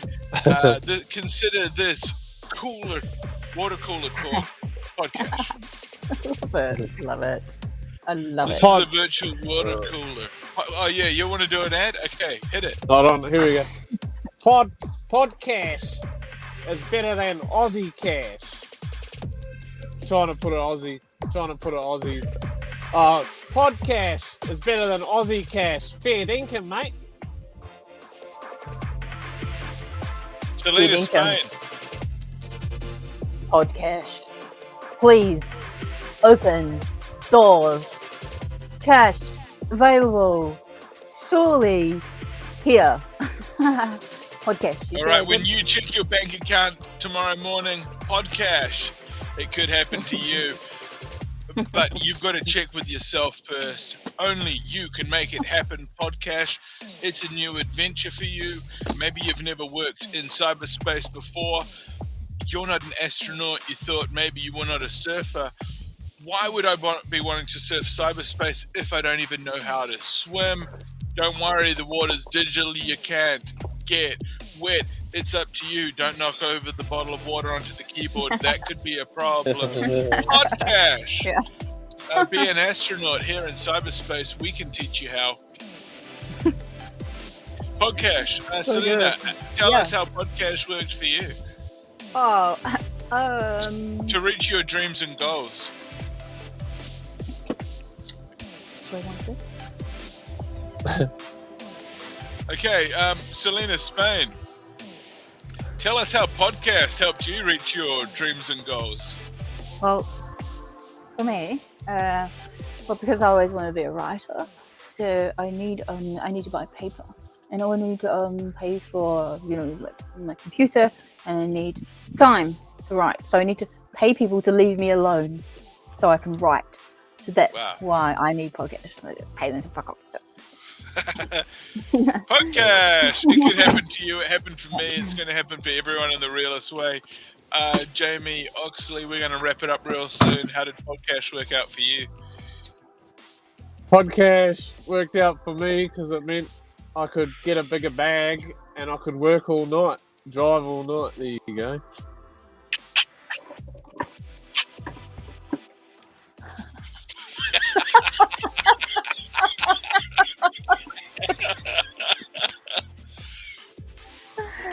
Consider this water cooler talk podcast. Love it. I love this it. This is a virtual water cooler. Oh yeah, you want to do an ad? Okay, hit it. Hold on, here we go. Podcast is better than Aussie cash. Trying to put an Aussie. Podcast is better than Aussie cash. Fair dinkum, mate. Selena Welcome. Spain. Podcast. Please open doors. Cash available. Surely here. Podcast. All right, when you check your bank account tomorrow morning, podcast, it could happen to you. But you've got to check with yourself first. Only you can make it happen, podcast. It's a new adventure for you. Maybe you've never worked in cyberspace before. You're not an astronaut. You thought maybe you were not a surfer. Why would I be wanting to surf cyberspace if I don't even know how to swim? Don't worry, the water's digital. You can't get wet. It's up to you. Don't knock over the bottle of water onto the keyboard. That could be a problem. Podcast. Yeah. Be an astronaut here in cyberspace. We can teach you how. Podcast. Selena, tell us how podcast works for you. Oh, To reach your dreams and goals. Okay, Selena Spain. Tell us how podcast helped you reach your dreams and goals. well, for me, because I always want to be a writer, so I need to buy paper, and I need to pay for like my computer, and I need time to write. So I need to pay people to leave me alone, so I can write. So that's why I need podcasts. I pay them to fuck off. Podcast. It could happen to you. It happened for me. It's going to happen for everyone in the realest way. Jamie Oxley, we're going to wrap it up real soon. How did podcast work out for you? Podcast worked out for me because it meant I could get a bigger bag and I could work all night, drive all night. There you go.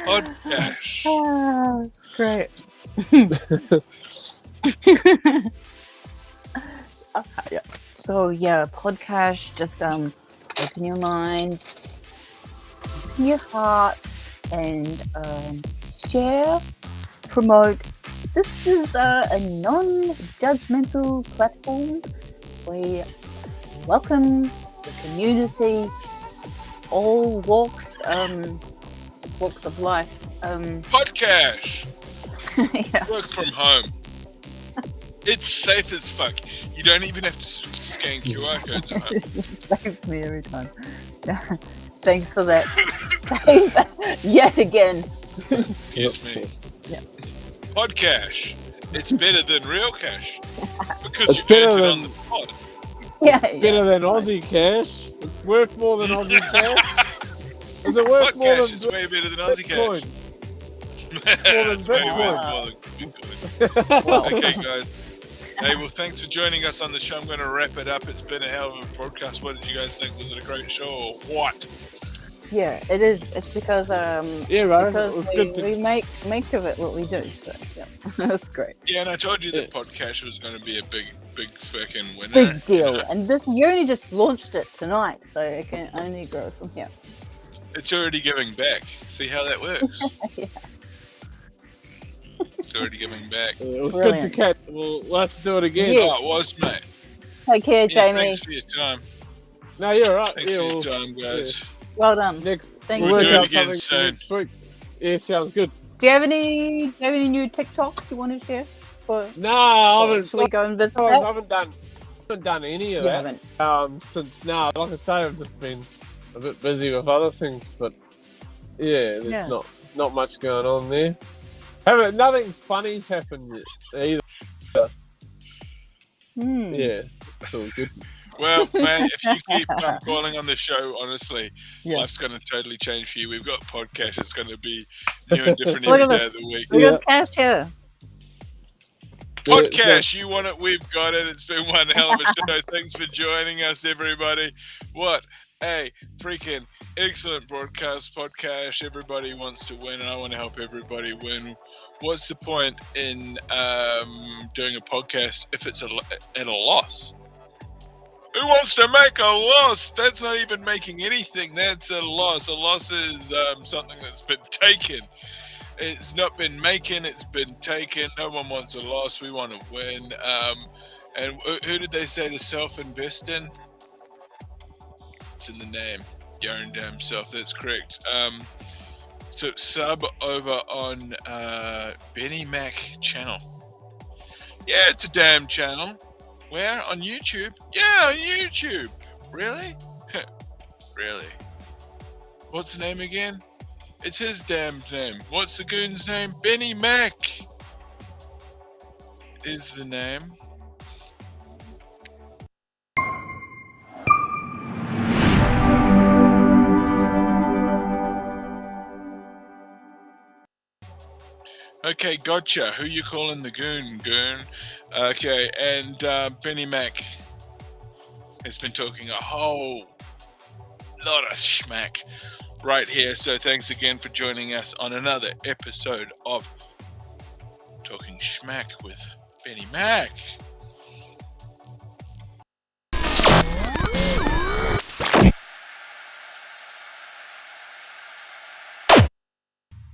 Podcast. Oh, that's great. Yeah. So yeah, podcast. Just open your mind, open your heart, and share, promote. This is a non-judgmental platform. We welcome the community, all walks of life. Podcast. Yeah. Work from home. It's safe as fuck. You don't even have to scan QR codes at home. Saves me every time. Yeah. Thanks for that. Yet again. Excuse me. Yeah. Podcast. It's better than real cash. Because It's you earned better it than- on the pod. Yeah. Better than Aussie cash. It's worth more than Aussie cash. Is it worth more Podcast than is way better than Aussie Bitcoin? cash. It's more than It's way Bitcoin. more than Bitcoin. Okay, guys. Hey, well, thanks for joining us on the show. I'm going to wrap it up. It's been a hell of a broadcast. What did you guys think? Was it a great show or what? Yeah, it is. It's because Yeah, right. because It was good to. we make of it what we do. So yeah, that's great. Yeah, and I told you that Yeah. podcast was going to be a big fucking winner. Big deal. And this you only just launched it tonight, so it can only grow from here. It's already giving back. See how that works? Yeah. It's already giving back. It was Brilliant. good to catch. Well, let's do it again. Yes. Oh, it was, mate. Take care, Yeah, Jamie. thanks for your time. No, you're right. Thanks Yeah, for your we'll, time, guys. Well done. next, Thank We'll we'll you. work do it out again something soon. next week. Yeah, sounds good. Do you have any new TikToks you want to share? For No, I haven't. should we go and visit I that? haven't done any of You that. haven't. Since now, like I say, I've just been a bit busy with other things, but yeah, there's Yeah. not much going on there. Nothing funny's happened yet either. Hmm. Yeah, it's all good. Well, man, if you keep calling on the show, honestly, Yeah. life's going to totally change for you. We've got podcast. It's going to be new and different Look every at day of this. the week. We Yeah. got cash here. Podcast, you want it, we've got it. It's been one hell of a show. Thanks for joining us, everybody. What a freaking excellent broadcast podcast. Everybody wants to win, and I want to help everybody win. What's the point in doing a podcast if it's at a loss? Who wants to make a loss? That's not even making anything. That's a loss. A loss is something that's been taken. It's not been making, it's been taken. No one wants a loss. We want to win. And who did they say to self-invest in? It's in the name. Your own damn self. That's correct. So sub over on Benny Mack channel. Yeah, it's a damn channel. Where? On YouTube? Yeah, on YouTube. Really? Really? What's the name again? It's his damn name. What's the goon's name? Benny Mack is the name. Okay, gotcha. Who you calling the goon? Okay, and Benny Mack has been talking a whole lot of schmack right here. So thanks again for joining us on another episode of Talking Schmack with Benny Mack.